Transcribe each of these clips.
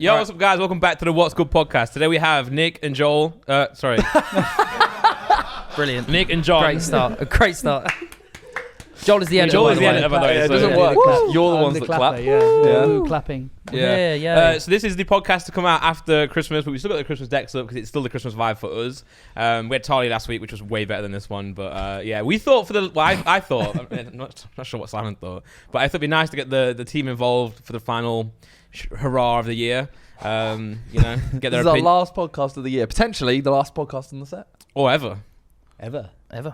Yo, what's up, guys? Welcome back to the What's Good podcast. Today we have Nick and Joel. Brilliant. Nick and John. Great start. A great start. Joel is the editor. Joel is the editor, by the way. It So doesn't work. You're the ones that clap. Yeah. Woo, clapping. Yeah. So this is the podcast to come out after Christmas, but we still got the Christmas decks up because it's still the Christmas vibe for us. We had Tali last week, which was way better than this one. But yeah, we thought for the... Well, I thought... I'm not sure what Simon thought. But I thought it'd be nice to get the team involved for the final hurrah of the year. Get their This is our last podcast of the year. Potentially the last podcast on the set. Or ever. Ever. If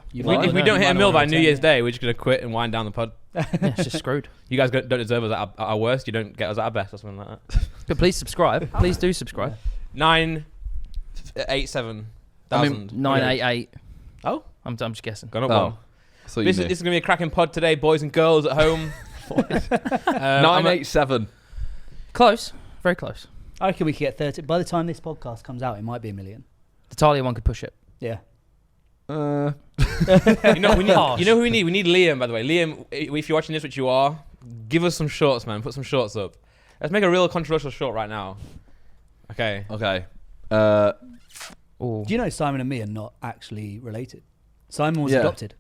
we don't hit a mill by New Year's Day, we're just going to quit and wind down the pod. Yeah, it's just screwed. You guys don't deserve us at our worst. You don't get us at our best or something like that. But please subscribe. Please do subscribe. 987,000. 988. Oh? I'm just guessing. Gone up one. So This is going to be a cracking pod today, boys and girls at home. 987. Close. Very close. I reckon we could get 30. By the time this podcast comes out, it might be 1 million. The Talia one could push it. Yeah. You know who we need? We need Liam, by the way. Liam, if you're watching this, which you are, give us some shorts, man. Put some shorts up. Let's make a real controversial short right now. Okay. Do you know Simon and me are not actually related? Simon was adopted.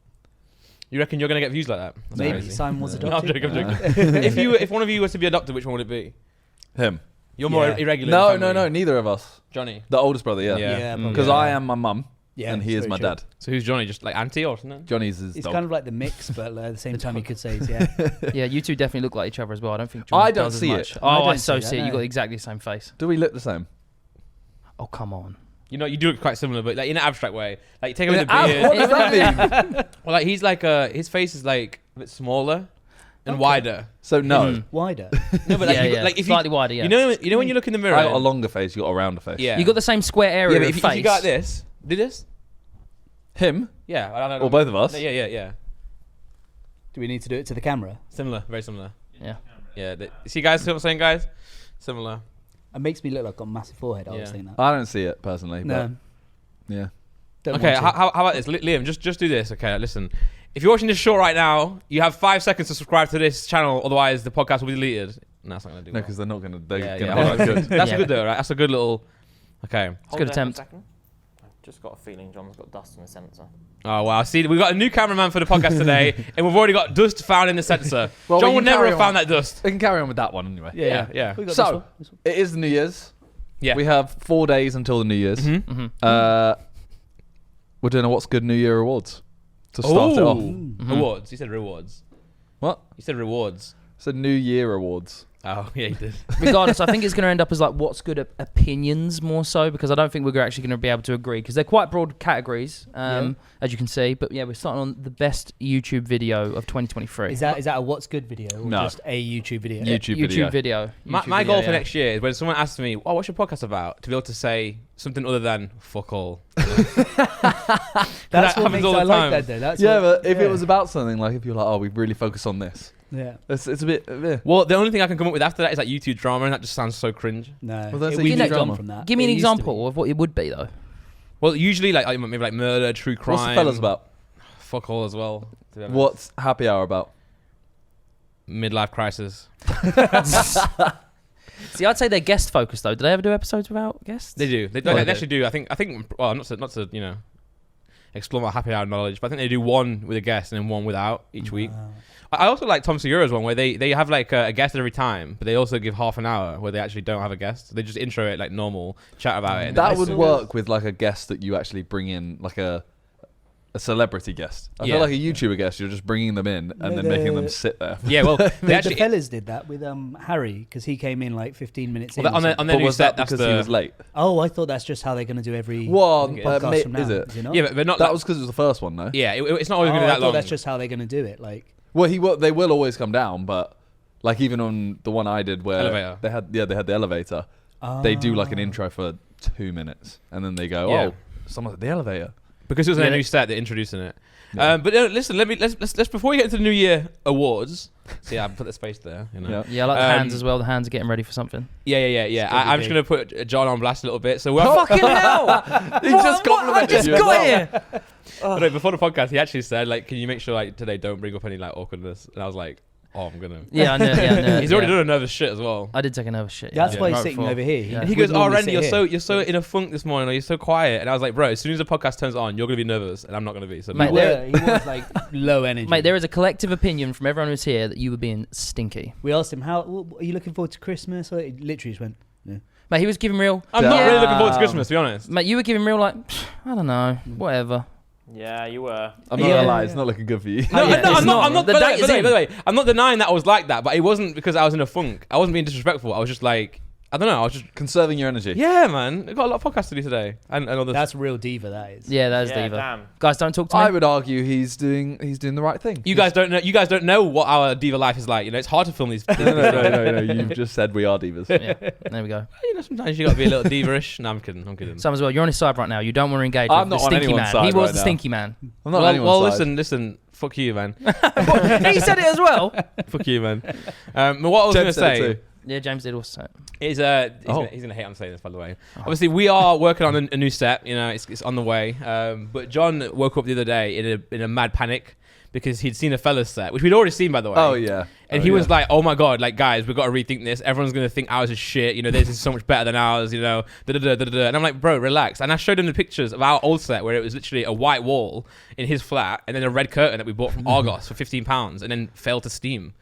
You reckon you're going to get views like that? That's Maybe. crazy. Simon was No, I'm adopted. joking. If one of you was to be adopted, which one would it be? Him. You're more Yeah. irregular. No, neither of us. Johnny. The oldest brother, yeah. Yeah. Because I am my mum Yeah, and he it's is my very dad. So who's Johnny? Just like auntie or something? Johnny's his It's dog. kind of like the mix, but at the same time, you could say, yeah. Yeah, you two definitely look like each other as well. I don't think I John don't does as see much. it. Oh, I I don't so see see that, it. You no. got exactly the same face. Do we look the same? Oh, come on. You know, you do look quite similar, but like in an abstract way. Like take away the What beard. does that mean? Well, like he's like his face is like a bit smaller and wider. So no. Mhm. Wider. No, but like, Yeah, like if slightly wider, yeah. you know when you look in the mirror. I got a longer face, you got a rounder face. Yeah. You got the same square area Yeah, but of if face. you go like this, do this. Him? Yeah, I don't know. Or both of us? Yeah. Do we need to do it to the camera? Similar, very similar. Yeah. Yeah. See, guys, see what I'm saying, guys? Similar. It makes me look like I've got a massive forehead. I was Yeah. saying that. I don't see it personally, No. but yeah. Don't Okay, want to. how about this, Liam? Just do this. Okay, listen. If you're watching this short right now, you have 5 seconds to subscribe to this channel. Otherwise, the podcast will be deleted. No, that's not gonna do. No, well. because they're not gonna. Yeah, They're yeah. gonna hold good. That's Yeah. good though, right? That's a good little. Okay. It's a good attempt. I've just got a feeling John's got dust in the sensor. Oh wow! See, we've got a new cameraman for the podcast today, and we've already got dust found in the sensor. Well, John we would can never carry have on. found that dust. We can carry on with that one anyway. Yeah. We got So, this one. it is the New Year's. Yeah. We have 4 days until the New Year's. Mhm. We're doing a What's Good New Year awards to start it off. Awards. You said rewards. What? You said rewards. It's a New Year awards. Oh yeah, you did. Regardless, I think it's going to end up as like what's good opinions more so, because I don't think we're actually going to be able to agree, because they're quite broad categories, as you can see. But yeah, we're starting on the best YouTube video of 2023. Is that a what's good video or No. just a YouTube video? YouTube video. My goal for next year is when someone asks me, "Oh, what's your podcast about?" to be able to say something other than "fuck all." That's That what happens makes all I the like time. that though. That's Yeah, what- but if it was about something, like if you're like, oh, we really focus on this, yeah. it's a bit. Well, the only thing I can come up with after that is like YouTube drama, and that just sounds so cringe. No. Well, that's a We've YouTube moved on drama. from that. Give me It an used to example of what it would be though. Well, usually like maybe like murder, true crime. What's the fellas about? Fuck all as well. To be honest. What's Happy Hour about? Midlife crisis. See, I'd say they're guest focused though. Do they ever do episodes without guests? They do. They actually do. I think. Well, not to explore my happy hour knowledge, but I think they do one with a guest and then one without each week. Wow. I also like Tom Segura's one where they have like a guest every time, but they also give half an hour where they actually don't have a guest. They just intro it like normal, chat about it. And That then would they- work with like a guest that you actually bring in, like a celebrity guest. I Yeah. feel like a YouTuber guest, you're just bringing them in and then making them sit there. Yeah, well, they The actually. fellas did that with Harry because he came in like 15 minutes Well, in. on their But new was set, that that's because the. he was late? Oh, I thought that's just how they're going to do every Well, podcast from now. is it? Is it not? Yeah, but not. That was because it was the first one, no? Yeah, it's not always going to be I that thought long. that's just how they're going to do it. Like, Well, they will always come down, but like even on the one I did where Elevator. they had the elevator, they do like an intro for 2 minutes and then they go, Yeah. oh, someone's at the elevator. Because it was Yeah, a new they- set, they're introducing it. Yeah. But listen, let's before we get into the New Year awards. See, I put the space there. You know. Yeah. Yeah, I like the hands as well. The hands are getting ready for something. Yeah. It's gonna be I'm just big. gonna put John on blast a little bit. So we're Fucking hell! He just complimented I just you. got here. No, before the podcast, he actually said, like, can you make sure like today don't bring up any like awkwardness? And I was like, Oh, I'm gonna. Yeah, I know. He's already done a nervous shit as well. I did take a nervous shit. That's yeah. why he's Right sitting before. over here. Yeah. And he goes, "Oh, Randy, you're so in a funk this morning, or you're so quiet." And I was like, "Bro, as soon as the podcast turns on, you're gonna be nervous, and I'm not gonna be." So, Mate, He was like low energy. Mate, there is a collective opinion from everyone who's here that you were being stinky. We asked him, "How are you looking forward to Christmas?" He literally just went, "Yeah." Mate, he was giving real. I'm not really looking forward to Christmas, to be honest. Mate, you were giving real like, I don't know, whatever. Yeah, you were. I'm not gonna lie, it's not looking good for you. No, yeah, it's I'm not. The By date is in. the way, I'm not denying that I was like that, but it wasn't because I was in a funk. I wasn't being disrespectful. I was just like, I don't know. I was just Conserving your energy. Yeah, man. I got a lot of podcasts to do today, and all this. That's real diva. That is. Yeah, that is Yeah, diva. damn. Guys, don't talk to me. I would argue he's doing the right thing. You guys don't know. You guys don't know what our diva life is like. You know, it's hard to film these. No. You've just said we are divas. Yeah, there we go. You know, sometimes you got to be a little diva-ish. No, I'm kidding. Sam as well, you're on his side right now. You don't want to engage I'm with not the on stinky anyone's man. side He was right the now. stinky man. I'm not on anyone's side. Listen. Fuck you, man. He said it as well. Fuck you, man. What I was going to James said it say too. Yeah, James did also say it. is Oh. he's gonna hate on saying this, by the way. Obviously, we are working on a new set. You know, it's on the way. But John woke up the other day in a mad panic because he'd seen a fella's set, which we'd already seen, by the way. Oh yeah. And he was like, "Oh my god, like guys, we've got to rethink this. Everyone's gonna think ours is shit. You know, this is so much better than ours. You know, And I'm like, "Bro, relax." And I showed him the pictures of our old set where it was literally a white wall in his flat, and then a red curtain that we bought from Argos for £15, and then failed to steam.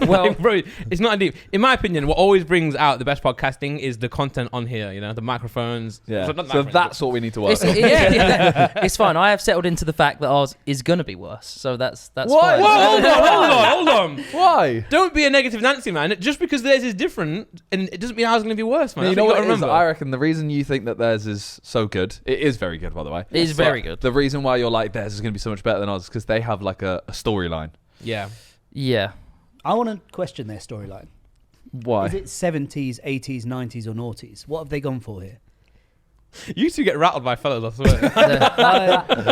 Well, like, bro, it's not deep. In my opinion, what always brings out the best podcasting is the content on here. You know, the microphones. Yeah. So, not So microphones, that's what we need to work It's, on. it's fine. I have settled into the fact that ours is gonna be worse. So that's What? fine. Whoa, hold on. Why? Don't be a negative Nancy, man. Just because theirs is different, and it doesn't mean ours is going to be worse, man. You That's know what what you it is? gotta I remember. reckon the reason you think that theirs is so good, it is very good, by the way. It is But very good. The reason why you're like theirs is going to be so much better than ours is because they have like a storyline. Yeah. Yeah. I want to question their storyline. Why? Is it 70s, 80s, 90s, or noughties? What have they gone for here? You two get rattled by fellas, I swear.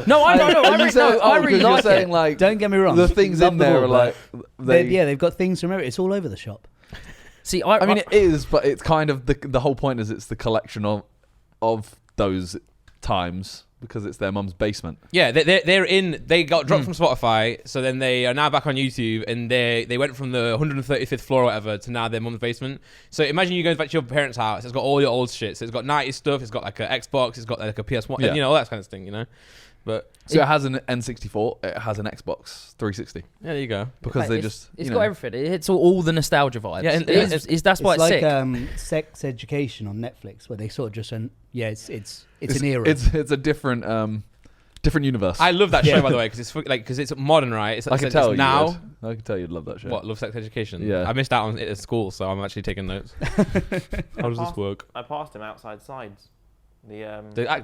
No, I don't know. I You really, say- no, I oh, really because you're like saying it. like Don't get me wrong. the things Love in them there all, are like they've got things from everywhere. It's all over the shop. See, I mean, it is, but it's kind of the whole point is it's the collection of those times because it's their mum's basement. Yeah, they got dropped from Spotify, so then they are now back on YouTube, and they went from the 135th floor or whatever to now their mum's basement. So imagine you go back to your parents' house, it's got all your old shit. So it's got 90s stuff, it's got like an Xbox, it's got like a PS1, Yeah. you know, all that kind of thing, you know? But So it has an N64, it has an Xbox 360 yeah, there you go. because Mate, they it's- just It's you got know. everything. It hits all the nostalgia vibes. Yeah, and- That's why it's like sick. Sex Education on Netflix, where they sort of just went, yeah, it's an era. It's a different universe. I love that Yeah. show, by the way, because it's modern, right? It's, I can tell you now. would. I can tell you'd love that show. What, Love Sex Education? Yeah. I missed out on it at school, so I'm actually taking notes. How does this work? I passed him outside sides. The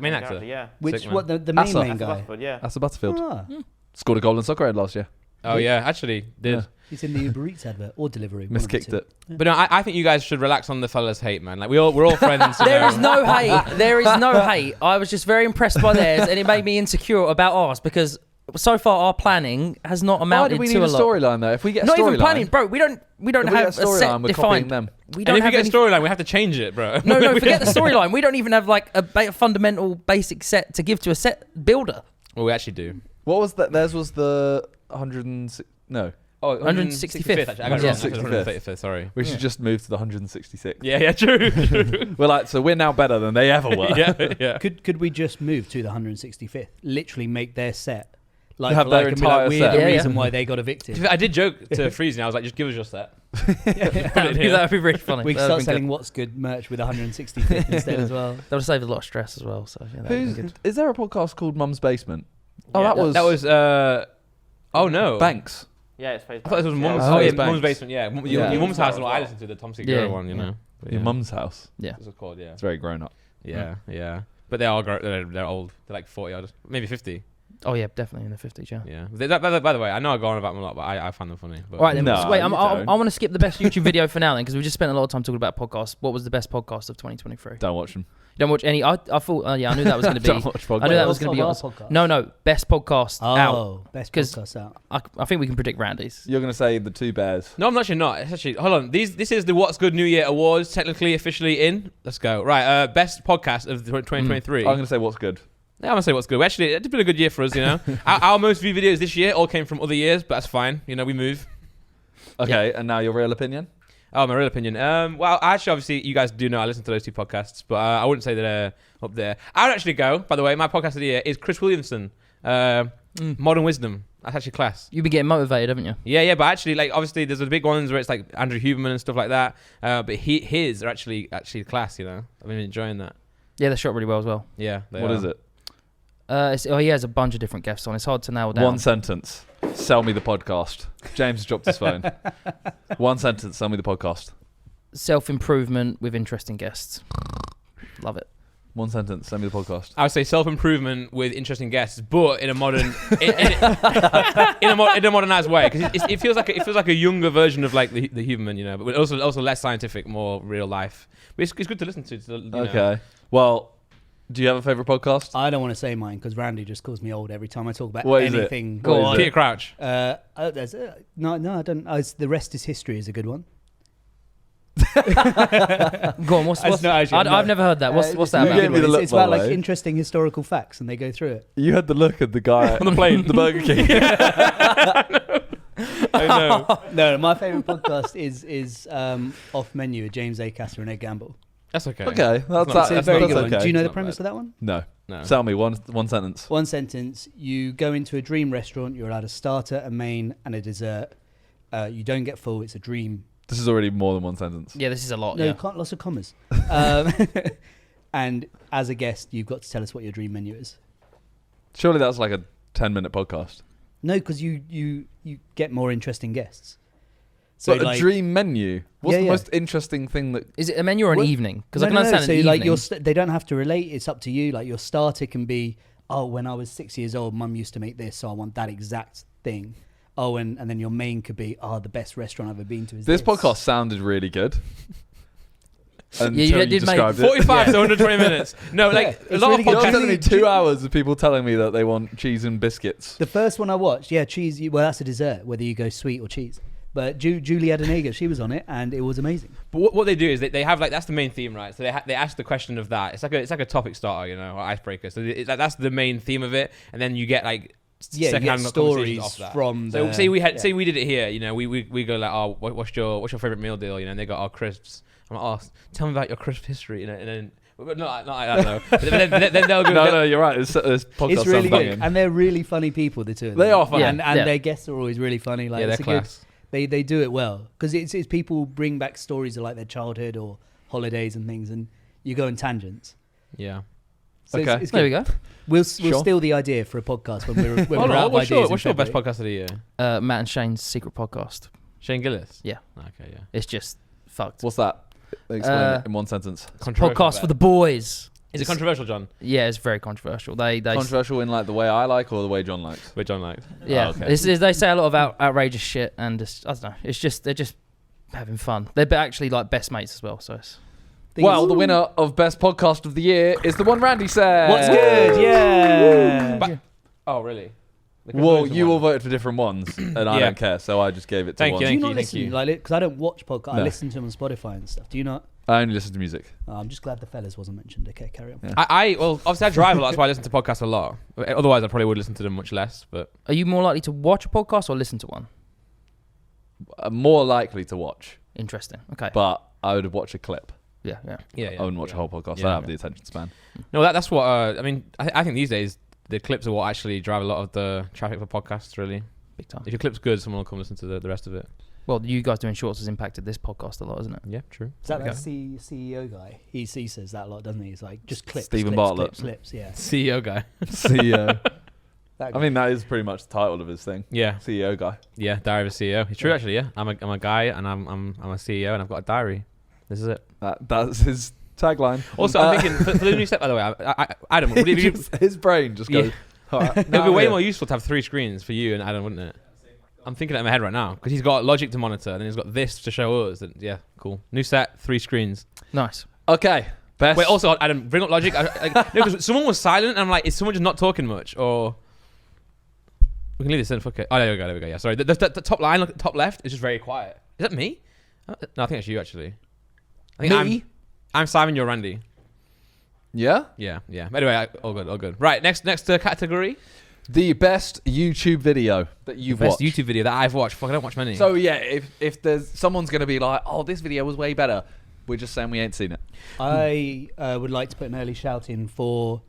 main actor? character, yeah. Which Sick, man. what the main Asa. main That's guy? Butterford, yeah. That's the Butterfield. Ah, Scored a goal in soccer head last year. Oh yeah, actually did. Yeah. he's in the Uber Eats advert or delivery. one of the Miskicked two. it. But no, I think you guys should relax on the fellas' hate, man. Like we're all friends. you There know. is no hate. There is no hate. I was just very impressed by theirs, and it made me insecure about ours because so far our planning has not Why amounted do we to need a a lot. storyline though? If we get a Not storyline, even planning, bro. We don't if we have get a a storyline, set we're copying defined. them. We And don't if we have get any. a storyline, we have to change it, bro. No, forget the storyline. We don't even have like a fundamental basic set to give to a set builder. Well, we actually do. What was that? Theirs was the 106. No, Oh, 165th. Actually. I got it wrong. 165th. 135th, sorry. we should just move to the 166. Yeah, true. We're like, so we're now better than they ever were. yeah. Could we just move to the 165th? Literally make their set like Have for their like, and be like, entire we're set. the Yeah, yeah. reason why they got evicted. I did joke to Freeze, and I was like, just give us your set. That would be really funny. We can That start would've been selling What's Good merch with 165th instead as well. That would have saved a lot of stress as well. So yeah, that would've been good. Is there a podcast called Mum's Basement? Oh, Yeah. that was Oh no. Banks. Yeah, it's Facebook. I thought this was Mum's. Oh, Oh, yeah, it's Mum's Banks. basement. Yeah, Yeah. Your Mum's house is As what I well. listened to, the Tom Segura Yeah. one. You know. But Your yeah. mum's house. Yeah. What's it called? Yeah. It's very grown up. Yeah. But they are they're old. They're like 40 odd, maybe 50. Oh yeah, definitely in the 50s. Yeah. Yeah. By the way, I know I go on about them a lot, but I find them funny. But All right, then. No, so wait, I you don't. want to skip the best YouTube video for now then, because we just spent a lot of time talking about podcasts. What was the best podcast of 2023? Don't watch them. You don't watch any? I thought. Yeah, I knew that was going to be. Don't watch podcasts. I knew that was What's going to be our honest. podcast? No, best podcast out. Oh, best 'Cause- podcast out. I think we can predict Randy's. You're gonna say the two bears. no, I'm actually not. It's actually hold on. This is the What's Good New Year Awards, technically officially in. Let's go. Right, best podcast of 2023. I'm gonna say what's good. Yeah, I'm gonna say What's Good. Actually, it's been a good year for us. You know, our most viewed videos this year all came from other years, but that's fine. You know, we move. Okay, and now your real opinion? Oh, my real opinion. Well, actually, obviously, you guys do know I listen to those two podcasts, but I wouldn't say that they're up there. I would actually go, by the way, my podcast of the year is Chris Williamson, Modern Wisdom. That's actually class. You've been getting motivated, haven't you? Yeah, but actually, like, obviously, there's the big ones where it's like Andrew Huberman and stuff like that, but his are actually class, you know? I've been enjoying that. Yeah, they're shot really well as well. Yeah. What is it? He has a bunch of different guests on. It's hard to nail down. One sentence. Sell me the podcast. James has dropped his phone. One sentence. Sell me the podcast. Self-improvement with interesting guests. Love it. One sentence. Sell me the podcast. I would say self-improvement with interesting guests, but in a modern, in a modernized way, because it feels like a younger version of like the Huberman, you know, but also less scientific, more real life. But it's good to listen to. Okay. Well, do you have a favorite podcast? I don't want to say mine because Randy just calls me old every time I talk about What is it? anything. Go on. Peter Crouch. No, I don't. The Rest is History is a good one. Go on. What's I've never heard that. What's that you about? gave me the look, It's by about the like way. interesting historical facts, and they go through it. You had the look of the guy On the plane. the Burger King. I know. No, my favorite podcast is Off Menu with James Acaster and Ed Gamble. That's okay. Okay, that's It's a very good okay. one. Do you know the Not premise bad. of that one? No. No. Sell me one sentence. One sentence. You go into a dream restaurant. You're allowed a starter, a main, and a dessert. You don't get full. It's a dream. This is already more than one sentence. Yeah, this is a lot. No, Yeah. you can't. Lots of commas. And as a guest, you've got to tell us what your dream menu is. Surely that's like a 10-minute podcast. No, because you get more interesting guests. So But a dream menu. What's the most interesting thing that... Is it a menu or an Well, evening? Because no, I can no, understand so an like evening. they don't have to relate. It's up to you. Like your starter can be, oh, when I was 6 years old, Mum used to make this, so I want that exact thing. Oh, and then your main could be, oh, the best restaurant I've ever been to is This podcast sounded really good. Until you did make described it. 45 to 120 minutes. No, like a it's lot really of good. You're podcasts. telling me 2 hours of people telling me that they want cheese and biscuits. The first one I watched, cheese. Well, that's a dessert, whether you go sweet or cheese. But Julie Adenaga, she was on it, and it was amazing. But what they do is they have like that's the main theme, right? So they ask the question of that. It's like a topic starter, you know, or icebreaker. So that's the main theme of it, and then you get like Yeah, you get secondhand stories conversations off that. from. So the, say we did it here, you know, we go like, oh, what's your favorite meal deal, you know, and they got our crisps. I'm like, oh, tell me about your crisp history, you know, and then. But not like that though. But then they'll go. No, you're right. This podcast It's really sounds good, banging. and they're really funny people. The two of them. They are funny. and Yeah. their guests are always really funny. Like Yeah, they're it's a class. good. They do it well because it's people bring back stories of like their childhood or holidays and things, and you go on tangents. Yeah. So Okay. it's There good. we go. We'll Sure. steal the idea for a podcast when we're Hold out on, of what's ideas. your best podcast of the year? Matt and Shane's secret podcast. Shane Gillis. Yeah. Okay, yeah. It's just fucked. What's that? Explain it in one sentence. Podcast for the boys. Is it controversial, John? Yeah, it's very controversial. They Controversial in like the way I like or the way John likes? Which John liked. yeah. Oh, okay. They say a lot of outrageous shit, and I don't know. It's just they're just having fun. They're actually like best mates as well. So it's Well, the winner of Best Podcast of the Year is the one Randy said. What's good? Yeah. But- Oh, really? The Well, controversial you all one. voted for different ones, and I Yeah. don't care, so I just gave it to Thank one. you, Do you thank not you, listen? thank you. Like, because I don't watch podcasts. I No. listen to them on Spotify and stuff. Do you not? I only listen to music. I'm just glad the fellas wasn't mentioned. Okay, carry on. Yeah. Well, obviously I drive a lot, that's why I listen to podcasts a lot. Otherwise, I probably would listen to them much less. But are you more likely to watch a podcast or listen to one? More likely to watch, Interesting. Okay. but I would watch a clip. Yeah. yeah, I wouldn't watch a whole podcast. Yeah. I don't have the attention span. No, that's what I mean. I think these days the clips are what actually drive a lot of the traffic for podcasts. Really, Big time. if your clip's good, someone will come listen to the rest of it. Well, you guys doing shorts has impacted this podcast a lot, isn't it? Yeah, true. Is that There we that CEO guy? He says that a lot, doesn't he? He's like, just clips. Stephen clips, Bartlett. Clips, yeah. CEO guy. CEO. That I guy. mean, that is pretty much the title of his thing. Yeah, CEO guy. yeah. Diary of a CEO. It's true, actually. Yeah, I'm a guy, and I'm a CEO, and I've got a diary. This is it. That's his tagline. Also, I'm thinking for the new set. By the way, Adam, would it be, His brain just goes. Yeah. "All right, it'd now be I'm way here." more useful to have 3 screens for you and Adam, wouldn't it? I'm thinking that in my head right now because he's got Logic to monitor, and then he's got this to show us. And yeah, cool. New set, 3 screens. Nice. Okay. Best. Wait, also, Adam, bring up Logic. No, 'cause someone was silent, and I'm like, is someone just not talking much, or we can leave this in. Fuck it. Oh, there we go. Yeah, sorry. The top line, look at the top left, is just very quiet. Is that me? No, I think that's you actually. I think Me? I'm Simon. You're Randy. Yeah. Yeah. Anyway, all good. Right, next category. The best YouTube video that you've Best watched. YouTube video that I've watched. Fuck, I don't watch many. So yeah, if there's someone's gonna be like, oh, this video was way better, we're just saying we ain't seen it. I would like to put an early shout in for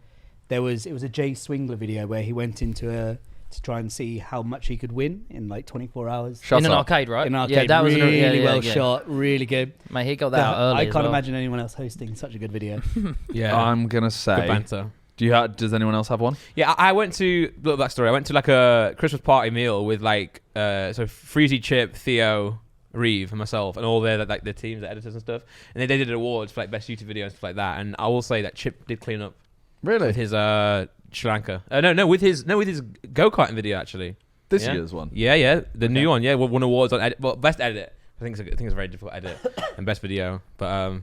it was a Jay Swingler video where he went into to try and see how much he could win in like 24 hours. Shut in an up. arcade, right? In an arcade, Yeah, that was really yeah, well yeah. shot, really good. Mate, he got that out early. I as can't well. imagine anyone else hosting such a good video. yeah, I'm gonna good say. banter. Does anyone else have one? Yeah, I went to little backstory. I went to like a Christmas party meal with like so Freezy, Chip, Theo, Reeve, and myself, and all their like the teams, the editors and stuff. And they did awards for like best YouTube video and stuff like that. And I will say that Chip did clean up Really? with his Sri Lanka. No, with his go karting video actually. This Yeah. year's one. Yeah, the new one. Yeah, won awards on best edit. I think it's a very difficult edit and best video. But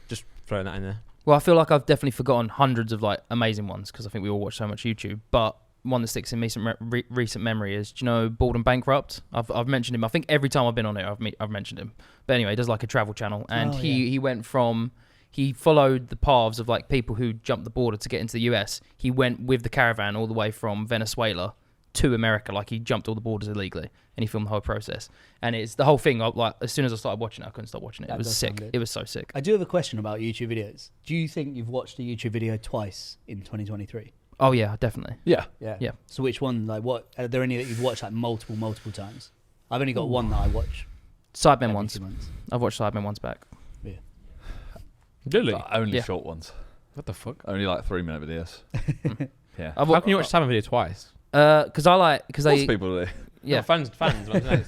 just throwing that in there. Well, I feel like I've definitely forgotten hundreds of like amazing ones because I think we all watch so much YouTube. But one that sticks in recent memory is, do you know, Bald and Bankrupt? I've mentioned him. I think every time I've been on it, I've mentioned him. But anyway, he does like a travel channel, and he went from. He followed the paths of like people who jumped the border to get into the US. He went with the caravan all the way from Venezuela to America. Like he jumped all the borders illegally, and he filmed the whole process. And it's the whole thing. Like as soon as I started watching it, I couldn't stop watching it. That It was does sick. sound good. It was so sick. I do have a question about YouTube videos. Do you think you've watched a YouTube video twice in 2023? Oh yeah, definitely. Yeah. Yeah. So which one? Like, what are there any that you've watched like multiple times? I've only got one that I watch. Sidemen every once. 2 months. I've watched Sidemen once back. Really? But only Yeah. short ones. What the fuck? Only like 3-minute videos. Yeah. I've How can you watch Simon video twice? Because I like because Most they people do. yeah fans, but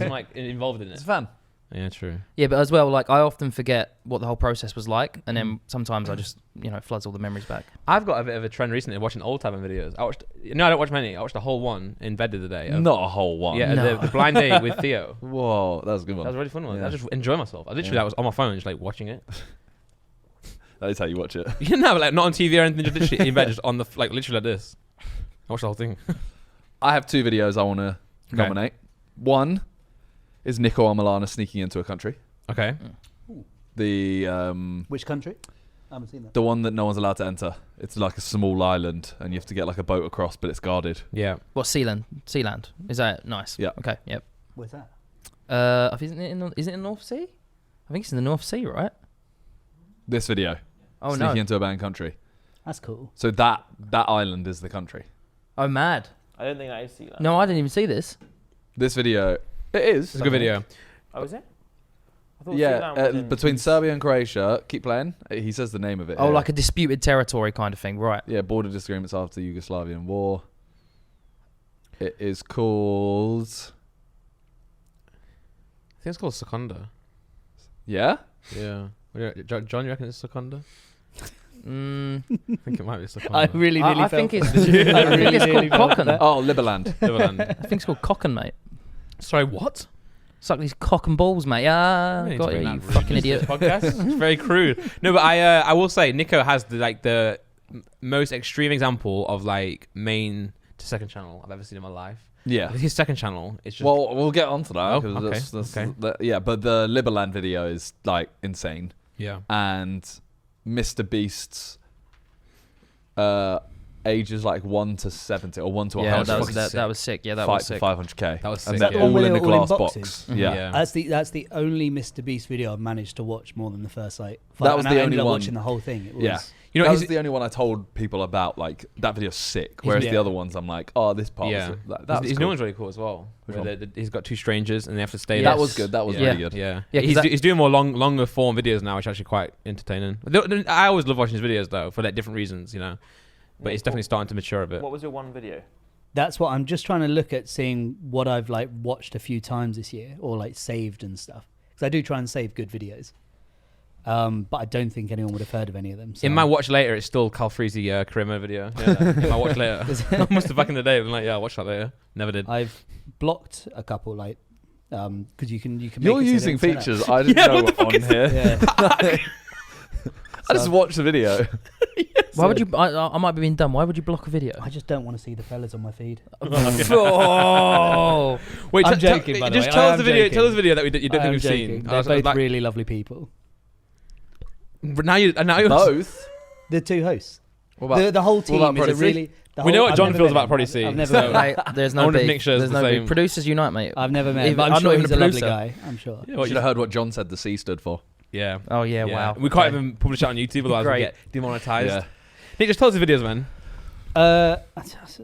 I'm like involved in It's it. fun. Yeah, true. yeah, but as well like I often forget what the whole process was like, and then sometimes I just it floods all the memories back. I've got a bit of a trend recently of watching old Simon videos. I don't watch many. I watched the whole one in bed the other day. Not a whole one. Yeah, No. the blind date with Theo. Whoa, that was a good That was a one. really fun one. Yeah. I just enjoy myself. I literally Yeah. I was on my phone just like watching it. That is how you watch it. You know, like not on TV or anything, just literally in bed, just on the like literally like this. I watched the whole thing. I have 2 videos I want to nominate. One is Nico Amalana sneaking into a country. Okay. The Which country? I haven't seen that. the one that no one's allowed to enter. It's like a small island, and you have to get like a boat across, but it's guarded. Yeah. What Sealand? Is that nice? Yeah. Okay. Yep. Where's that? Isn't it is it in the North Sea? I think it's in the North Sea, right? This video. Oh Sneaking no. into a banned country. That's cool. So that island is the country. Oh mad. I don't think that is Sealand. No, I didn't even see this. This video, it is. It's a good video. Oh, is it? I thought Yeah, Sealand was in- between Serbia and Croatia. Keep playing. He says the name of it. Oh, here. like a disputed territory kind of thing, right? Yeah, border disagreements after the Yugoslavian war. It is called. I think it's called Secunda. Yeah. Yeah. John, you reckon it's Secunda? Mm, I think it might be Secunda. I really nearly I felt think it's that. I think it's called Cocken. Oh, Liberland. Liverland. I think it's called Cocken, mate. Sorry, what? Suck these cock and balls, mate. Ah, You got need to you, bring you that fucking rudeness to idiot. this podcast. It's very crude. No, but I will say Nico has the most extreme example of like main to second channel I've ever seen in my life. Yeah. His second channel is just Well, we'll get onto that. Oh, 'cause okay, that's- okay. yeah, but the Liberland video is like insane, yeah. and Mr. Beast's ages like 1 to 70 or 1 to Yeah, 100. that was fucking that was sick. Yeah, that fight was to sick. 500k. That was sick, And yeah. they're The one all where in the they're all in glass boxes? box. Yeah. Yeah. That's the only Mr. Beast video I've managed to watch more than the first like. That was and the I ended only up one. watching the whole thing. It was, Yeah. You know, that his- was the only one I told people about. Like that video's sick. Whereas Yeah. the other ones, I'm like, oh, this part. yeah. Was that his was new cool. one's really cool as well. Which where one? he's got 2 strangers and they have to stay. Yes. there. That was good. That was Yeah. really good. Yeah, Yeah, 'cause He's, that- he's doing more longer form videos now, which are actually quite entertaining. I always love watching his videos though, for like different reasons, you know. But it's definitely starting to mature a bit. What was your one video? That's what I'm just trying to look at, seeing what I've like watched a few times this year or like saved and stuff. Because I do try and save good videos. But I don't think anyone would have heard of any of them. So. In my watch later, it's still Cal Freezy career mode video. Yeah, in my watch later. I must have back in the day. I'm like, yeah, I'll watch that later. Never did. I've blocked a couple like because you can. Make You're it so using they don't turn features I didn't Yeah, know what the were fuck on is here. up. Yeah. I just watched the video. Why would you? I might be being dumb. Why would you block a video? I just don't want to see the fellas on my feed. Oh, Wait, I'm joking, by the just way. tell I us am the video. joking. Tell us the video that you don't I think am we've joking. seen. They're both really lovely people. But now you're Both. The two hosts. What about The whole team about is a Prodi C? really. We know what I've John never feels met about him. Prodi C, I've never so- met him. Mate, there's I no wonder if beef. Nick shares There's the no same- beef. Producers unite, mate. I've never met him. Even- But I'm I'm sure not he's a even a lovely producer. guy. I'm sure. Yeah, You what should you- have heard what John said the C stood for. yeah. Oh yeah, wow. We can't Okay. even publish it on YouTube, otherwise we Great. get demonetized. Yeah. Nick, just tell us the videos, man. Uh,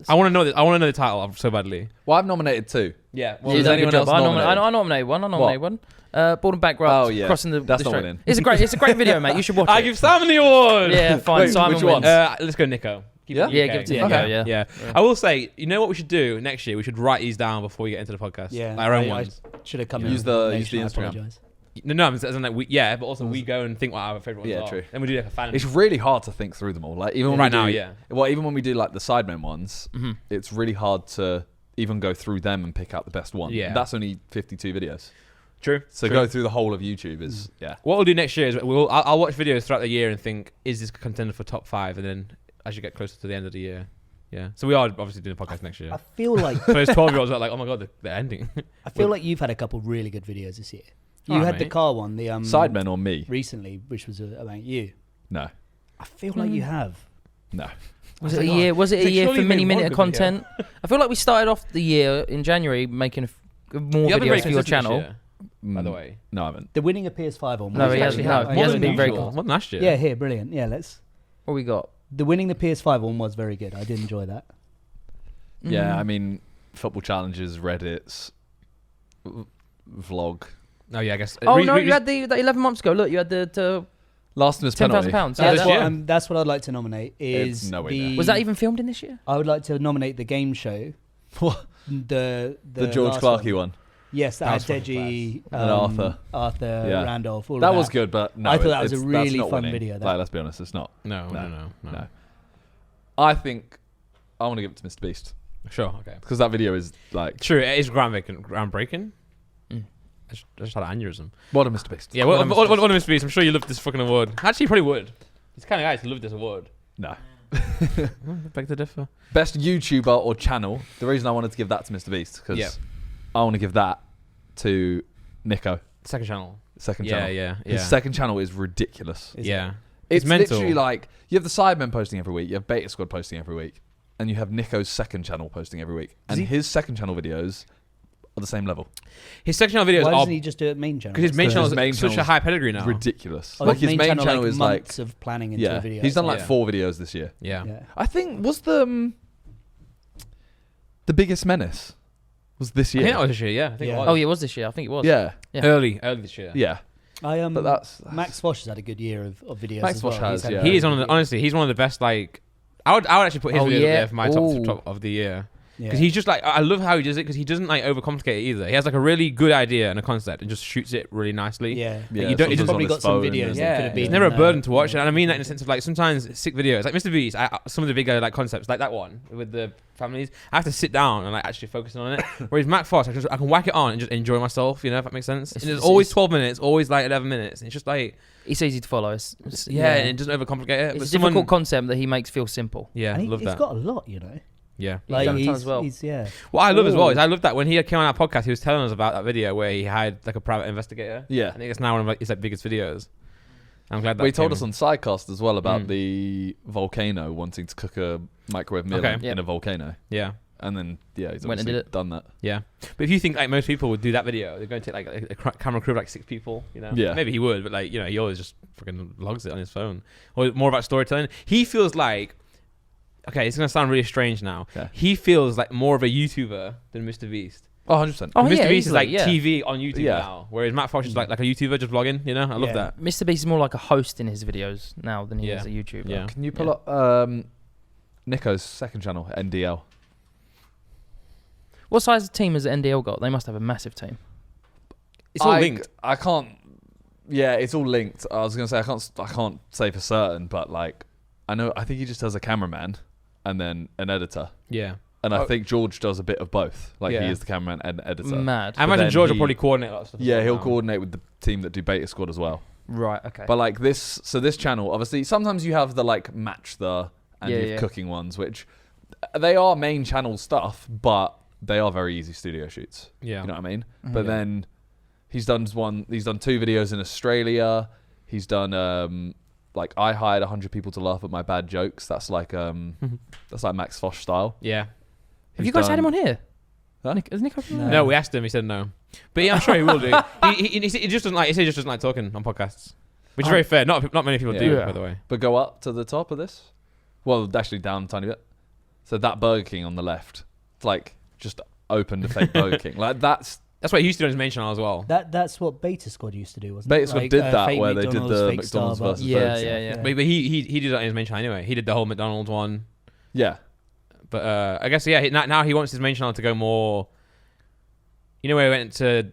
I want to know. I want to know the title so badly. Well, I've nominated 2. Yeah. Well, does you've done a anyone good job. else I nominate? nominated one. I nominated one. Bald and back Oh, yeah. crossing the. That's the not straight. winning. It's a great video, mate. You should watch I it. give Simon the award. Yeah, fine. Wait, Simon which wins. ones? Let's go, Nico. Keep Yeah? it Yeah, UK. give it to Yeah. Nico. Okay. Yeah. Yeah. I will say, you know what we should do next year? We should write these down before we get into the podcast. Yeah, Like our own I ones. should have come Use in the- with use the information, I Instagram. apologise. No, as in like but also we go and think what our favorite ones Yeah, are. true. Then we do like a fan. It's really hard to think through them all. Like even when Right we do, now, yeah. Well, even when we do like the Sidemen ones, Mhm. it's really hard to even go through them and pick out the best one. Yeah. That's only 52 videos. True. So True. go through the whole of YouTube is yeah. What we'll do next year is I'll watch videos throughout the year and think, is this a contender for top 5? And then as you get closer to the end of the year, yeah. So we are obviously doing a podcast next year. I feel like So those 12-year-olds are like, oh my god, they're ending. I feel like you've had a couple really good videos this year. You Alright, had the mate. car one, the Sidemen or me? recently, which was about you. No, I feel like you have. no. Was it a year? Was it a Like, year surely for you mini made minute one of good video. content? I feel like we started off the year in January making more You haven't been very videos for your consistent this channel. year, by the way. No, I haven't. The winning a PS5 one. No, was he hasn't. actually No, how- he More hasn't than been very usual. good. More than last year. Yeah, here, brilliant. Yeah, let's. What we got? The winning the PS5 one was very good. I did enjoy that. Yeah, Mm. I mean, football challenges, Reddit's, vlog. Oh yeah, I guess. Oh no, you had the 11 months ago. Look, you had the Last missed penalty. £10,000. Oh, Yeah, this that- year? That's what I'd like to nominate. It's Is nowhere the near. was that even filmed in this year? I would like to nominate the game show. What? The George last Clarkey one. Yes, that That had was fucking Deji, And Arthur, Yeah. Randolph. All That of was good, but no. I thought that was a that's really not fun winning. video, that. Like, let's be honest, it's not. No. No. I think I want to give it to Mr. Beast Sure. Okay. because that video is like, True. It is groundbreaking. Mm. I just had an anurism. what a Mr. Beast. Yeah. What Mr. Beast? I'm sure you love this fucking award. Actually, you probably would. He's the kind of guy who love this award. No. Beg to differ. Best YouTuber or channel. The reason I wanted to give that to Mr. Beast because Yeah. I want to give that to Nico, Second channel. second Yeah, channel. yeah, His yeah. second channel is ridiculous. Is Yeah. It's mental. literally like you have the Sidemen posting every week, you have Beta Squad posting every week, and you have Nico's second channel posting every week. And he- his second channel videos are the same level. His second channel videos Why are doesn't he just do it main channel? because his main Because channel his is main such a channel's high pedigree now. Ridiculous. Oh, like his main channel like is like months of planning into yeah. a video. He's done so- like Yeah. 4 videos this year. Yeah. Yeah. I think was the Biggest Menace was this I year. think that was this year. Yeah. I think Yeah. it was. Oh yeah, it was this year. I think it was. yeah, Yeah. Early this year. yeah. I But that's Max Fosh has had a good year of videos. Max as well. Fosh has, He's had yeah. a He is good on the, year. honestly, he's one of the best. Like, I would actually put his Oh, videos up yeah. there for my Ooh. top of the year. Yeah. Because he's just like, I love how he does it because he doesn't like overcomplicate it either. He has like a really good idea and a concept and just shoots it really nicely. Yeah. yeah. you don't- He's it's sometimes probably on got his some phone videos and- that Yeah, could have been. it's never a burden to watch, yeah. and I mean that in the sense of like sometimes sick videos, like Mr. Beast. Some of the bigger like concepts, like that one with the families, I have to sit down and like actually focus on it. Whereas Mac Foss, I can whack it on and just enjoy myself. You know, if that makes sense. It's- And it's it's- always it's- 12 minutes, always like 11 minutes. And it's just like It's easy to follow. yeah, and it doesn't overcomplicate it. It's but a difficult concept that he makes feel simple. yeah, And love he's that. got a lot, you know. Yeah. He's done a ton as well. Yeah. What I love as well Ooh. is I love that when he came on our podcast, he was telling us about that video where he hired like a private investigator. Yeah. I think it's now one of like, his like biggest videos. I'm glad that Well, he told came us on Sidecast as well about Mm. the volcano wanting to cook a microwave meal Okay. in Yep. a volcano, Yeah. and then yeah, he's Went and obviously did it. done that. Yeah, but if you think like most people would do that video, they're going to take like a camera crew of like 6 people, you know. Yeah. Maybe he would, but like you know, he always just fucking logs it on his phone. Or more about storytelling. He feels like, okay, it's gonna sound really strange now. Yeah. He feels like more of a YouTuber than Mr. Beast. Oh, 100%. Oh, Mr. yeah, Beast is easily, like yeah. TV on YouTube Yeah. now, whereas Matt Fosh is like a YouTuber just vlogging. You know, I love Yeah. that. Mr. Beast is more like a host in his videos now than he Yeah. is a YouTuber. Yeah. Can you pull Yeah. up Nico's second channel, NDL? What size of team has NDL got? They must have a massive team. It's all linked. I can't. Yeah, it's all linked. I was gonna say I can't say for certain, but like I know. I think he just has a cameraman and then an editor, Yeah. and I Oh. think George does a bit of both. Like Yeah. he is the cameraman and editor. Mad. I imagine then George will he- probably coordinate a lot of stuff. as Yeah, well he'll now. coordinate with the team that do Beta Squad as well. Right. Okay. But like this, so this channel, obviously, sometimes you have the like match the and Yeah, you have yeah. cooking ones, which they are main channel stuff, but they are very easy studio shoots. Yeah. You know what I mean? Mhm. But Yeah. then he's done 2 videos in Australia. He's done like I hired 100 people to laugh at my bad jokes. That's like Max Fosh style. Yeah. Have you guys had him on here? Huh? Is Nick up? No, we asked him. He said no. But yeah, I'm sure he will do. he just doesn't like. He says he just doesn't like talking on podcasts, which is very fair. Not many people do, Yeah. by the way. But go up to the top of this. Well, actually down a tiny bit. So that Burger King on the left, it's like just opened a fake Burger King. Like that's what he used to do on his main channel as well. That's what Beta Squad used to do, wasn't Beta it? Squad did that fake where they did McDonald's, the fake McDonald's Starbucks. versus Yeah, Burger King. yeah. But he did that on his main channel anyway. He did the whole McDonald's one. Yeah. But I guess now he wants his main channel to go more. You know where he went to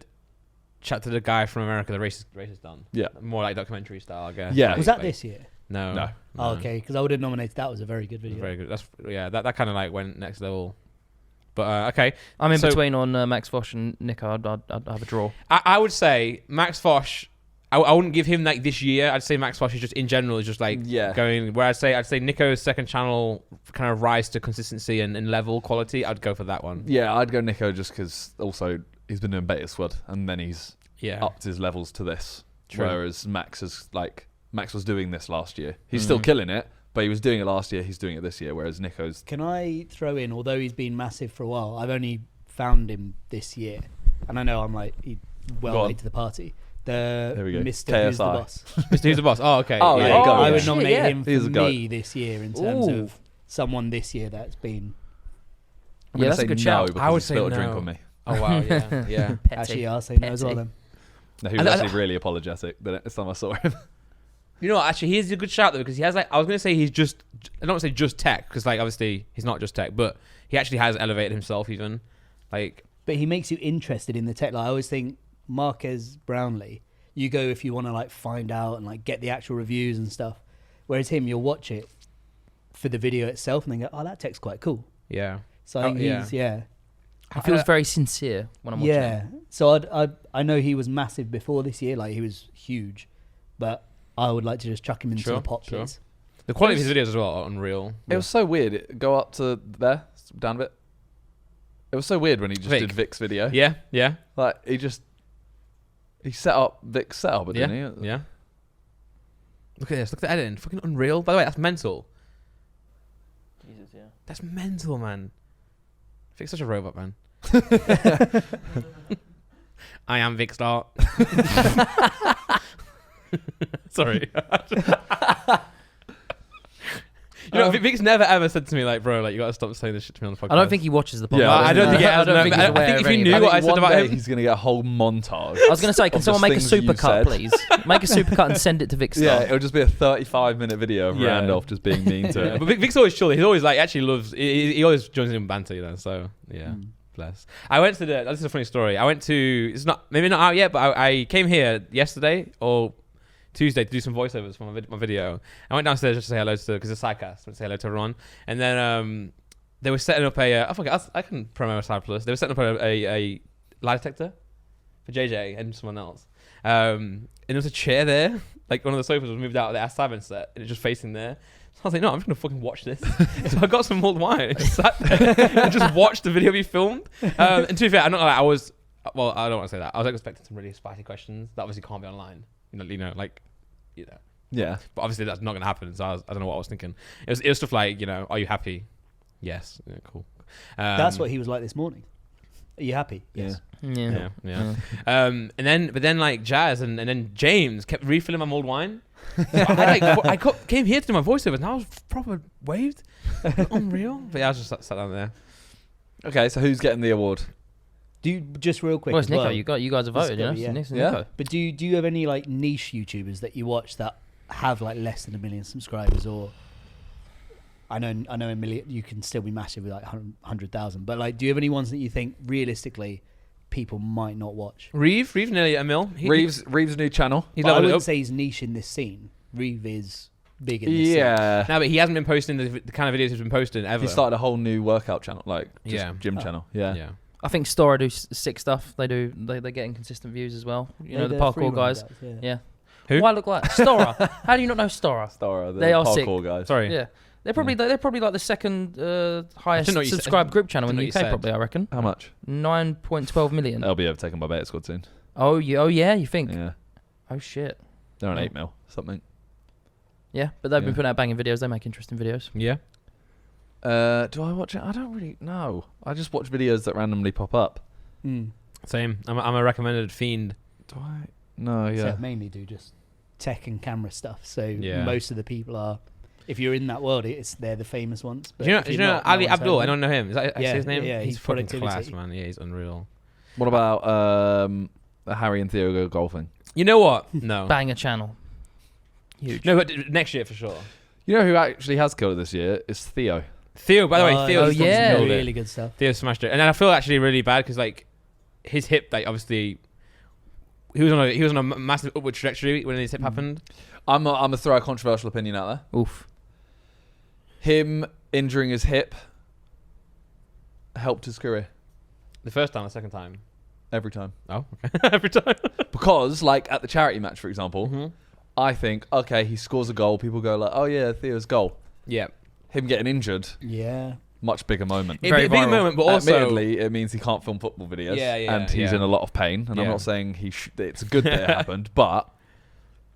chat to the guy from America, the racist done. Yeah. More like documentary style, I guess. Yeah. Like, Was that like- this year? No. Oh, okay, because I would have nominated. That was a very good video. Very good. That's that kind of like went next level. But okay, I'm in So- between on Max Fosh and Nico. I'd have a draw. I would say Max Fosh. I wouldn't give him like this year. I'd say Max Fosh is just in general is just like going. Where I'd say Nico's second channel kind of rise to consistency and level quality. I'd go for that one. Yeah, I'd go Nico just because also he's been doing Beta Squad and then he's Yeah. upped his levels to this. True. Whereas Max was doing this last year. He's still killing it, but he was doing it last year. He's doing it this year. Whereas Nico's Can I throw in? Although he's been massive for a while, I've only found him this year, and I know I'm like Go on. late to the party. There we go. Mr. Who's the KSI. Boss. Mr. Who's the Boss? Oh, okay. Oh, yeah. there you go. I yeah. would Shit, nominate yeah. him for He's a goat. me this year in terms Ooh. of someone this year that's been I'm Yeah, gonna that's a say good no shout. because I would he spilled say a drink no. on me. Oh wow. Yeah. Yeah. actually. I'll say no as well Petty. then. No, he was And actually really apologetic the next time I saw him. You know what? Actually, he's a good shout though because he has like I was gonna say he's just I don't want to say just tech because like obviously he's not just tech, but he actually has elevated himself even. Like But he makes you interested in the tech. Like I always think Marquez Brownlee, you go if you want to like find out and like get the actual reviews and stuff. Whereas him, you'll watch it for the video itself and then go, oh, that tech's quite cool. yeah. So I think he's He feels very sincere when I'm watching yeah. him. So I know he was massive before this year, like he was huge, but I would like to just chuck him into Sure, the pot, sure. please. The quality of his videos as well are unreal. It was so weird. Go up to there, down a bit. It was so weird when he just Vic. did Vic's video. Yeah. Yeah. Like he set up Vic's setup, Yeah. didn't he? Yeah. Look at this. Look at the editing. Fucking unreal. By the way, that's mental. Jesus, yeah. That's mental, man. Vic's such a robot, man. I am Vic Start. Sorry. You know, Vic's never ever said to me like, "Bro, like you gotta stop saying this shit to me on the podcast." I don't think he watches the podcast. Yeah, I don't think he I has. don't No, think but he's I aware think of if he any of knew that. what I said one about day him. he's gonna get a whole montage. I was going to say, can of someone just make a things that you supercut, said. please? Make a supercut and send it to Vic Star. Yeah, it'll just be a 35-minute video of Yeah. Randolph just being mean to Yeah, him. but Vic's always chill. He's always like actually loves. He always joins in banter, you know. So yeah, bless. I went to this is a funny story. I went to. It's not maybe not out yet, but I came here yesterday or Tuesday to do some voiceovers for my video. I went downstairs just to say hello to because it's a sidecast. I went to say hello to everyone, and then they were setting up a. I can promo Side Plus. They were setting up a lie detector for JJ and someone else. And there was a chair there. Like one of the sofas was moved out of the Sidemen set, and it's just facing there. So I was like, no, I'm just gonna fucking watch this. So I got some mulled wine and just sat there and just watched the video be filmed. And to be fair, I'm not like I was. Well, I don't want to say that. I was expecting some really spicy questions that obviously can't be online. Yeah. But obviously that's not gonna happen. So I don't know what I was thinking. It was stuff like, are you happy? Yes. Yeah, cool. That's what he was like this morning. Are you happy? Yes. Yeah. Yeah. And then like Jazz and then James kept refilling my mulled wine. So I came here to do my voiceovers and I was proper waved. Unreal. But yeah, I was just sat down there. Okay, so who's getting the award? Do you, just real quick? Well, it's as Nico. well, You guys have voted, gotta you be, know? yeah. Nick's Yeah. Nico. But do you have any like niche YouTubers that you watch that have like less than 1 million subscribers? Or I know 1 million you can still be massive with like 100,000. But like, do you have any ones that you think realistically people might not watch? Reeve nearly a mil. Reeves' new channel. He's But I leveled it wouldn't up. say he's niche in this scene. Reeve is big in this scene. Yeah. No, but he hasn't been posting the kind of videos he's been posting ever. He started a whole new workout channel, like just Yeah. gym channel. Yeah. Yeah. I think Stora do sick stuff. They're getting consistent views as well. You know, the They're free parkour guys. running Yeah. Who? Why look like Stora? How do you not know Stora? Star, the They are parkour guys. Sorry. Yeah. They're probably like the second highest didn't know you said- subscribed group channel in didn't the know you UK, said. probably, I reckon. How much? 9.12 million. They'll be overtaken by Beta Squad soon. Oh yeah, you think? Yeah. Oh shit. They're on Oh. 8 mil, something. Yeah, but they've been Yeah. putting out banging videos. They make interesting videos. Yeah. Do I watch it? I don't really know. I just watch videos that randomly pop up. Mm. Same. I'm a recommended fiend. Do I? No, So yeah. I mainly do just tech and camera stuff. So Yeah. most of the people are, if you're in that world, they're the famous ones. But Do you if know, you're not, Ali no one's heard Abdul? of I him. don't know him. Is that Yeah, his name? yeah, he's he's fucking productivity. class, man. Yeah, he's unreal. What about Harry and Theo go golfing? You know what? No. Banger channel. Huge. No, but next year for sure. You know who actually has killed it this year? Is Theo. Theo, by the way, Theo oh, yeah. killed it. really good stuff. Theo smashed it, and I feel actually really bad because like his hip, like obviously, he was on a massive upward trajectory when his hip happened. I'm gonna throw a controversial opinion out there. Oof. Him injuring his hip helped his career The first time, the second time. every time. Oh, okay. Every time. Because, like, at the charity match, for example, Mhm. I think, okay, he scores a goal. People go like, oh, yeah, Theo's goal. Yeah. Him getting injured, Yeah. much bigger moment. It'd be a big viral. moment, but also Admittedly, it means he can't film football videos. Yeah, yeah, and he's yeah. in a lot of pain. And I'm Yeah. not saying it's good that it happened, but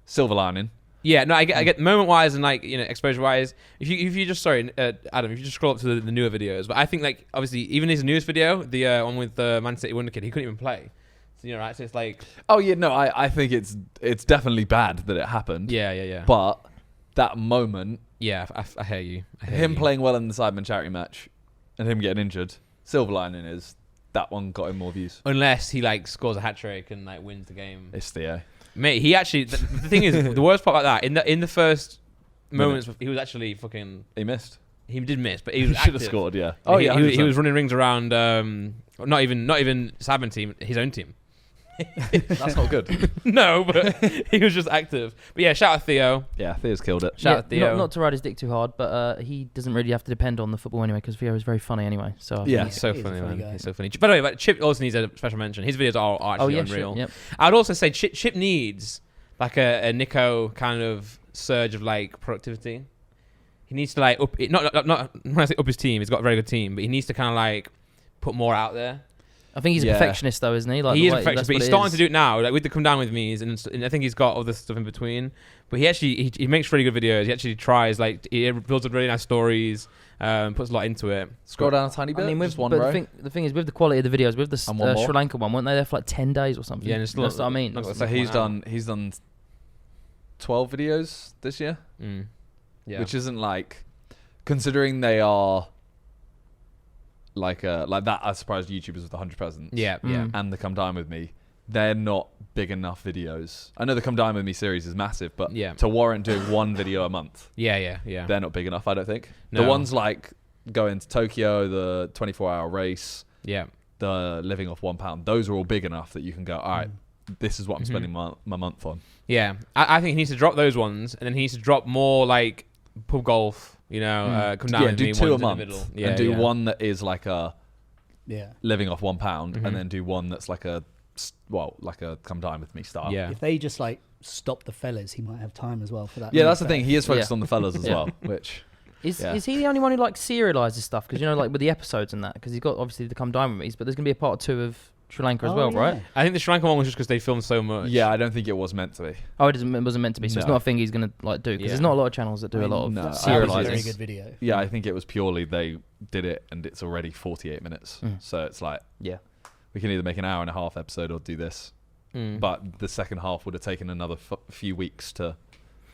silver lining. Yeah, no, I get moment wise and like exposure wise. If you just Adam, if you just scroll up to the newer videos, but I think like obviously even his newest video, the one with the Man City Wonder Kid, he couldn't even play. So right, so it's like Oh yeah, no, I think it's definitely bad that it happened. yeah. But that moment, Yeah, I hear you. I hear him you. playing well in the Sidemen charity match, and him getting injured, silver lining is that one got him more views. Unless he like scores a hat trick and like wins the game. It's Theo. Mate, he actually the thing is the worst part about that in the first moments he was actually fucking He missed. he did miss, but he He was should have active. scored. Yeah. Oh yeah. he was running rings around not even Sidemen team, his own team. That's not good. No, but he was just active. But yeah, shout out Theo. Yeah, Theo's killed it. Shout out Theo. Not to ride his dick too hard, but he doesn't really have to depend on the football anyway because Theo is very funny anyway. So I think Yeah. He's so He's a funny, funny man. guy. He's so funny. By the way, but Chip also needs a special mention. His videos are actually unreal. Yep. I'd also say Chip needs like a Nico kind of surge of like productivity. He needs to like up not when I say up his team, he's got a very good team, but he needs to kind of like put more out there. I think he's a Yeah. perfectionist though, isn't he? Like He the is a way- perfectionist, that's but what he's it starting is. to do it now, like with the Come Down With Me's, and I think he's got other stuff in between. But he actually he makes really good videos. He actually tries, like he builds up really nice stories, puts a lot into it. Scroll down a tiny bit. I mean, just one but row. the thing is, with the quality of the videos, with the And one more. Sri Lanka one, weren't they there for like 10 days or something? Yeah, and it's still that's what I mean. not- So he's done 12 videos this year, Yeah. which isn't like, considering they are like that. I surprised YouTubers with 100 presents. yeah. And the Come Dine With Me, they're not big enough videos. I know the Come Dine With Me series is massive, but Yeah. to warrant doing one video a month, Yeah. they're not big enough, I don't think. No. The ones like going to Tokyo, the 24-hour race, Yeah. the living off £1, those are all big enough that you can go, all right, this is what I'm spending my month on. Yeah. I think he needs to drop those ones, and then he needs to drop more like pub golf. Come down with do me. 2 a ones in the month, middle. Yeah, and do yeah. one that is like a Yeah. living off £1, Mhm. and then do one that's like a Come Dine With Me style. Yeah. If they just like stop the fellas, he might have time as well for that. Yeah, new that's the stuff. thing. He is focused Yeah. on the fellas as Yeah. well, which Is Yeah. he the only one who like serializes stuff? Because like with the episodes and that, because he's got obviously the Come Dine With Me's, but there's gonna be a part 2 of Sri Lanka as Oh, well, yeah. right? I think the Sri Lanka one was just because they filmed so much. yeah, I don't think it was meant to be. Oh, it wasn't meant to be, so it's No. not a thing he's gonna like do. Because Yeah. there's not a lot of channels that do I a mean, lot of no, That was a serializing. very good video. Yeah, I think it was purely they did it and it's already 48 minutes. Mm. So it's like, Yeah. we can either make an hour and a half episode or do this. Mm. But the second half would have taken another few weeks to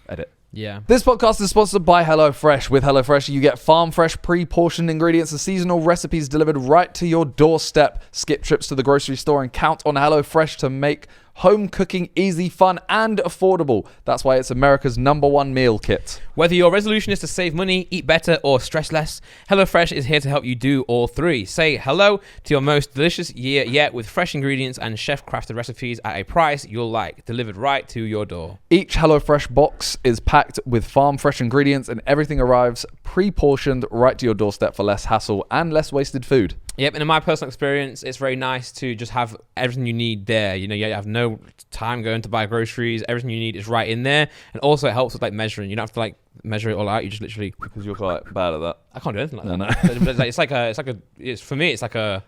edit. yeah. This podcast is sponsored by HelloFresh. With HelloFresh, you get farm fresh, pre-portioned ingredients and seasonal recipes delivered right to your doorstep. Skip trips to the grocery store and count on HelloFresh to make home cooking easy, fun, and affordable. That's why it's America's #1 meal kit. Whether your resolution is to save money, eat better, or stress less, HelloFresh is here to help you do all three. Say hello to your most delicious year yet with fresh ingredients and chef-crafted recipes at a price you'll like, delivered right to your door. Each HelloFresh box is packed with farm fresh ingredients and everything arrives pre-portioned right to your doorstep for less hassle and less wasted food. Yep, and in my personal experience, it's very nice to just have everything you need there. You have no time going to buy groceries. Everything you need is right in there. And also it helps with like measuring. You don't have to like measure it all out. You just literally, Because you're quite bad at that. I can't do anything like No, that. But it's like for me, it's like a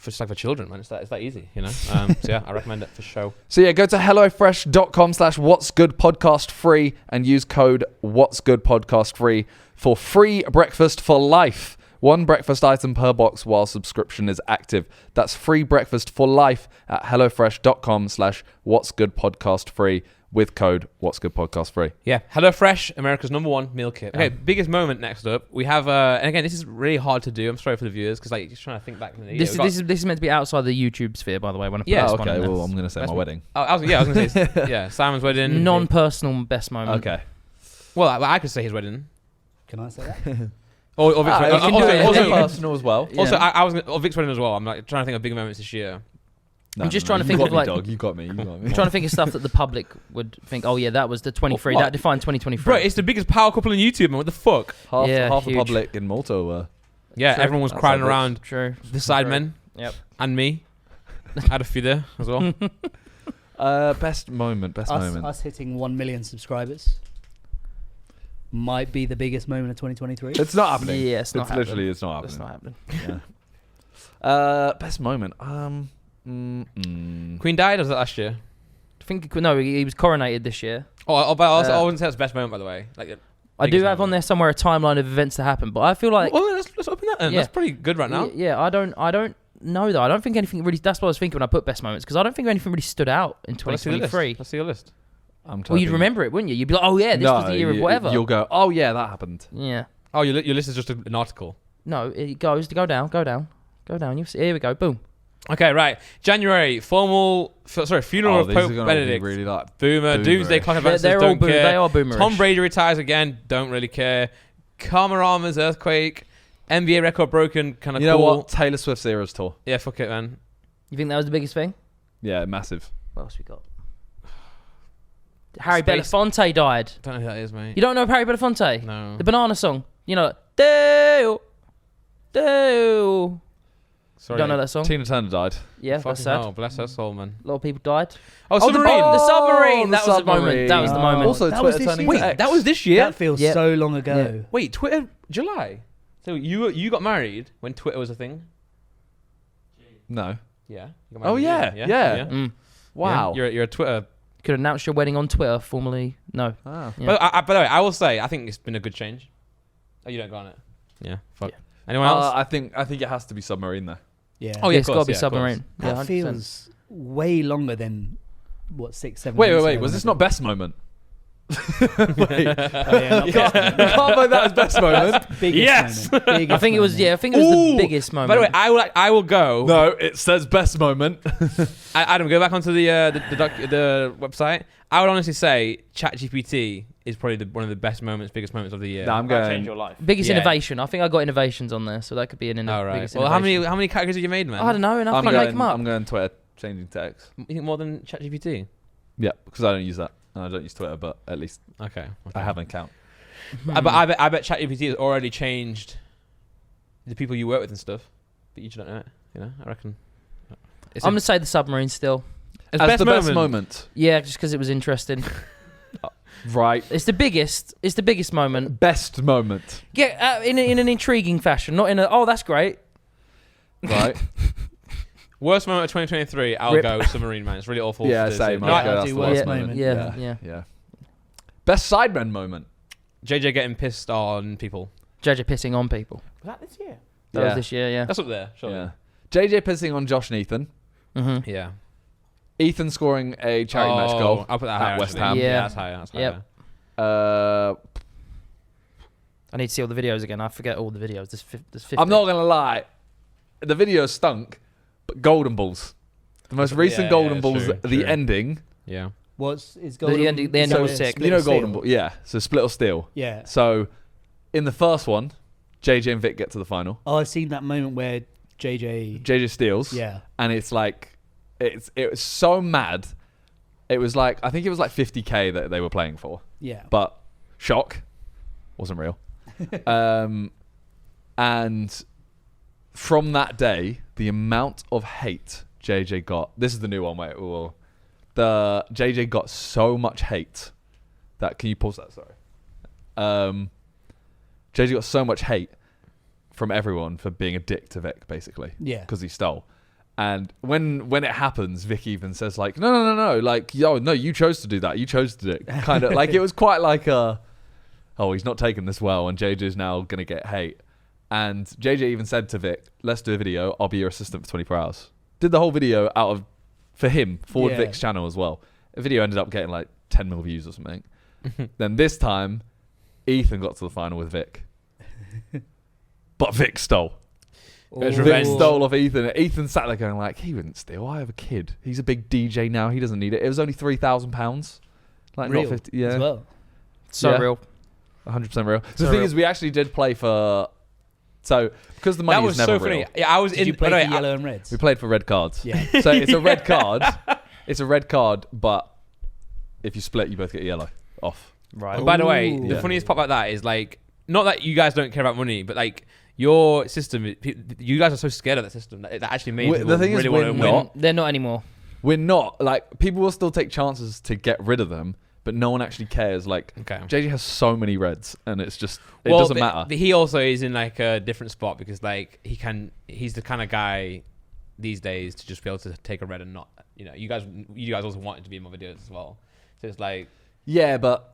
just like for children, man. It's that easy, you know. So yeah, I recommend it for sure. So yeah, go to hellofresh.com/what'sgoodpodcast free and use code what'sgoodpodcast free for free breakfast for life. 1 breakfast item per box while subscription is active. That's free breakfast for life at hellofresh.com/what'sgoodpodcast free with code what'sgoodpodcast free. Yeah, HelloFresh, America's #1 meal kit. Okay, biggest moment next up. We have, and again, this is really hard to do. I'm sorry for the viewers because like just trying to think back. This is meant to be outside the YouTube sphere, by the way. When I put Yeah, this one Okay, in there. well, I'm going to say Best my wedding. I was going to say, yeah, Simon's wedding. Non-personal best moment. Okay. Well, I could say his wedding. Can I say that? Or Vic's wedding. you can do it. Also, personal as well. Yeah. also, I was Vic's wedding as well. I'm like trying to think of big moments this year. I'm just trying to you think got of, me, like- dog. You got me. I'm trying to think of stuff that the public would think, oh yeah, that was the 23. What? That defined 2023. Bro, it's the biggest power couple in YouTube, man. What the fuck? half Yeah, the huge. public in Malta were. Yeah, True. everyone was That's crowding like around True. the Sidemen Yep. and me. I had a few there as well. Best moment. Us hitting 1 million subscribers might be the biggest moment of 2023. It's not happening. Yeah, it's not happening. literally, it's not That's happening. not happening. Best moment. Queen died, or was that last year? I think no, he was coronated this year. But I wouldn't say that's best moment, by the way. Like, I do biggest have on moment. there somewhere a timeline of events that happened, but I feel like well, let's open that then. Yeah. That's pretty good right now. Yeah, I don't know though. I don't think anything really. That's what I was thinking when I put best moments because I don't think anything really stood out in Well, let's see the list. 2023. Let's see your list. Well, you'd remember it, wouldn't you? You'd be like, oh yeah, this was the year of whatever. You'll go, oh yeah, that happened. Yeah. Oh, your list is just an article. No, it goes to go down. You see, here we go. Boom. Okay, right. January, funeral of these are Pope gonna Benedict. be really like Boomer. Doomsday boomerish. Clock Advances, They're all don't care. they are boomerish. Tom Brady retires again, don't really care. Karmarama's earthquake. NBA record broken, kind of You cool. know what? Taylor Swift's Eras tour. Yeah, fuck it, man. You think that was the biggest thing? Yeah, massive. What else we got? Harry Space- Belafonte died. Don't know who that is, mate. You don't know Harry Belafonte? No. The banana song. You know, Deo. You Sorry. don't know that song? Tina Turner died. Yeah, that's Fucking sad. hell, bless her soul, man. A lot of people died. Oh, the submarine. The submarine. the That was the moment. That was the Oh. moment. Also, That was Twitter this turning year. to Wait, X. that was this year? That feels Yeah. so long ago. Wait, Twitter, July. So you got married when Twitter was a thing? No. Yeah. You got Oh, married yeah, in yeah. Mm. Wow. Yeah, you're a Twitter. Could announce your wedding on Twitter formally. No. Ah. Yeah. But by the way, I will say I think it's been a good change. Oh, you don't go on it. Yeah. Fuck. Yeah. Anyone else? I think it has to be Submarine though. Yeah. Oh, yeah, it's of got course, to be yeah, of submarine. That Yeah, 100%. feels way longer than what 6-7 Wait. weeks Was ago this when not best moment? I did- Oh, yeah, not You can't vote that as best moment. biggest Yes! moment. Biggest I think it was. moment. Yeah, I think it was the Ooh. biggest moment. By the way, I will go. No, it says best moment. Adam, go back onto the website. I would honestly say ChatGPT is probably one of the biggest moments of the year. No, I'm Might change going. your life. biggest Yeah. innovation. I think I got innovations on there, so that could be an All right. biggest Well, how innovation. many categories have you made, man? I don't know, and I I'm think I make going. them up. I'm going Twitter, changing to X. You think more than ChatGPT? Yeah, because I don't use that. And I don't use Twitter, but at least Okay. I have an account. But I bet ChatGPT has already changed the people you work with and stuff, but you just don't know it. You know, I reckon. I'm gonna say the submarine still. It's As the best moment. Yeah, just because it was interesting. Right. It's the biggest. It's the biggest moment. Best moment. Yeah, in an intriguing fashion, not in a. Oh, that's great. Right. Worst moment of 2023. I'll Rip. go Submarine, man. It's really awful. Yeah, to do. same. No, I'll I go, do that's the worst worst moment. moment. Yeah, Yeah. yeah. Best Sidemen moment. JJ getting pissed on people. JJ pissing on people. Was that this year? That was this year. Yeah. That's up there. Surely. Yeah. JJ pissing on Josh and Ethan. Mm-hmm. Yeah. Ethan scoring a charity match goal I'll put that at higher. West actually. Ham. Yeah. That's higher. That's Yep. higher. I need to see all the videos again. I forget all the videos. There's 50. I'm not gonna lie, the video stunk, but Golden Balls, the most recent Yeah, Golden yeah, Balls, true, the true. ending. Yeah. Is golden, The ending so was it's sick. split You know or Golden steel? Ball, yeah. So split or steal. Yeah. So in the first one, JJ and Vic get to the final. Oh, I've seen that moment where JJ. JJ steals. Yeah. And it's like, it was so mad. It was like, I think it was like 50k that they were playing for. Yeah. But shock, wasn't real. And from that day, the amount of hate JJ got. This is the new one. Wait, the JJ got so much hate that. Can you pause that? Sorry. JJ got so much hate from everyone for being a dick to Vic, basically. Yeah. Because he stole. And when it happens, Vic even says like, no, like, yo, no, you chose to do that. You chose to do it. Kind of like, it was quite like he's not taking this well, and JJ's now going to get hate. And JJ even said to Vic, let's do a video. I'll be your assistant for 24 hours. Did the whole video for Vic's channel as well. The video ended up getting like 10 million views or something. Then this time, Ethan got to the final with Vic. But Vic stole. Vic stole off Ethan. Ethan sat there going like, he wouldn't steal. I have a kid. He's a big DJ now. He doesn't need it. It was only £3,000. Like Real not 50. Yeah. as well. So real. 100% real. So The thing real. is, we actually did play for. So because the money That was is never so funny. real, Yeah, I was Did you play for yellow and reds? we played for red cards. Yeah. So it's a red card. It's a red card, but if you split, you both get yellow off. Right. And by the way, Ooh. the Yeah. funniest part about that is like, not that you guys don't care about money, but like your system, you guys are so scared of that system that actually made people The thing is, really we're want to win. not. They're not anymore. We're not. Like, people will still take chances to get rid of them, but no one actually cares. Like, Okay. JJ has so many reds, and it's just, it doesn't matter. He also is in like a different spot because like he's the kind of guy these days to just be able to take a red and not, you guys also wanted to be in my videos as well. So it's like, Yeah, but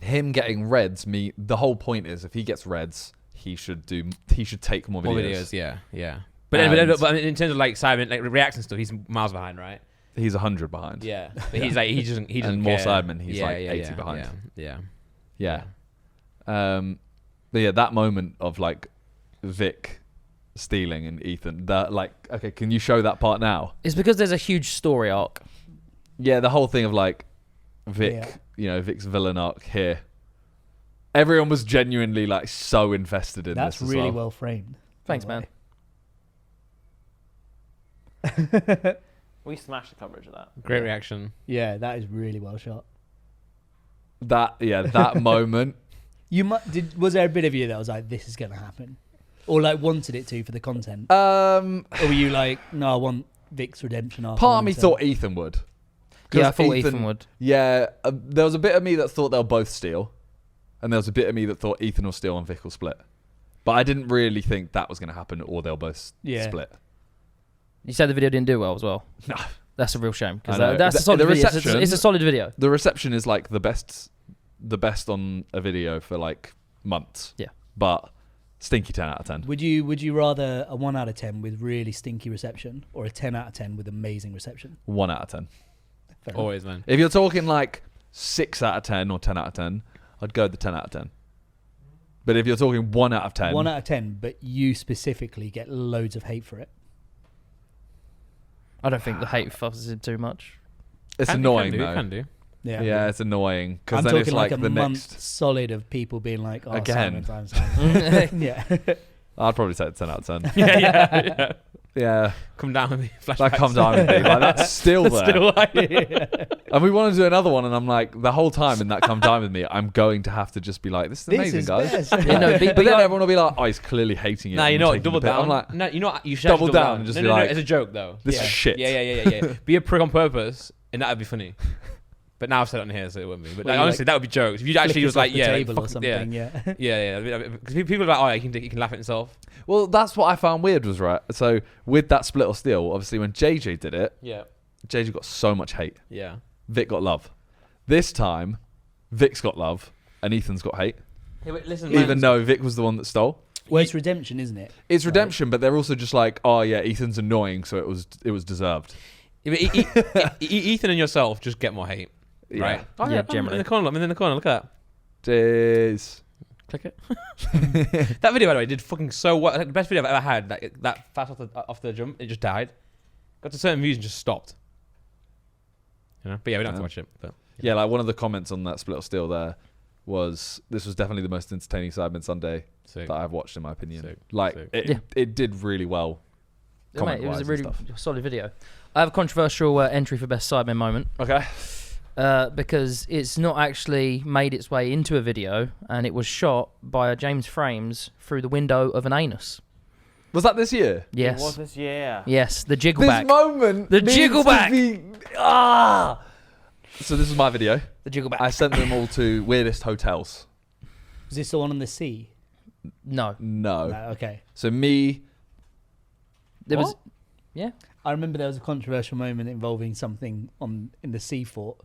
him getting reds, the whole point is if he gets reds, he should take more videos. more videos, yeah. And- But in terms of like Sidemen, like reaction stuff, he's miles behind, right? He's 100 behind. Yeah, but he's like he doesn't And more care. Sidemen, he's like 80 behind. Yeah. Yeah. But yeah, that moment of like Vic stealing and Ethan, that like, okay, can you show that part now? It's because there's a huge story arc. Yeah, the whole thing of like Vic, Vic's villain arc here. Everyone was genuinely like so invested in That's this as really well. well framed. Thanks, by man. the way. We smashed the coverage of that. Great reaction. Yeah, that is really well shot. That moment. Was there a bit of you that was like, this is going to happen? Or like wanted it to for the content? Or Or were you like, no, I want Vic's redemption arc? part of me thought Ethan would. 'Cause Yeah, I thought Ethan would. Yeah, there was a bit of me that thought they'll both steal, and there was a bit of me that thought Ethan will steal and Vic will split. But I didn't really think that was going to happen, or they'll both split. You said the video didn't do well as well. No, That's a real shame I because know. that's a The solid video. reception- It's a solid video. the reception is like the best on a video for like months. Yeah. But stinky 10 out of 10. Would you rather a 1 out of 10 with really stinky reception or a 10 out of 10 with amazing reception? 1 out of 10. Fair enough. Always, man. If you're talking like 6 out of 10 or 10 out of 10, I'd go with the 10 out of 10. But if you're talking 1 out of 10, 1 out of 10, but you specifically get loads of hate for it. I don't think the hate fuzzes in too much. it's annoying Can though. do. Yeah, it's annoying because I'm then talking it's like like a the month next. solid of people being like, oh, Again. Simon. Yeah. I'd probably say 10 out of 10. yeah. Yeah, Come down with me. that Flashbacks. comes down with me. Like that's still there. Still like, And we want to do another one, and I'm like, the whole time in that come down with me, I'm going to have to just be like, this is This amazing, is guys. best. Yeah, no, But then everyone will be like, oh, he's clearly hating it. Nah, you and know what? taking Double the piss. down. I'm like, No, you know what? You should double actually down and just no, be no, like, no, it's a joke though. this is shit. Yeah. Be a prick on purpose, and that'd be funny. But now I've said it on here, so it wouldn't be. But Well, like, you, honestly, like, that would be jokes. If you Flick actually was us off like, the yeah, table fuck, or something. Yeah. yeah. Because people are like, oh, he can laugh at himself. Well, that's what I found weird was right. So with that split or steal, obviously when JJ did it, Yeah. JJ got so much hate. Yeah. Vic got love. This time, Vic's got love and Ethan's got hate. Hey, wait, listen, Even though Vic was the one that stole. Well, it's redemption, isn't it? It's redemption, but they're also just like, oh yeah, Ethan's annoying, so it was deserved. Ethan and yourself just get more hate, Yeah. right? Yeah, I'm generally. in the corner. I'm in the corner. Look at that. Jeez. Click it. That video, by the way, did fucking so well. Like, the best video I've ever had. That fast off the jump, it just died. Got to certain views and just stopped. But yeah, we don't have to watch it. But Yeah, like one of the comments on that split or steal there was, this was definitely the most entertaining Sidemen Sunday sick. that I've watched in my opinion. Sick. Like Sick. it did really well. Yeah, mate, it was comment-wise a and really stuff. solid video. I have a controversial entry for best Sidemen moment. Okay. Because it's not actually made its way into a video, and it was shot by James Frames through the window of an anus. Was that this year? It was Yes. this year. Yes, the jiggle This back. moment. The needs jiggle to back. be- So this is my video. The jiggle back. I sent them all to weirdest hotels. Was this the one on the sea? No. No. No, okay. So me. There was. Yeah. I remember there was a controversial moment involving something in the sea fort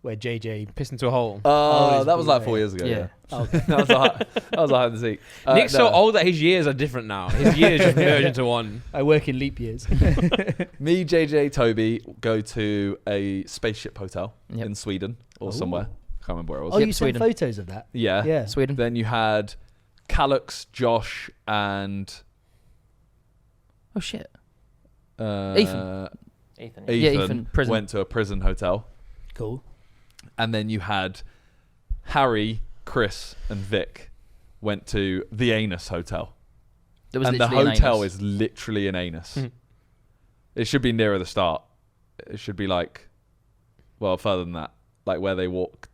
where JJ. Pissed into a hole. Oh, it's that was like been 4 great. years ago. Yeah. Yeah, Oh, okay. that was a hide and seek. Nick's so No. old that his years are different now. His years just merge into one. I work in leap years. Me, JJ, Toby go to a spaceship hotel Yep. in Sweden or somewhere. Can't remember where it was. Oh, Yep, you Sweden. sent photos of that? Yeah. Yeah. Sweden. Then you had Calix, Josh, and Oh shit. Ethan. Ethan. Yeah, Ethan, prison. went to a prison hotel. Cool. And then you had Harry, Chris, and Vic went to the Anus Hotel. There was And the literally an hotel anus. is literally an anus. Mhm. It should be nearer the start. It should be like, well, further than that, like where they walk.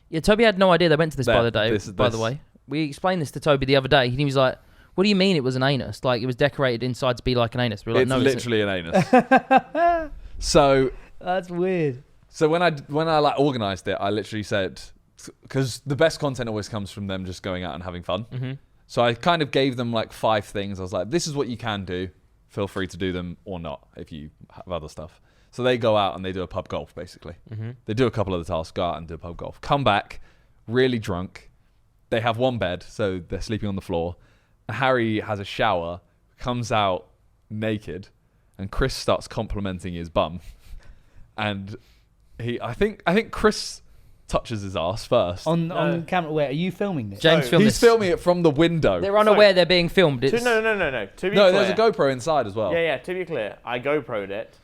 Yeah, Toby had no idea they went to this There, by the day. this- By the this. way, we explained this to Toby the other day. He was like, "What do you mean it was an anus? Like it was decorated inside to be like an anus?" We were like, It's "No, literally an anus. So That's weird. when I like organized it, I literally said, because the best content always comes from them just going out and having fun. Mm-hmm. So I kind of gave them like 5 things. I was like, this is what you can do. Feel free to do them or not if you have other stuff. So they go out and they do a pub golf, basically. Mm-hmm. They do a couple of the tasks, go out and do a pub golf. Come back, really drunk. They have one bed, so they're sleeping on the floor. Harry has a shower, comes out naked, and Chris starts complimenting his bum. And I think Chris touches his ass first. On camera, where are you filming this? James So- filmed He's this. filming it from the window. They're unaware they're being filmed. It's, No. To be No, clear, there's a GoPro inside as well. Yeah. To be clear, I GoPro'd it.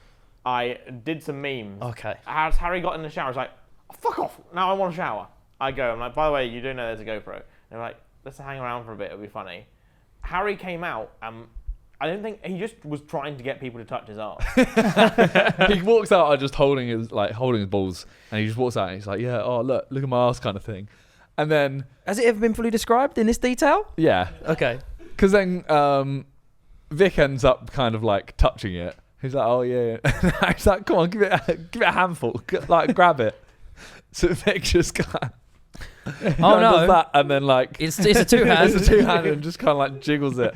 I did some memes. Okay. As Harry got in the shower, I was like, oh, "Fuck off! Now I want to shower." I'm like, "By the way, you do know there's a GoPro." And I'm like, "Let's hang around for a bit. It'll be funny." Harry came out. I don't think he just was trying to get people to touch his ass. He walks out just holding his balls, and he just walks out and he's like, "Yeah, oh look at my ass," kind of thing. And then Has it ever been fully described in this detail? yeah, Okay. because then Vic ends up kind of like touching it. He's like, "Oh yeah," yeah. He's like, "Come on, give it a handful, like grab it." So Vic just kind of does that, and then like It's a two-hand. it's a two-handed and just kind of like jiggles it,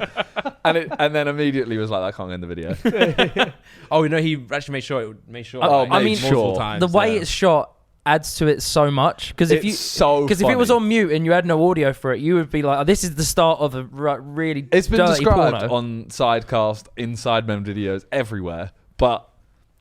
and then immediately was like, "I can't end the video." Oh no, he actually made sure Oh, like, I mean, multiple sure. times, The way yeah. it's shot adds to it so much because if It's if it was funny. on mute and you had no audio for it, you would be like, oh, "This is the start of a really It's been dirty described porno." on Sidecast, in Sidemen videos, everywhere, but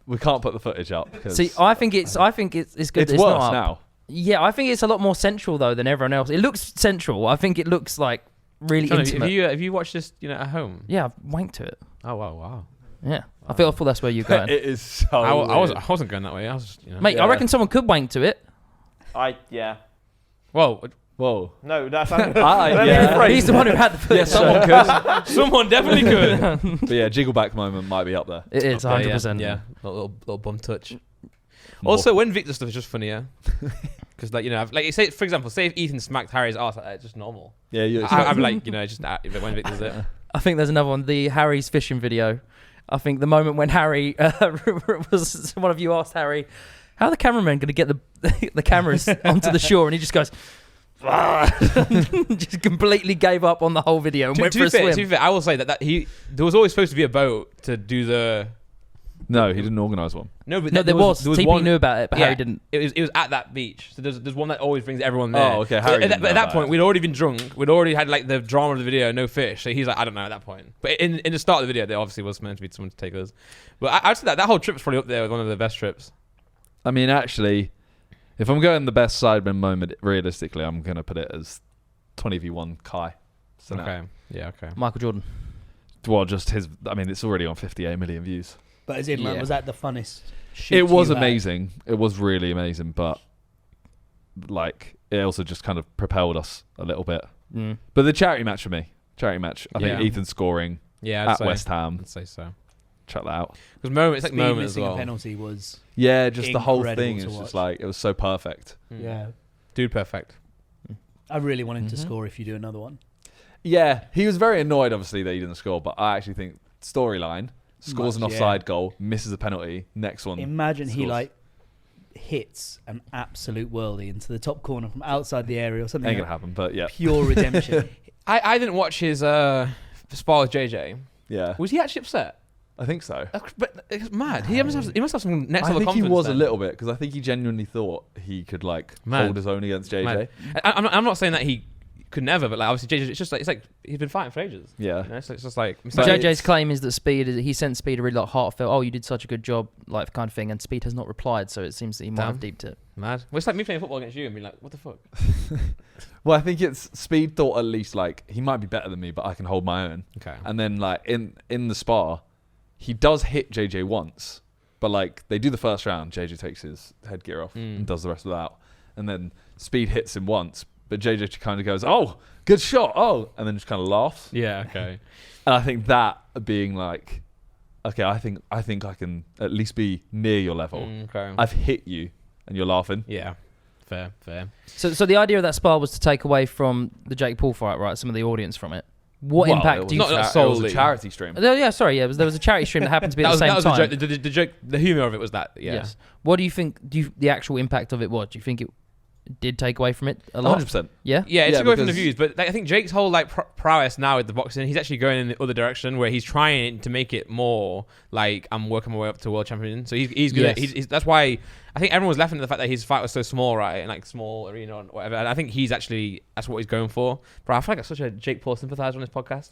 we can't put the footage up. 'Cause See, I think it's good. it's that worse not up. now. Yeah, I think it's a lot more sensual though than everyone else. It looks sensual. I think it looks like really John, intimate. have you watched this at home? Yeah, I've wanked to it. Oh wow. Yeah, I thought that's where you're going, It is so. I weird. wasn't going that way. I was just, mate. Yeah. I reckon someone could wank to it. Yeah. Whoa, Whoa. No, that's. Yeah. Rephrase. He's the one who had the footage. Yeah, someone could. someone definitely could. But yeah, Jiggleback moment might be up there. It is 100%. Yeah, little bum touch. Also, when Vic does stuff, it's just funnier. Because like say for example, say if Ethan smacked Harry's ass, like that, it's just normal. Yeah, I'd be like, just when Vic does it. I think there's another one, the Harry's fishing video. I think the moment when Harry was one of you asked Harry, how are the cameramen going to get the cameras onto the shore, and he just goes, just completely gave up on the whole video and went for a swim. To be fair, I will say that there was always supposed to be a boat to do the. No, he didn't organise one. No, but No, there was. TP one, knew about it, but Harry didn't. It was at that beach. So there's one that always brings everyone there. Oh, okay. So Harry at didn't that know point, about we'd already been drunk. We'd already had like the drama of the video, no fish. So he's like, I don't know at that point. But in the start of the video, there obviously was meant to be someone to take us. But I'd say that whole trip's probably up there with one of the best trips. I mean, actually, if I'm going the best Sidemen moment, realistically, I'm going to put it as 20v1 Kai. So now- Okay. Yeah. Okay. Michael Jordan. Well, just his. I mean, it's already on 58 million views. But as in, like, Yeah. was that the funnest shoot It was you had? amazing. It was really amazing, but like it also just kind of propelled us a little bit. Mm. But the charity match for me, I think Yeah. Ethan scoring Yeah. at West Ham. I'd say so. Check that out. Because it's like Speed moment as missing well. a penalty was Yeah, just the whole Incredible thing to is watch. just like it was so perfect. yeah. Dude, perfect. I really wanted to Mhm. score if you do another one. Yeah, he was very annoyed, obviously, that he didn't score. But I actually think storyline scores an Much, offside goal, misses a penalty, next one. Imagine he scores. like hits an absolute worldie into the top corner from outside the area or something. Ain't like gonna happen, but yeah, pure redemption. I didn't watch his spar with JJ. yeah. Was he actually upset? I think so. But it's mad. He must have some next I level think he confidence. was a then. little bit because I think he genuinely thought he could like Mad. hold his own against JJ. Mad. I'm not saying that he could never, but like obviously JJ, it's like he's been fighting for ages. Yeah. You know, so it's just like But JJ's it's- claim is that he sent Speed a really like heartfelt, "Oh, you did such a good job," like kind of thing, and Speed has not replied, so it seems that he might have Damn. deeped it. mad. Well, it's like me playing football against you and being like, what the fuck? Well, I think it's Speed thought at least like he might be better than me, but I can hold my own. Okay. And then like in the spar, he does hit JJ once, but like they do the first round, JJ takes his headgear off and does the rest without, and then Speed hits him once, but JJ kind of goes, "Oh, good shot, oh," and then just kind of laughs. Yeah. Okay. And I think that being like, okay, I think I can at least be near your level. Okay. I've hit you, and you're laughing. Yeah. Fair. So the idea of that spar was to take away from the Jake Paul fight, right? Some of the audience from it. What Well, impact it was do you? not it was solely. a charity stream. Yeah, sorry, yeah. There was a charity stream that happened to be at the same that was time. the joke. The joke. The humor of it was that. Yeah. Yes. What do you think? The actual impact of it was? Do you think it did take away from it a lot? 100%. Yeah. Yeah, it's Yeah, away from the because- views, but like, I think Jake's whole like prowess now with the boxing, he's actually going in the other direction where he's trying to make it more like I'm working my way up to world champion. So he's good. Yes. He's that's why I think everyone was laughing at the fact that his fight was so small, right, and like small arena or whatever. And I think that's what he's going for. But I feel like I'm such a Jake Paul sympathizer on this podcast.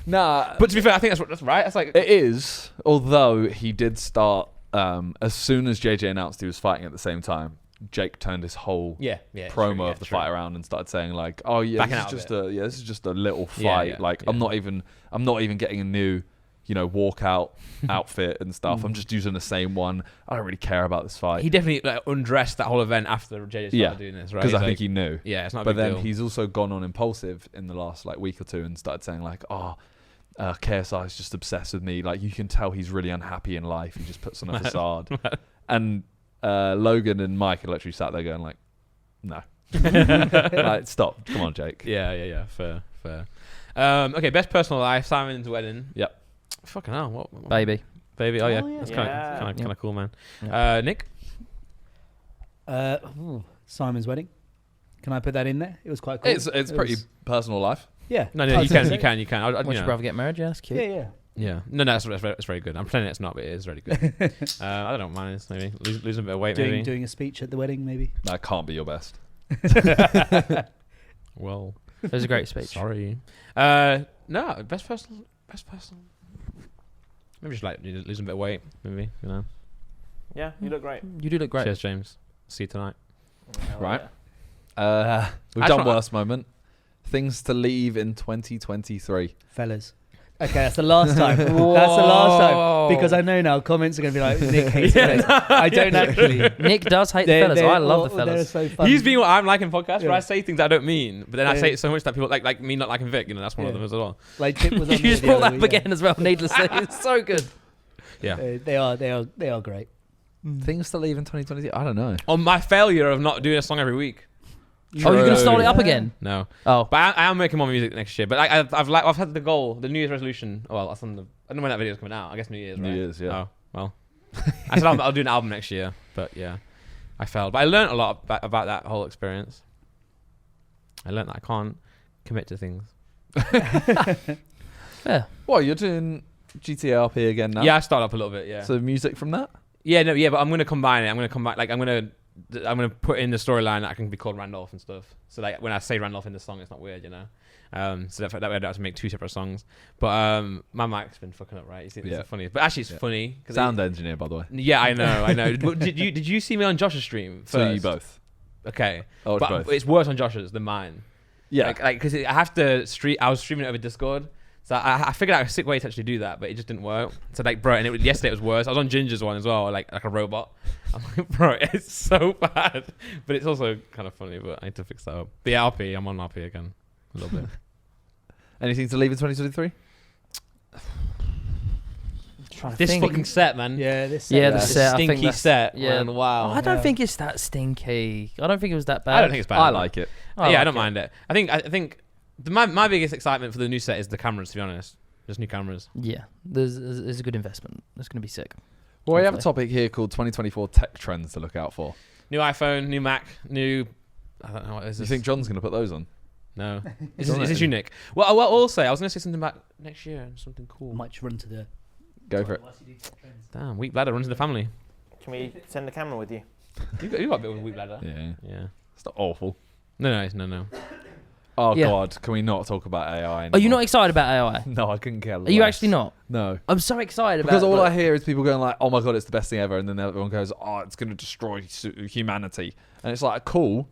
Nah, But to be fair, I think that's right. That's like it is. Although he did start as soon as JJ announced he was fighting at the same time. Jake turned his whole promo of the fight around and started saying like, "Oh yeah, Backing this out is of this is just a little Yeah, fight. yeah, like yeah. I'm not even getting a new, walkout outfit and stuff. I'm just using the same one. I don't really care about this fight." He definitely like, undressed that whole event after JJ started doing this, right? because I He's think like, he knew. yeah, it's not a But big then deal. he's also gone on impulsive in the last like week or two and started saying like, KSI is just obsessed with me. Like you can tell he's really unhappy in life. He just puts on a facade. And Logan and Mike are literally sat there going like, no. Like, stop. Come on, Jake. Yeah. Fair. Okay, best personal life. Simon's wedding. Yep. Fucking hell. What? Baby. Baby. Oh yeah. Oh, yeah. That's Yeah. kind of cool, man. Yeah. Nick. Simon's wedding. Can I put that in there? It was quite cool. It's pretty personal life. Yeah. No, I you was gonna say. can. Watch your brother get married. Yeah, that's cute. Yeah. Yeah. No, that's very good. I'm pretending it's not, but it is very good. I don't mind this. Maybe losing a bit of weight. Maybe. Doing a speech at the wedding, maybe. That can't be your best. Well, It was a great speech. sorry. No, best personal. Maybe just like losing a bit of weight. Maybe Yeah, you look great. You do look great. Cheers, James. See you tonight. Hell Right. yeah. We've I done try- worst moment. Things to leave in 2023. Fellas. Okay, that's the last time. That's the last time. Because I know now comments are going to be like, Nick hates fellas. I don't actually. Nick does hate the fellas. I love the They're fellas. so fun. He's being what I'm like in podcasts, Yeah. where I say things I don't mean, but then I Yeah. say it so much that people like me not liking Vic. That's one of Yeah. them as well. Like Chip was on You there just the brought other that up week, again as well, needlessly. It's so good. Yeah. They are great. Things to leave in 2023. I don't know. On my failure of not doing a song every week. Oh, you're going to start it up Yeah. again? No, Oh. but I am making more music next year. But I've had the goal, the New Year's resolution. Well, that's on the. I don't know when that video's coming out. I guess New Year's. New Right? Year's, yeah. Oh well. I said I'll do an album next year, but yeah, I failed. But I learned a lot about that whole experience. I learned that I can't commit to things. Yeah. Well, you're doing GTA RP again now? Yeah, I started up a little bit. Yeah. So music from that? But I'm gonna combine it. I'm gonna put in the storyline that I can be called Randolph and stuff. So like when I say Randolph in the song, it's not weird, So that way I don't have to make two separate songs. But my mic's been fucking up, right? You see, Yeah. it's funny, but actually it's Yeah. funny. Cause Sound engineer, by the way. Yeah, I know. But did you see me on Josh's stream first? So you both. Okay, Oh, it's but both. it's worse on Josh's than mine. Yeah. like because I have to stream. I was streaming it over Discord. So I figured out a sick way to actually do that, but it just didn't work. So like, bro, and yesterday it was worse. I was on Ginger's one as well, like a robot. I'm like, bro, it's so bad, but it's also kind of funny. But I need to fix that up. But yeah, RP, I'm on RP again a little bit. Anything to leave in 2023? This think- fucking set, man. Yeah, this. Yeah, the Yeah. set. I think Stinky that's- set. yeah. Man, wow. I don't Yeah. think it's that stinky. I don't think it was that bad. I don't think it's bad. I like it. Yeah, like I don't it. mind it. I think my biggest excitement for the new set is the cameras. To be honest, just new cameras. Yeah, there's a good investment. It's going to be sick. Well, we have a Hopefully. topic here called 2024 tech trends to look out for. New iPhone, new Mac, new. I don't know what is You this. think John's going to put those on? No. Is Don't this know. you, Nick? Well, I will say I was going to say something about next year and something I cool. might just run to the Go for it. Damn, weak bladder runs in the family. Can we send the camera with you? You got a bit of a weak bladder. Yeah. Yeah. It's not awful. No. Oh, Yeah. God. Can we not talk about AI anymore? Are you not excited about AI? No, I couldn't care less. Are you actually not? No. I'm so excited Because about all it. I hear is people going like, oh my God, it's the best thing ever. And then everyone goes, oh, it's going to destroy humanity. And it's like, cool.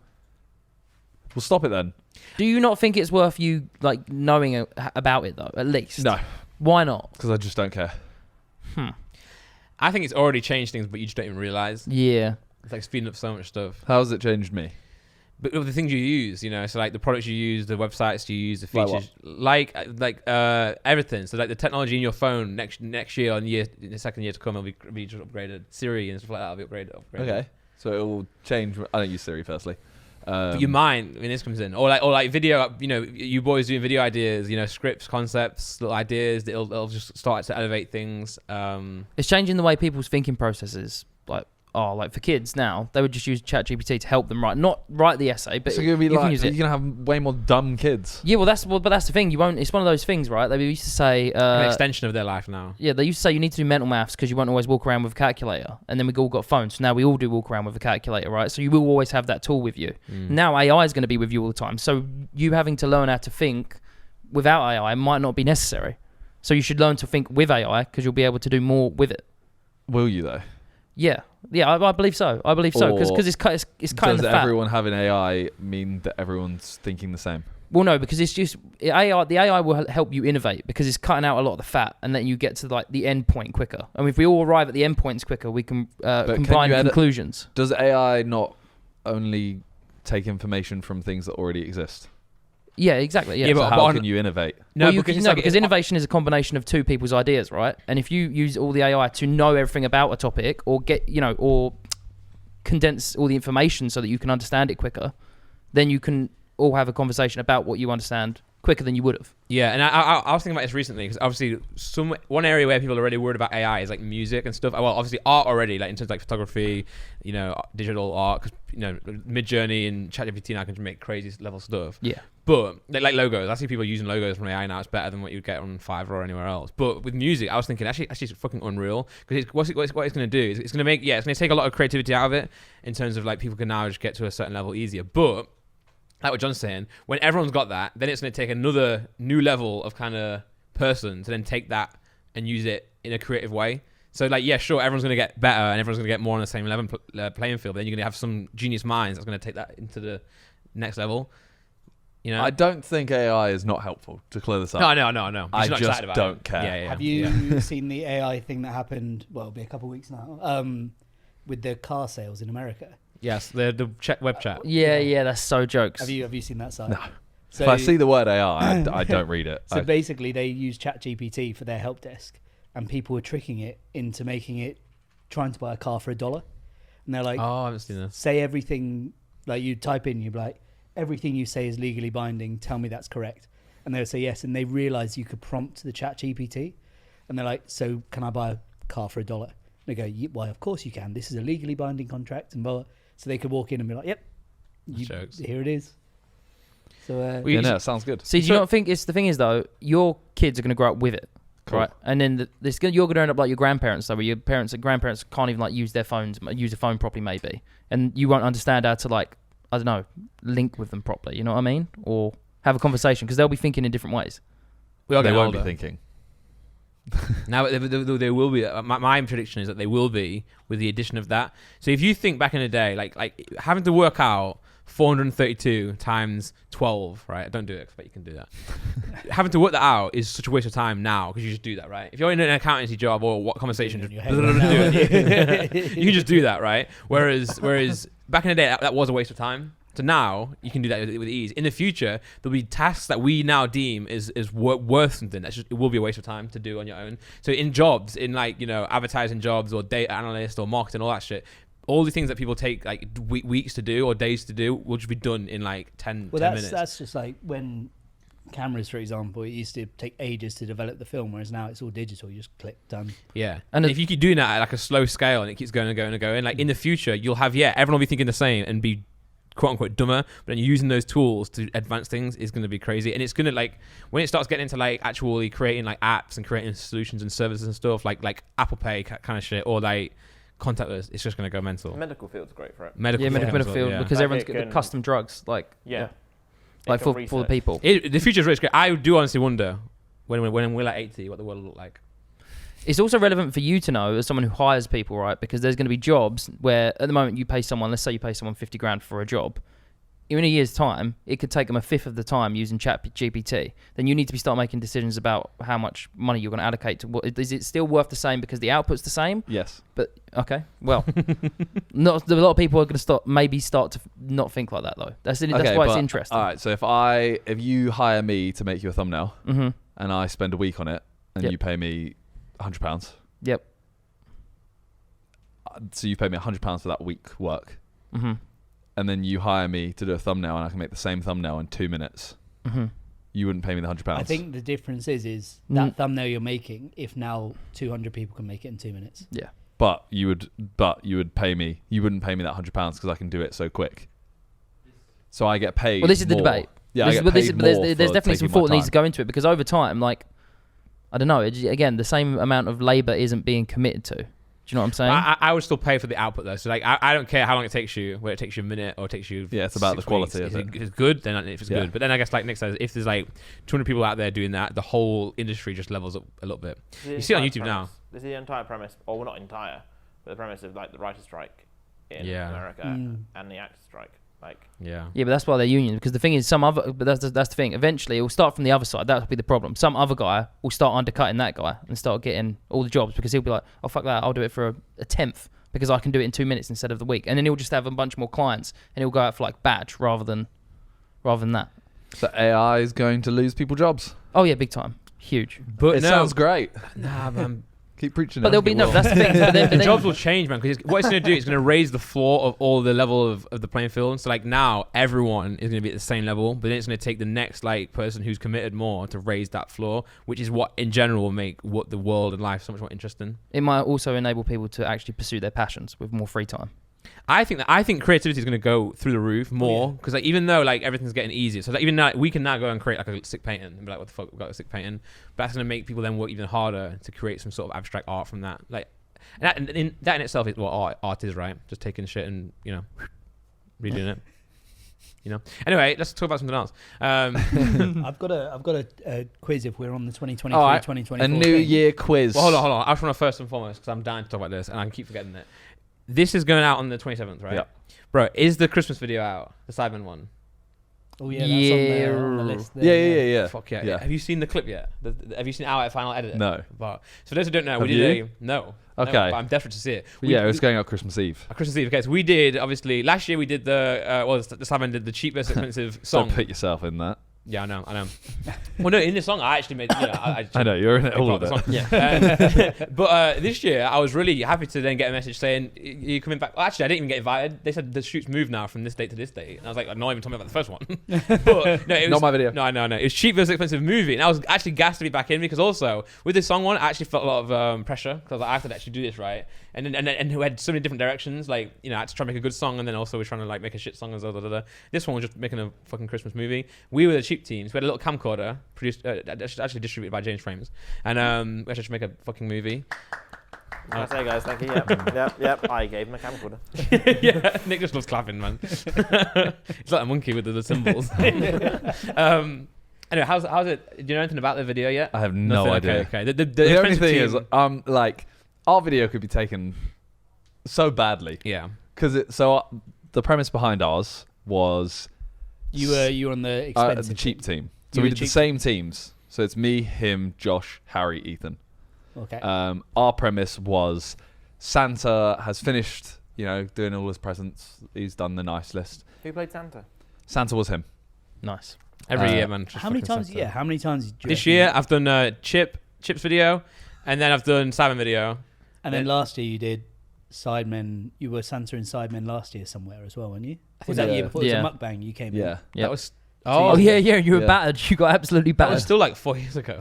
We'll stop it then. Do you not think it's worth you like knowing about it though? At least. No. Why not? Because I just don't care. I think it's already changed things, but you just don't even realize. Yeah. It's like speeding up so much stuff. How has it changed me? But the things you use, so like the products you use, the websites you use, the Like features, like everything. So like the technology in your phone next year in the second year to come, it'll be just upgraded. Siri and stuff like that will be upgraded. Okay. So it will change. I don't use Siri, firstly. But your mind when this comes in, or like video, you boys doing video ideas, scripts, concepts, little ideas. It'll just start to elevate things. It's changing the way people's thinking processes. Like for kids now, they would just use ChatGPT to help them not write the essay, but So you're going to be you can like, use you're it. going to have way more dumb kids. Yeah, but that's the thing. You won't. It's one of those things, right? They used to say An extension of their life now. Yeah, they used to say you need to do mental maths because you won't always walk around with a calculator. And then we all got phones. So now we all do walk around with a calculator, right? So you will always have that tool with you. Now AI is going to be with you all the time. So you having to learn how to think without AI might not be necessary. So you should learn to think with AI because you'll be able to do more with it. Will you, though? Yeah, I believe so. I believe so because it's cutting Does the fat. everyone having AI mean that everyone's thinking the same? Well, no, because it's just AI. The AI will help you innovate because it's cutting out a lot of the fat and letting you get to like the end point quicker. And if we all arrive at the end points quicker, we can combine conclusions. Does AI not only take information from things that already exist? Yeah, exactly. Yeah, So how can you innovate? No, well, because because innovation is a combination of two people's ideas, right? And if you use all the AI to know everything about a topic, or or condense all the information so that you can understand it quicker, then you can all have a conversation about what you understand quicker than you would have. Yeah, and I was thinking about this recently because obviously one area where people are already worried about AI is like music and stuff. Well, obviously art already, like in terms of like photography, digital art, because Midjourney and ChatGPT now can make crazy level stuff. Yeah. But like logos, I see people using logos from AI now. It's better than what you'd get on Fiverr or anywhere else. But with music, I was thinking actually it's fucking unreal because what it's going to do is it's going to take a lot of creativity out of it in terms of like people can now just get to a certain level easier. But like what John's saying, when everyone's got that, then it's going to take another new level of kind of person to then take that and use it in a creative way. So like, yeah, sure, everyone's going to get better and everyone's going to get more on the same level playing field. But then you're going to have some genius minds that's going to take that into the next level. I don't think AI is not helpful, to clear this up. No. I just don't care. Yeah. Have you seen the AI thing that happened? Well, it'll be a couple of weeks now. With the car sales in America. Yes, the web chat. Yeah, that's so jokes. Have you seen that site? No. So, If I see the word AI, I don't read it. So basically, they use ChatGPT for their help desk, and people were tricking it into making it trying to buy a car for $1, and they're like, "Oh, I haven't seen this." Say everything, like you type in, you'd be like, everything you say is legally binding. Tell me that's correct, and they would say yes. And they realized you could prompt the ChatGPT, and they're like, so can I buy a car for $1? And they go, well, of course you can. This is a legally binding contract, and blah. So they could walk in and be like, yep, here it is. So sounds good. See, do you not think it's the thing is though, your kids are going to grow up with it, right? And then you're going to end up like your grandparents, though, where your grandparents can't even like use their phones, use a phone properly, maybe, and you won't understand how to like, I don't know, link with them properly. You know what I mean? Or have a conversation because they'll be thinking in different ways. We are They getting won't older. be thinking. Now they will be. My prediction is that they will be with the addition of that. So if you think back in the day, like having to work out 432 times 12, right? Don't do it, but you can do that. Having to work that out is such a waste of time now because you just do that, right? If you're in an accountancy job or what conversation, just you can just do that, right? Whereas back in the day, that was a waste of time. So now you can do that with ease. In the future, there'll be tasks that we now deem is worth something. It will be a waste of time to do on your own. So in jobs, in like advertising jobs or data analyst or marketing, all that shit, all the things that people take like weeks to do or days to do will just be done in like 10 minutes. That's just like when cameras, for example, it used to take ages to develop the film, whereas now it's all digital. You just click, done. Yeah, and if you keep doing that at like a slow scale and it keeps going and going and going, like in the future, you'll have everyone will be thinking the same and be quote unquote dumber, but then using those tools to advance things is going to be crazy. And it's going to like when it starts getting into like actually creating like apps and creating solutions and services and stuff like Apple Pay kind of shit, or like contactless, it's just going to go mental. The medical field's great for it. Medical field, because Like everyone's it got the can- custom drugs, like Yeah. like It can for the research. people. The future's really great. I do honestly wonder when we're like 80, what the world will look like. It's also relevant for you to know as someone who hires people, right? Because there's going to be jobs where at the moment you pay someone, let's say you pay someone 50 grand for a job. In a year's time, it could take them a fifth of the time using ChatGPT. Then you need to start making decisions about how much money you're going to allocate to what. Is it still worth the same because the output's the same? Yes. But okay, well, not a lot of people are going to start to not think like that though. That's why it's interesting. All right, so if you hire me to make you a thumbnail Mm-hmm. and I spend a week on it and Yep. you pay me £100, Yep. so you pay me £100 for that week work, Mm-hmm. and then you hire me to do a thumbnail and I can make the same thumbnail in 2 minutes, Mm-hmm. you wouldn't pay me the £100. I think the difference is that thumbnail you're making. If now 200 people can make it in 2 minutes. Yeah. But you would pay me. You wouldn't pay me that £100 because I can do it so quick. So I get paid. Well, this is the more. debate. Yeah, I get paid there's more definitely for some taking thought my that needs to time. go into it because over time, like, I don't know. Again, the same amount of labor isn't being committed to. Do you know what I'm saying? I would still pay for the output though. So like, I don't care how long it takes you, whether it takes you a minute or it takes you. Yeah, it's about 6 the quality weeks. of If it. it's good, then if it's Yeah. good. But then I guess like Nick says, if there's like 200 people out there doing that, the whole industry just levels up a little bit. You see it on YouTube now. This is the entire premise, or well, not entire, but the premise of like the writer's strike in Yeah. America and the actor's strike. Like, Yeah. Yeah, but that's why they're union. Because the thing is, but that's the thing. Eventually, it will start from the other side. That will be the problem. Some other guy will start undercutting that guy and start getting all the jobs because he'll be like, "Oh fuck that! I'll do it for a tenth because I can do it in 2 minutes instead of the week." And then he'll just have a bunch more clients and he'll go out for like batch rather than that. So AI is going to lose people jobs. Oh yeah, big time, huge. But It no, sounds great. nah, man. Keep preaching. But it. there'll be no. That's the thing. But then, The jobs will change, man. Because what it's going to do is going to raise the floor of all the level of the playing field. So like now, everyone is going to be at the same level, but then it's going to take the next like person who's committed more to raise that floor, which is what in general will make what the world and life so much more interesting. it might also enable people to actually pursue their passions with more free time. I think creativity is going to go through the roof more because like even though like everything's getting easier, so like, even now we can now go and create like a sick painting and be like, what the fuck, we've got a sick painting, but that's going to make people then work even harder to create some sort of abstract art from that. Like and that in itself is what art is, right? Just taking shit and redoing it. Anyway, let's talk about something else. I've got a quiz if we're on the 2023 All right. 2024 A New thing. Year quiz. Well, hold on. I just want to first and foremost because I'm dying to talk about this and I keep forgetting it. This is going out on the 27th, right? Yeah. Bro, is the Christmas video out? The Sidemen one? Oh yeah, that's on the list. there, Yeah. Fuck yeah. Yeah. Have you seen the clip yet? Have you seen our final edit? No. But, so for those who don't know, Have we did you? no. Okay. No, but I'm desperate to see it. Yeah, it was going out Christmas Eve. Christmas Eve. Okay, so we did, obviously, last year we did the Sidemen did the cheapest expensive song. Don't put yourself in that. Yeah, I know. Well, no, in this song, I actually made, I I know, you're in it all of the song. it. Yeah. But this year, I was really happy to then get a message saying, "You coming back?" Well, actually, I didn't even get invited. They said the shoot's moved now from this date to this date. And I was like, "Not even told me about the first one." But no, it was Not my video. No. It was cheap versus expensive movie, and I was actually gassed to be back in because also with this song one, I actually felt a lot of pressure because I had to actually do this right, and who had so many different directions. Like I had to try to make a good song, and then also we're trying to like make a shit song as well. This one was just making a fucking Christmas movie. We were the cheap teams. We had a little camcorder produced, actually distributed by James Frames, and we actually make a fucking movie. can I say, guys, thank you. Yep. I gave him a camcorder. Yeah, Nick just loves clapping, man. It's like a monkey with the cymbals. Anyway, how's it? Do you know anything about the video yet? I have no Nothing? idea. Okay. The The only expensive thing team- is, like, our video could be taken so badly. yeah. Because the premise behind ours was You were on the expensive the cheap team. You So were we did the cheap. same teams. So it's me, him, Josh, Harry, Ethan. Okay. Our premise was Santa has finished, doing all his presents. He's done the nice list. Who played Santa? Santa was him. Nice. Every year, man. just how many fucking times? Santa. Yeah, how many times? do you This reckon? year, I've done Chip's video, and then I've done Sidemen video. And then last year you did Sidemen. You were Santa in Sidemen last year somewhere as well, weren't you? Was that yeah. year before? It Yeah. was a mukbang. You came. Yeah. Yeah. That was. Oh yeah, you were Yeah. battered. You got absolutely That battered. was still like 4 years ago.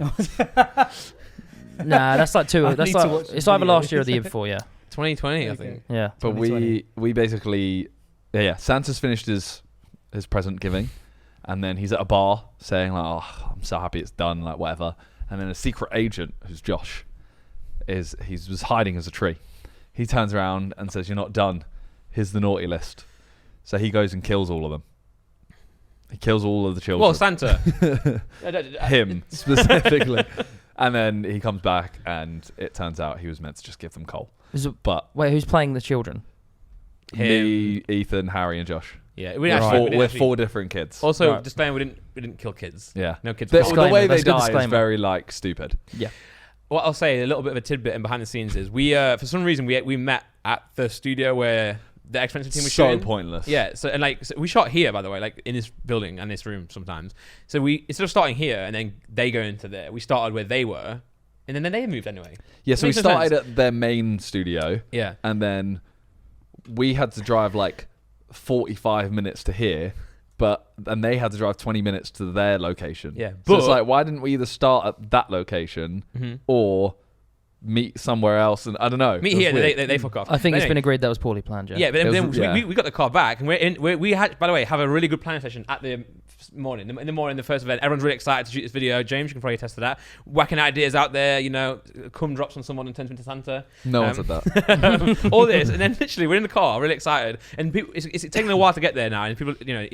Nah, that's like two. I That's need to like watch the it's either video. last year or the year before. Yeah. 2020, I Okay. think. Yeah. But 2020. we basically Yeah. Santa's finished his present giving, and then he's at a bar saying like, "Oh, I'm so happy it's done," like whatever. And then a secret agent, who's Josh, was hiding as a tree. He turns around and says, "You're not done. Here's the naughty list." So he goes and kills all of them. He kills all of the children. Well, Santa. Him specifically. And then he comes back, and it turns out he was meant to just give them coal. But Wait, who's playing the children? me, Ethan, Harry, and Josh. Yeah, We're four different kids. Also, Right. disclaimer: we didn't kill kids. Yeah, No kids. The Disclaimer, way they that's a good die is disclaimer. very like stupid. Yeah. What I'll say, a little bit of a tidbit and behind the scenes is we for some reason we met at the studio where the X-Men team was So shooting. pointless. Yeah, so we shot here, by the way, like in this building and this room sometimes. So we instead of starting here and then they go into there, we started where they were, and then they moved anyway. Yeah, so we Makes no started sense. at their main studio, Yeah, and then we had to drive like 45 minutes to here, and they had to drive 20 minutes to their location. yeah. So it's like, why didn't we either start at that location Mhm. or meet somewhere else? And I don't know. meet It was here, weird. they fuck off. I think But it's been anyway, agreed that was poorly planned, yeah. Yeah, but It then was- we got the car back, and we had, by the way, have a really good planning session at the morning. In the morning, the first event, everyone's really excited to shoot this video. James, you can probably attest to that. Whacking ideas out there, cum drops on someone and turns into Santa. No one said that. All this, and then literally we're in the car, really excited, and people, it's taking a while to get there now, and people,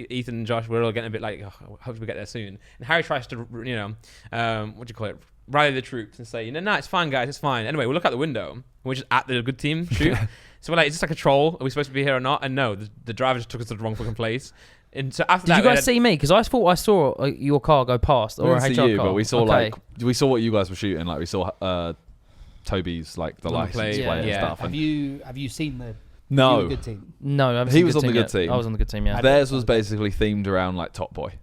Ethan and Josh, we're all getting a bit like, oh, hope we get there soon. And Harry tries to, what do you call it? Rally the troops and say, no, it's fine, guys, it's fine. Anyway, we look out the window, and we're just at the good team shoot. So we're like, is this like a troll? Are we supposed to be here or not? And no, the driver just took us to the wrong fucking place. And so after Did that, you guys see me? Because I thought I saw your car go past, We or a didn't HR see you, car. but we saw Okay. we saw what you guys were shooting. Like we saw Toby's like the Number license plate, plate and yeah. stuff. Have And you seen the no, good team? No, I haven't He seen was on the good yet. team. I was on the good team, yeah. theirs was basically themed around like Top Boy.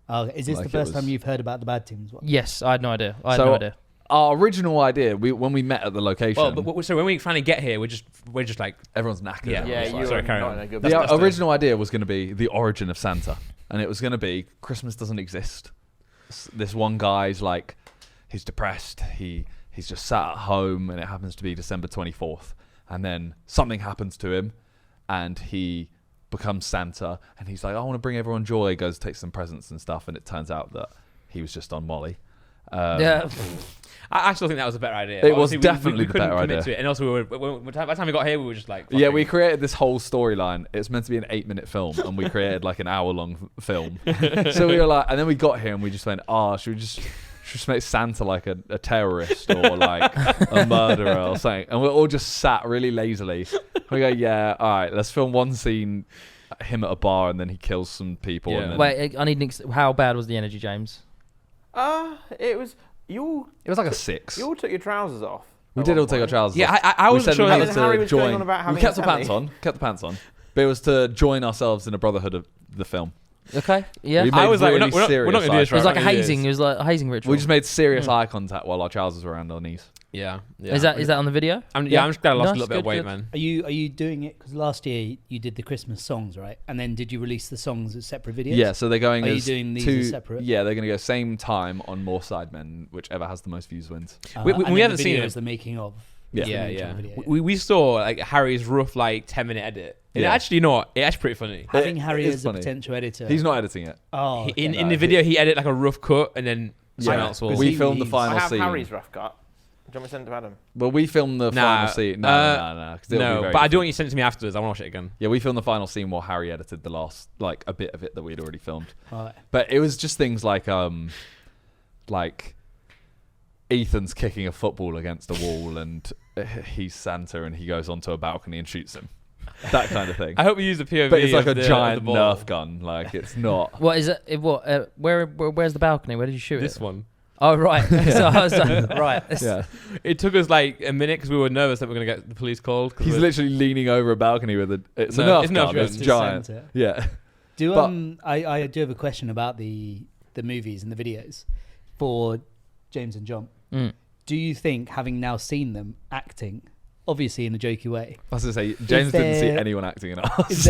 Oh, is this Like the it first was- time you've heard about the bad teams? What? Yes, I had no idea. I had So- no idea. Our original idea, when we met at the location, well, but so when we finally get here, we're just like, everyone's knackered. Yeah. Yeah, Everyone's you like- Sorry, were carry not on. in a good The That's the- original idea was going to be the origin of Santa, and it was going to be Christmas doesn't exist. This one guy's like, he's depressed. He's just sat at home, and it happens to be December 24th, and then something happens to him, and he becomes Santa, and he's like, I want to bring everyone joy. Goes takes some presents and stuff, and it turns out that he was just on Molly. Yeah. I still think that was a better idea. It was Obviously, definitely the couldn't better commit idea. to it. And also, by the time we got here, we were just like, Yeah, fucking- we created this whole storyline. It's meant to be an 8-minute film, and we created like an hour-long film. So we were like, and then we got here, and we just went, should we just make Santa like a terrorist or like a murderer or something? And we're all just sat really lazily. We go, yeah, all right, let's film one scene, him at a bar, and then he kills some people. Yeah. And then Wait, I need how bad was the energy, James? It was you. it was like a 6. You all took your trousers off. We at did one all take our point. trousers Yeah, off. I We wasn't said sure. we that had was- Harry to was going join. on about We having kept a the pants telly. on. Kept the pants on. But it was to join ourselves in a brotherhood of the film. Okay, yeah. We It made I was like, really we're not going to do serious this. was right? like a We're not gonna do hazing. this. It was like a hazing ritual. We just made serious eye contact while our trousers were around our knees. Yeah. Is that on the video? I'm just glad I lost Nice, a little bit of good, weight, good. man. Are you doing it? Because last year you did the Christmas songs, right? And then did you release the songs as separate videos? Yeah, so they're going Are you as doing these two, as separate? Yeah, they're going to go same time on more Sidemen, whichever has the most views wins. We and then haven't the seen video it. is the making of. Yeah. Yeah, the yeah. video, We saw like Harry's rough like 10-minute edit. And Yeah. actually not. It's actually pretty funny. Having It Harry is as a funny. potential editor. He's not editing it. Oh, okay. In the video, he edited like a rough cut and then Yeah. something else will. We he- filmed the he's- final I have scene. Harry's rough cut. Do you want me to send it to Adam? Well, we filmed the Nah, final scene. No. 'Cause it'll be No, very but I do different. want you to send it to me afterwards. I want to watch it again. Yeah, we filmed the final scene while Harry edited the last, like, a bit of it that we'd already filmed. Alright. But it was just things like Ethan's kicking a football against a wall and he's Santa and he goes onto a balcony and shoots him. That kind of thing. I hope you use the POV. But it's like of a the giant ball. Nerf gun. Like, it's not. What is it? Where's the balcony? Where did you shoot This it? one. Oh right. So I was like, right. Yeah. It took us like a minute because we were nervous that we were going to get the police called. 'cause He's we're- literally leaning over a balcony with a. It's a No, Nerf it's Nerf gun. gun. It's Just giant. Santa. Yeah. Do But- I do have a question about the movies and the videos for James and John. Mm. Do you think, having now seen them acting, obviously in a jokey way, I was going to say, James didn't see there- anyone acting in ours.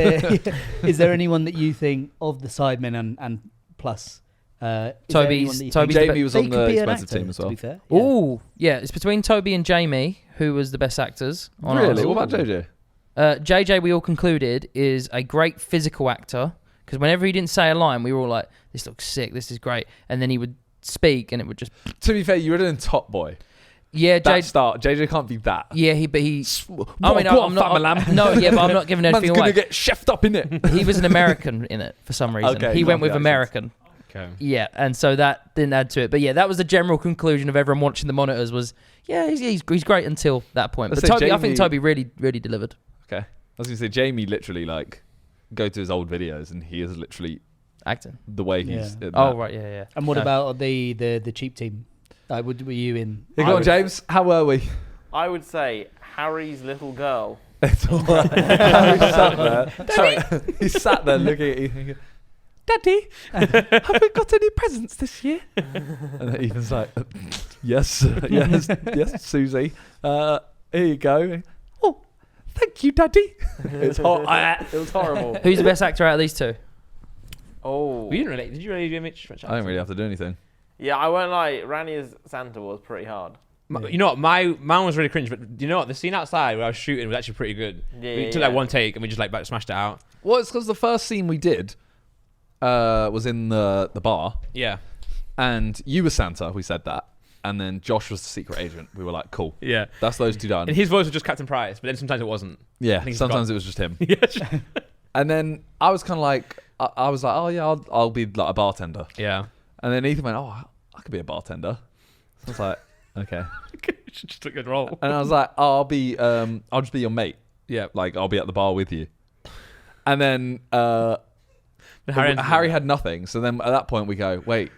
is there anyone that you think of the Sidemen and plus? Is there anyone that you think Toby's Jamie was they on could the be an expensive actor, team as to well. be fair. Yeah. Oh yeah, it's between Toby and Jamie, who was the best actors. On Really? ours. What about JJ? JJ, we all concluded, is a great physical actor because whenever he didn't say a line, we were all like, "This looks sick. This is great," and then he would speak, and it would just. To be fair, you were doing Top Boy. Yeah, That start. JJ can't be that. Yeah, he. I mean, I'm not. No, yeah, but I'm not giving anything Man's away. gonna get chefed up in it. He was an American in it for some reason. Okay, he went with that makes American. Okay. Yeah, and so that didn't add to it. But yeah, that was the general conclusion of everyone watching the monitors was, yeah, he's great until that point. Let's But say Toby, I Jamie- think Toby really delivered. Okay. I was gonna say Jamie literally like go to his old videos and he is literally Acting. the way he's. Yeah. in Oh that. right, yeah. And what No. about the cheap team? Were you in? Hey, go on, James. How were we? I would say Harry's little girl. It's all right. Harry sat there. Sorry, he sat there looking at you thinking, Daddy, have we got any presents this year? And then Ethan's like, yes, yes, Susie. Here you go. Oh, thank you, Daddy. It was horrible. Who's the best actor out of these two? Oh. You didn't really. Did you really do Mitch? I don't really have to do anything. Yeah, I won't lie. Randy as Santa was pretty hard. You know what? Mine was really cringe, but you know what? The scene outside where I was shooting was actually pretty good. Yeah, We yeah, took yeah. like one take and we just like smashed it out. Well, it's because the first scene we did was in the bar, Yeah. and you were Santa. We said that, and then Josh was the secret agent. We were like, cool, Yeah. that's those two done. And his voice was just Captain Price, but then sometimes it wasn't. Yeah, think he's sometimes got- it was just him. Yeah. And then I was kind of like, I was like, oh yeah, I'll be like a bartender. Yeah. And then Ethan went, oh, I could be a bartender. So I was like, okay. Just took a good role. And I was like, oh, I'll just be your mate. Yeah. Like I'll be at the bar with you. And then But Harry had nothing. So then at that point we go, wait,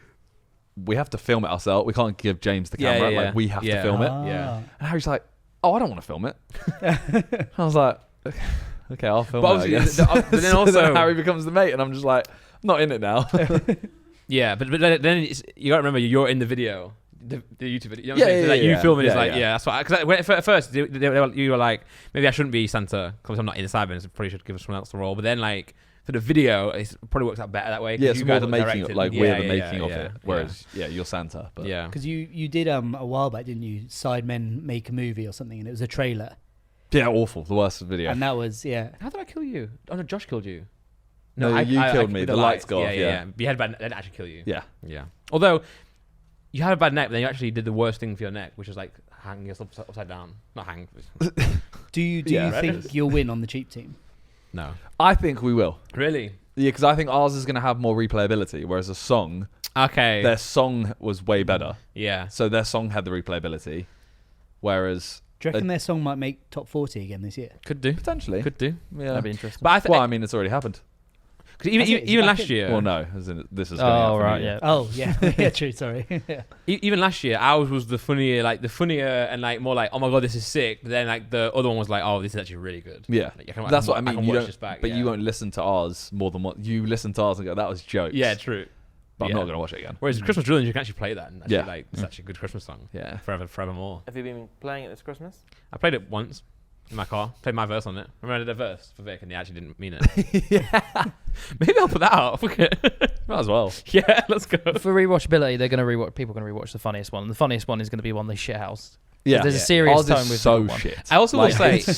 we have to film it ourselves. We can't give James the Yeah, camera. yeah, Like we have yeah. to film it. Yeah. And Harry's like, oh, I don't want to film it. I was like, okay, I'll film But it, I obviously, guess. but then So also- Harry becomes the mate, and I'm just like, I'm not in it now. Yeah, but then you got to remember you're in the video, the YouTube video. You know what I'm saying? So, like, you yeah. filming is Yeah, like, yeah. yeah, that's why. Because at first you were like, maybe I shouldn't be Santa because I'm not in the Sidemen. So probably should give someone else the role. But then like for the video, it probably works out better that way. 'cause Yeah, you it's more guys the are making, directing. like Yeah, we're the yeah, making of yeah, it. Whereas, yeah, you're Santa. But yeah. Because you did a while back, didn't you? Sidemen make a movie or something, and it was a trailer, yeah, awful, the worst video. and that was How did I kill you? Oh no, Josh killed you. No, you killed me. with The lights go off, yeah. You had a bad neck. They didn't actually kill you. Yeah. Yeah. Although you had a bad neck, but then you actually did the worst thing for your neck, which was like hang yourself upside down. Not hang. Do you Yeah. think you'll win on the cheap team? No. I think we will. Really? Yeah, because I think ours is going to have more replayability, whereas a song, Okay. their song was way better. Yeah. So their song had the replayability, whereas Do you reckon their song might make top 40 again this year? Could do. potentially, Could do. yeah. That'd be interesting. But I think Well, I mean, it's already happened. even Has it? Is it even back last in? year. Well, no, as in this is. coming out Oh for right, me. yeah. Oh yeah, yeah, true. Sorry. Even last year, ours was the funnier and like more like, oh my god, this is sick. But then like the other one was like, oh, this is actually really good. Yeah, Like, I can- that's what I can mean. You watch don't, this back, but yeah. you won't listen to ours more than what you listen to ours and go, that was jokes. Yeah, true. But I'm Yeah. not going to watch it again. Whereas Christmas Drillings, you can actually play that. And actually, Yeah. like it's actually a good Christmas song. Yeah. Forevermore. Have you been playing it this Christmas? I played it once in my car. Played my verse on it. Remember I did a verse for Vic, and he actually didn't mean it. Yeah. Maybe I'll put that out. Fuck it. Might as well. Yeah, let's go. For rewatchability, they're going to rewatch. People are going to rewatch the funniest one. And the funniest one is going to be one they shithouse. Yeah. There's a serious Ours tone is with so the one. shit. I also will Like, say it's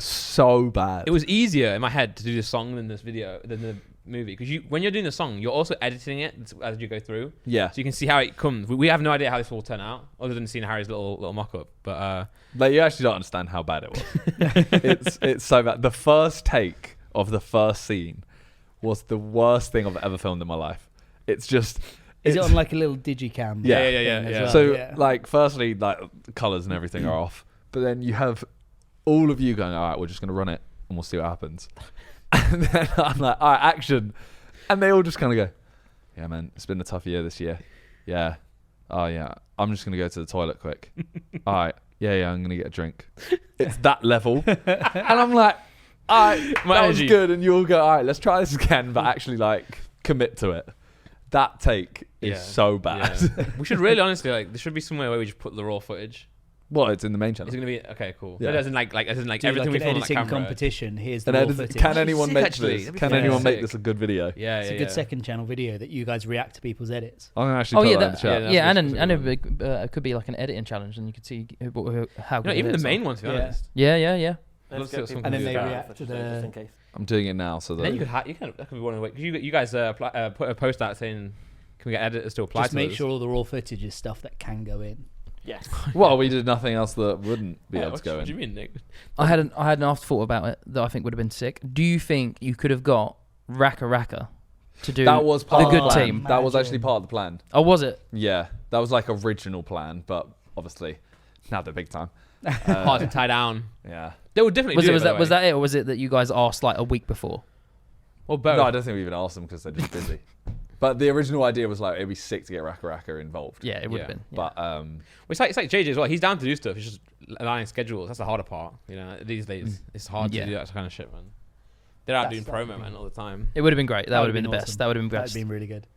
so bad. it was easier in my head to do this song than this video than the movie because when you're doing the song, you're also editing it as you go through, Yeah. so you can see how it comes. We have no idea how this will turn out, other than seeing Harry's little mock-up. But Like you actually don't understand how bad it was. it's so bad. The first take of the first scene was the worst thing I've ever filmed in my life. It's just. Is it it's- on like a little digicam? Yeah, yeah, thing as yeah. well? So Yeah. like, firstly, like colors and everything are off, but then you have all of you going, all right, we're just gonna run it and we'll see what happens. And then I'm like, all right, action, and they all just kind of go, yeah, man, it's been a tough year this year. Yeah. Oh yeah, I'm just gonna go to the toilet quick. All right. Yeah, I'm gonna get a drink. It's that level, and I'm like, all right, My that was energy. good, and you all go, all right, let's try this again, but actually like commit to it. That take is Yeah. so bad. yeah. We should really honestly there should be somewhere where we just put the raw footage. Well, it's in the main Is channel. it gonna be okay? Cool. Yeah. Yeah. As in like Do everything like we an film on that editing camera. competition. Here's the And raw edit- footage. can anyone Sick, make actually. this? That'd be Can fucking anyone make sick. this a good video? Yeah, It's a good second channel video that you guys react to people's edits. I'm gonna Oh actually. yeah, put that in the chat. that's yeah, good. and it could be like an editing challenge, and you could see how You good know, it even the is. main ones, to be Yeah. honest. Yeah. Let's see get what people some And then to they do that react for to today, just the- in case. I'm doing it now, so Then you that could that could be one of the ways. You guys put a post out saying, "Can we get editors to apply Just to make us?" sure all the raw footage is stuff that can go in. Yes. well, we did nothing else that wouldn't be Yeah, able to go what do in. you mean, Nick? I had an afterthought about it that I think would have been sick. Do you think you could have got Raka to do That was part the of the good plan. team? That was actually Imagine. part of the plan. Oh, was it? Yeah, that was like original plan, but obviously now they're big time. Hard to tie down. Yeah. They would definitely Was do it? Was by the that? Was way. that it, or was it that you guys asked like a week before? Well, both. No, I don't think we even asked them because they're just busy. But the original idea was like it'd be sick to get Raka involved. Yeah, it would Yeah. have been. Yeah. But Well, it's like JJ as well. He's down to do stuff. It's just aligning schedules. That's the harder part. You know, these days it's hard Yeah. to do that kind of shit, man. They're out That's doing promo, man, all the time. It would have been great. That would have would've been the awesome. best. That would have been That'd best. been really good.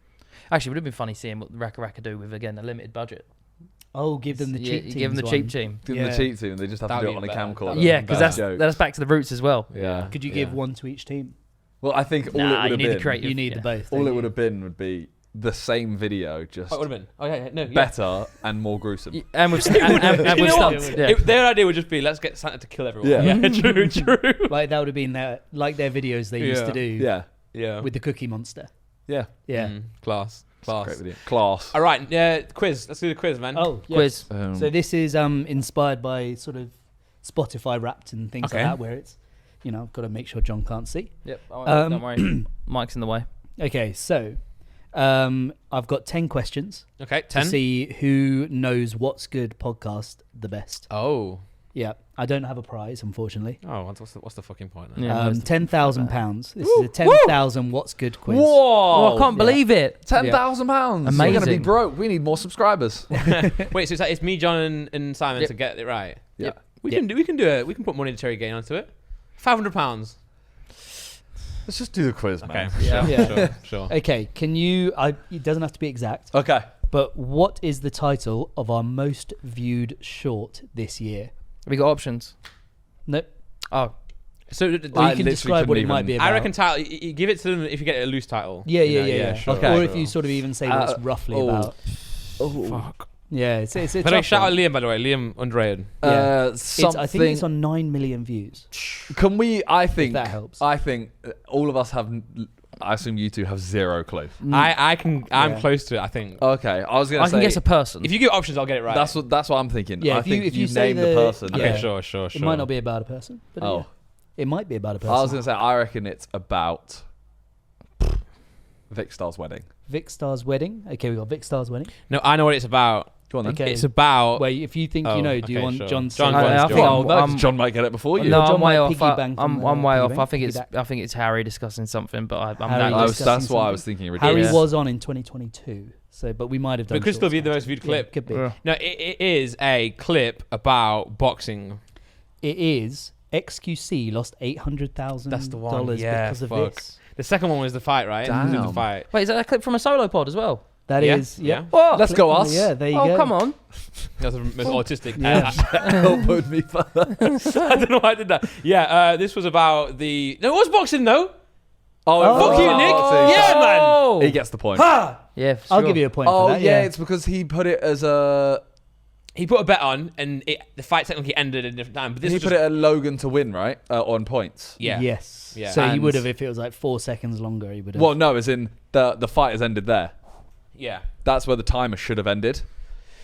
Actually, it would have been funny seeing what Raka do with again a limited budget. Oh, give them the cheap teams. Give them the one. cheap team. give them Yeah. the cheat team, they just have to That'd do it on be a better. camcorder. That'd Yeah, be because better. that's back to the roots as well. Yeah. Could you yeah. give one to each team? Well, I think all Nah, it you would have need the been. creative. You need yeah. the both. All don't it you? would have been would be the same video, just Oh, it would have been. Oh yeah, no, yeah. better and more gruesome. And with and You with know what? stunts. Yeah. Their idea would just be, let's get Santa to kill everyone. Yeah. True. Like that would have been like their videos they used Yeah. to do Yeah, Yeah. with the Cookie Monster. yeah. Yeah. Class. Great video. Class. All right, yeah, quiz. Let's do the quiz, man. Oh, yes. Quiz. So this is inspired by sort of Spotify Wrapped and things Okay. like that, where it's, got to make sure John can't see. Yep. Um, Don't worry. Mike's in the way. Okay, so I've got 10 questions Okay, to 10. see who knows What's Good podcast the best. Oh. Yeah, I don't have a prize, unfortunately. Oh, what's the fucking point then? Yeah. £10,000. This is a 10,000 What's Good quiz. Whoa! Oh, I can't Yeah. believe it. £10,000. We're gonna be Amazing. broke. We need more subscribers. Wait, so it's me, John, and Simon Yep. to get it right. Yep. We can do it. We can put monetary gain onto it. £500. Let's just do the quiz, Okay. man. Yeah. Sure. Okay, can you... it doesn't have to be exact, Okay. but what is the title of our most viewed short this year? Have we got options? Nope. Oh, So Or I you can literally describe what it couldn't might be even- about. I reckon title. You give it to them if you get a loose title. Yeah, You know, yeah. Sure. Okay. Or if you sort of even say what it's roughly oh. about. Fuck. Yeah, it's a By the way, tough shout out one. Liam, by the way. Liam underrated. Yeah. Something. I think it's on 9 million views. Can we? I If think that helps. I think all of us have. I assume you two have zero clue. Mm. I'm Yeah. close to it. I think. Okay, I was gonna I say. can guess a person. If you give options, I'll get it right. That's what I'm thinking. Yeah, I if you- think if you say name the the- person. Okay, yeah. sure. It might not be about a person, but Oh, it might be about a person. I was gonna say. I reckon it's about Vic Star's wedding. Vic Star's wedding. Okay, we got Vic Star's wedding. No, I know what it's about. Go on then. Okay. It's about. Wait, if you think Oh, you know, do you okay, want sure. John to John say- wants I John. think Well, no, 'cause I'm- John might get it before you. No, John I'm might way off. piggyback I'm on, way piggyback. off. I think it's Piggyback. Harry discussing something, but I'm Harry that close. discussing That's why I was something. thinking Harry ridiculous. was on in 2022, so but we might have done. But it could still shorts be the now. most viewed Yeah, clip. could be. Yeah. No, it is a clip about boxing. It is XQC lost $800,000 That's the one, yeah, because of fuck. this. The second one was the fight, right? It was Damn. the fight. Wait, is that a clip from a solo pod as well? That Yeah, is, yeah. What? Let's go us. Yeah, there you Oh, go. come on. That was the most autistic. Yeah. Elbowed me further. I don't know why I did that. Yeah, this was about the. No, it was boxing though. Oh, Fuck you, Nick. boxing. Yeah, man. Oh. He gets the point. Yeah, for I'll sure. give you a point Oh for that. yeah, it's because he put it as a. He put a bet on, and the fight technically ended at a different time. But this He was put just, it at Logan to win, right? On points. Yeah. Yes. Yeah. So he And- would have if it was like 4 seconds longer. He would have. Well, no, as in the fight has ended there. Yeah. That's where the timer should have ended,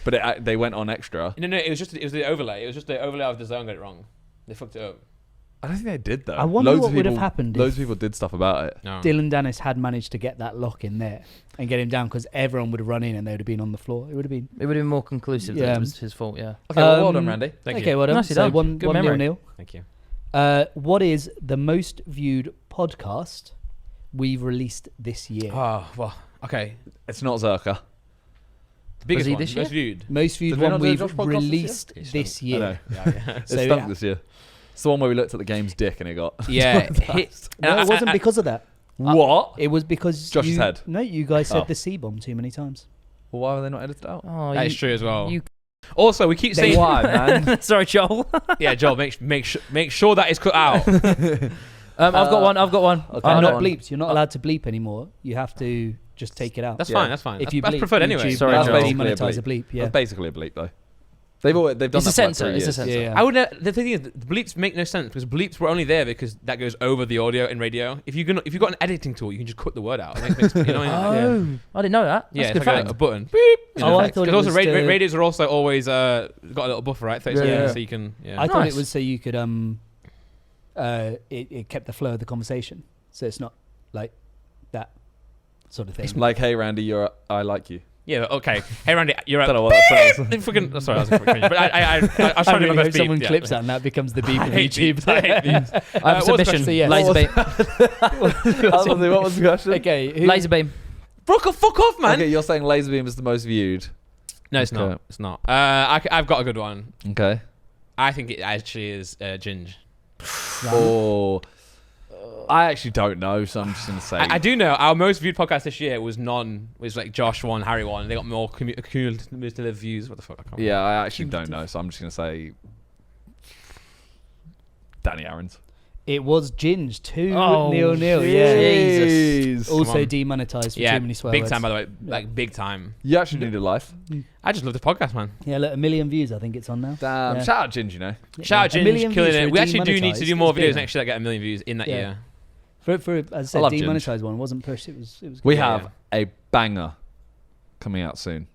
but they went on extra. No, it was the overlay. It was just the overlay of the zone got it wrong. They fucked it up. I don't think they did though. I wonder Loads what of would have people- happened Loads if of people did stuff about it. No. Dylan Dennis had managed to get that lock in there and get him down because everyone would have run in and they would have been on the floor. It would have been. It would have been more conclusive that Yeah. it was his fault, yeah. Okay, well done, Um, Randy. Thank okay, you. well done. Nicely So done. one Good nil memory. nil. Thank you. What is the most viewed podcast we've released this year? Oh well. Okay. It's not Zerka. The biggest he one. this year? Most viewed. Most viewed Did we one not do a we've Josh podcast this year? released this I year. know. Yeah. It So stunk yeah. this year. It's the one where we looked at the game's dick and it got. Yeah. No, it wasn't because of that. What? It was because Josh's you, head. No, you guys said Oh. the C bomb too many times. Well, why were they not edited out? Oh, That is true as well. You, Also, we keep saying. Why, man? sorry, Joel. Yeah, Joel, make sure that is cut out. I've got one. Okay. And not on. bleeped. You're not allowed to bleep anymore. You have to just take it out. That's Yeah. fine. That's fine. if you that's bleep, preferred anyway. YouTube Sorry, will Joel. Basically a demonetize a bleep. bleep. Yeah. That's basically a bleep though. They've done It's that a for like sensor. 3 It's a years. sensor. Yeah. I would. The thing is, the bleeps make no sense because bleeps were only there because that goes over the audio in radio. If you've got an editing tool, you can just cut the word out. It makes, you know what I mean? Oh, I didn't know that. Yeah, That's it's good like fact. a button. Beep. Oh, I thought it Because also was to- radios are also always got a little buffer, right? 30 Yeah. seconds, so you can. Yeah. I thought Nice. it was so you could it kept the flow of the conversation, so it's not like that sort of thing. Like, hey Randy, I like you. Yeah. Okay. Hey Randy, you're I at. don't know what that sounds. Fucking. Sorry, that was a quick cringe, but I was I trying to do really my hope best someone beep. Yeah. clips that and that becomes the beep I of hate YouTube. beeps. I hate beeps. I have a What was the submission. question? Yes. Laser beam. What was the question? Okay, who, Laser beam. Fuck off, man. Okay, you're saying Laserbeam is the most viewed. No, it's Okay. not. It's not. I've got a good one. Okay. I think it actually is Ginge. Or I actually don't know, so I'm just gonna say. I do know our most viewed podcast this year was like Josh one, Harry one. They got more cumulative views. What the fuck? I can't Yeah, I actually don't know, so I'm just gonna say Danny Aaron's. it was Ginge 2-0. Oh, Yeah. Jesus. Come Also on. demonetized for yeah, too many swear big words. time by the way, like big time. You actually need a life. I just love this podcast, man. Yeah, look, 1 million views. I think it's on now. Damn. Yeah. Shout out Ginge, you know. Shout out 1 million Ginge, killing views for it. a We actually do need to demonetised. do more It's videos big. next year that get 1 million views in that Yeah. year. For as I said, love Ginge. demonetized one wasn't pushed. It was good. We Yeah, have a banger coming out soon.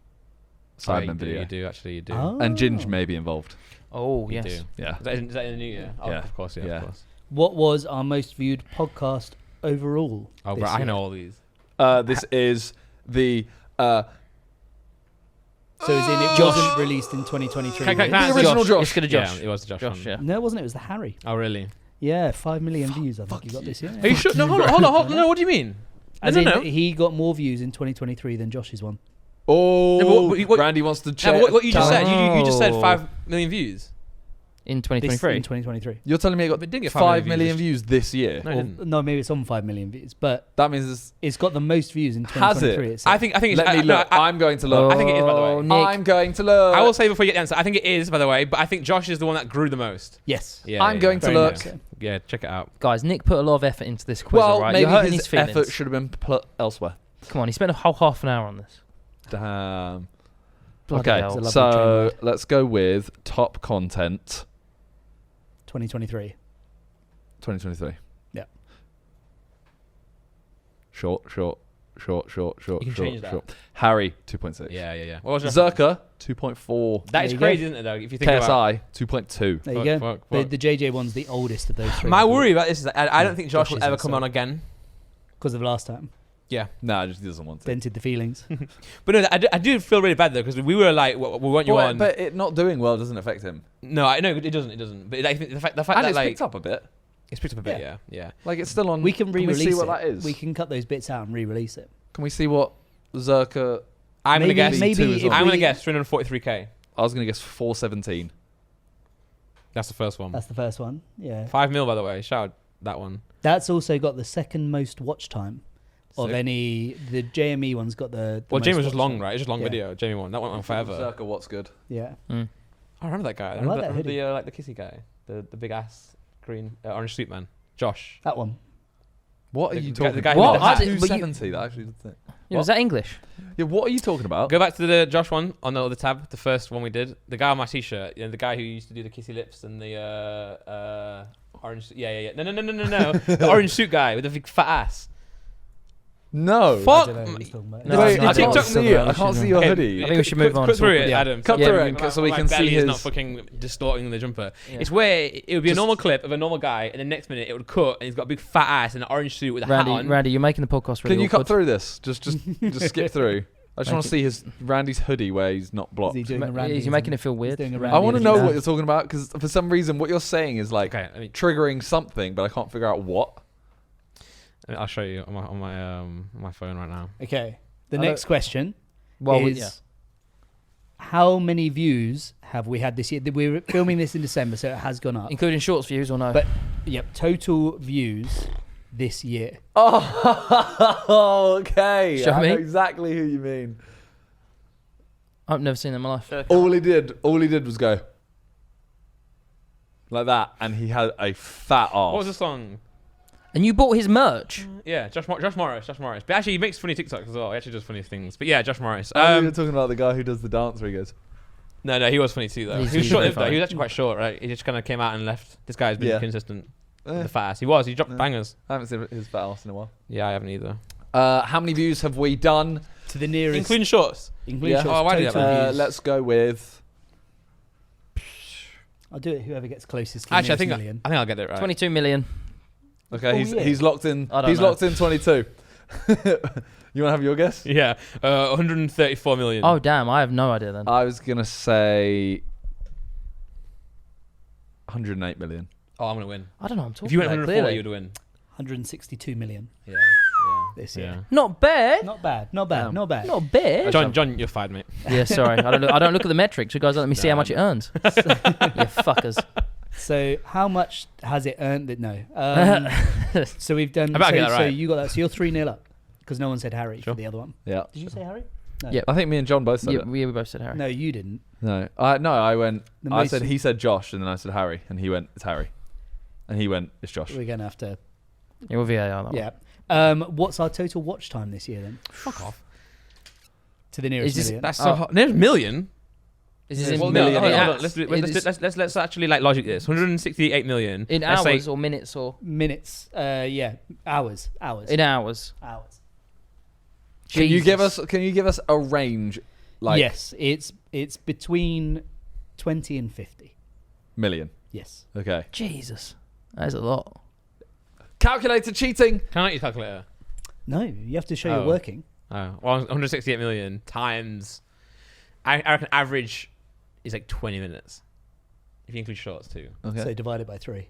Oh, yeah, Sidemen video. You do actually. You do. Oh. And Ginge may be involved. Oh, You yes. do. Yeah. Is that in the new year? Oh, Yeah. of course. Yeah, Yeah. of course. What was our most viewed podcast overall? Oh, this right, I year? know all these. This is the So as in it wasn't released in 2023. Can I The answer original Josh. It's gonna Josh. Yeah, it was the Josh. Josh, one. yeah. No, it wasn't. It was the Harry. Oh, really? Yeah, 5 million views. I think he got this year. Are you sure? No, hold on. No, what do you mean? As no, in, no. he got more views in 2023 than Josh's one. Oh, No, but what- Randy wants to No, check. but what you just said, you just said Oh. 5 million views. In This, 2023. in 2023. You're telling me it got But it didn't get 5 5 million million views this year? No, it Or- didn't. no, maybe it's on 5 million views, but That means it's got the most views in Has it? 2023. I think it's. Let me no, look. I'm going to look. I think it is, by the way. Oh, Nick. I'm going to look. I will say before you get the answer, I think it is, by the way, but I think Josh is the one that grew the most. Yes. Yeah, I'm going to Very look. much so. Yeah, check it out. Guys, Nick put a lot of effort into this quiz, Well, alright? maybe You're hurting his his feelings. effort should have been put elsewhere. Come on, he spent a whole half an hour on this. Damn. Bloody Okay, hell. It's a lovely so train let's go with top content 2023. 2023. Yeah. Short. You can change that. Harry 2.6. Yeah. What was your Zerka 2.4. That is There you go. crazy, isn't it, though? If you think about KSI 2.2. There you Fuck, go. fuck. The JJ one's the oldest of those three. My worry about this is that I don't think Josh Josh will is ever also- come on again. because of last time. Yeah. Nah, just he doesn't want to. Dented the feelings. But no, I do feel really bad, though, because we were like, we want you on. But it not doing well doesn't affect him. No, I know it doesn't. But I think the fact And that, it's like, picked up a bit. it's picked up a bit, yeah. Like it's still on. We can we re-release see what it. that is? We can cut those bits out and re-release it. Can we see what Zerka? I'm going to guess. maybe two as well. I'm going to we- guess 343k. I was gonna guess 417. That's the first one. That's the first one. Yeah. 5 mil, by the way. Shout out that one. That's also got the second most watch time of Sick. any. The JME one's got the. Well, most Jamie was just watch long, time. right? It's just long Yeah. video. Jamie one. That went on forever. Zerka, what's good? Yeah. Mm. I remember that guy. I like that remember hoodie. the like the kissy guy, the big ass green orange suit man, Josh. That one. What are The you guy- talking the guy about? who What? did the hat. I didn't- but you- 270. That actually did it. Yeah, was that English? Yeah, what are you talking about? Go back to the Josh one on the other tab, the first one we did. The guy on my t-shirt, the guy who used to do the kissy lips and the orange. Yeah. No. The orange suit guy with the big fat ass. No. Fuck. I don't know what he's talking about. No, Wait, it's I not can't TikTok see you. I can't see your Okay, hoodie. I think we should move on. Cut through So- it, yeah. Adam. Cut Yeah, through my- it so we my can see belly is not his- fucking distorting the jumper. Yeah. It's where it would be a Just- normal clip of a normal guy, and the next minute it would cut, and he's got a big fat ass and an orange suit with a hat on. Randy, you're making the podcast really Can you awkward. cut through this? Just skip through. I just Thank want to see his Randy's hoodie where he's not Is blocked. he doing a Is Randy? he making it feel weird? He's doing a I Randy want to as know well. what you're talking about because for some reason what you're saying is like Okay, I mean, triggering something, but I can't figure out what. I'll show you on my phone right now. Okay. The I next question Well, is how many views have we had this year? We're filming this in December, so it has gone up. including shorts views or no? But yep, total views this year. Oh, okay. Show I know me. exactly who you mean. I've never seen them in my life. All he did was go like that, and he had a fat ass. What was the song? And you bought his merch. Yeah, Josh Morris. But actually, he makes funny TikToks as well. He actually does funny things. But yeah, Josh Morris. Oh, you were talking about the guy who does the dance where he goes. No, he was funny too, though. He's- He was he's short very lived, though. funny. He was actually quite short, right? He just kind of came out and left. This guy's been Yeah. consistent. Eh, The fast. He was. He dropped Yeah. bangers. I haven't seen his fat ass in a while. Yeah, I haven't either. How many views have we done? To the nearest. Including shorts. Including Yeah. shorts, Oh, why do you total have views. Let's go with. I'll do it. Whoever gets closest to the Actually, I nearest think million. I'll get it right. 22 million. Okay, Oh, he's yeah. he's locked in. I don't He's know. locked in 22. You want to have your guess? Yeah, 134 million. Oh damn, I have no idea then. I was gonna say 108 million. Oh, I'm gonna win. I don't know. I'm talking If you went about 140, clearly. you'd win. 162 million Yeah. this year. Not bad. Not bad. Not bad. Damn. Not bad. Not bad. John, you're fired, mate. Yeah, sorry. I don't look at the metrics. You guys don't let me see how much it earns. You fuckers. So how much has it earned? That no. So we've done. I better So, get that so right. you got that. So you're 3-0 up because no one said Harry Sure. for the other one. Yeah. Did you say Harry? No. Yep. I think me and John both said Yeah, it. we both said Harry. No, you didn't. No, I went. The I most- said he said Josh, and then I said Harry, and he went it's Harry, and he went it's Josh. We're gonna have to. Yeah, we'll VAR that one. Yeah. What's our total watch time this year then? Fuck off. To the nearest Is this- million. That's so hard. There's million. Is this There's in Well, million no, hold on, in hold on. hours. Let's, do, It is- let's actually like logic this. 168 million. in Let's say- hours or minutes or Minutes. Yeah. Hours. in hours? Hours. Can you Jesus. give us a range, like Yes, it's between 20 and 50. million? Yes. Okay. Jesus, that is a lot. Calculator cheating. Can I use calculator? No, you have to show Oh. you're working. Oh, well, 168 million times. I reckon average is like 20 minutes. If you include shorts too. Okay. So divide it by 3.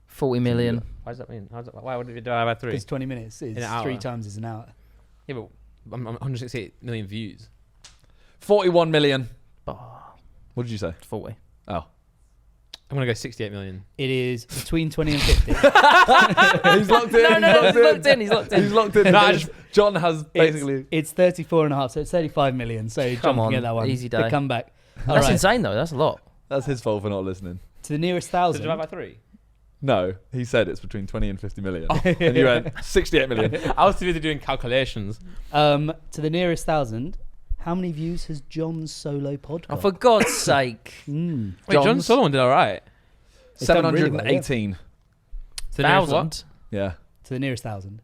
40 million. Why does that mean? Why would it be divided by 3? Because 20 minutes is In an 3 hour. times is an hour. Yeah, but I'm 168 million views. 41 million. Oh, What did you say? 40. Oh. I'm gonna go 68 million. It is between 20 and 50. He's locked in. No, he's locked in. He's locked in. He's locked in. No, I just- John has basically. It's 34.5, so it's 35 million. So John Come can on, get that one. easy The day. comeback. All That's right. insane though. That's a lot. That's his fault for not listening. To the nearest So 1,000. divide by 3. No, he said it's between 20 and 50 million. And you went 68 million. I was too busy doing calculations. To the nearest 1,000, how many views has John's solo pod Oh, got? for God's sake. Mm. Wait, John John's- Solomon did all right. It's done really well, 718. So the nearest what? 1,000. Yeah. To the nearest 1,000.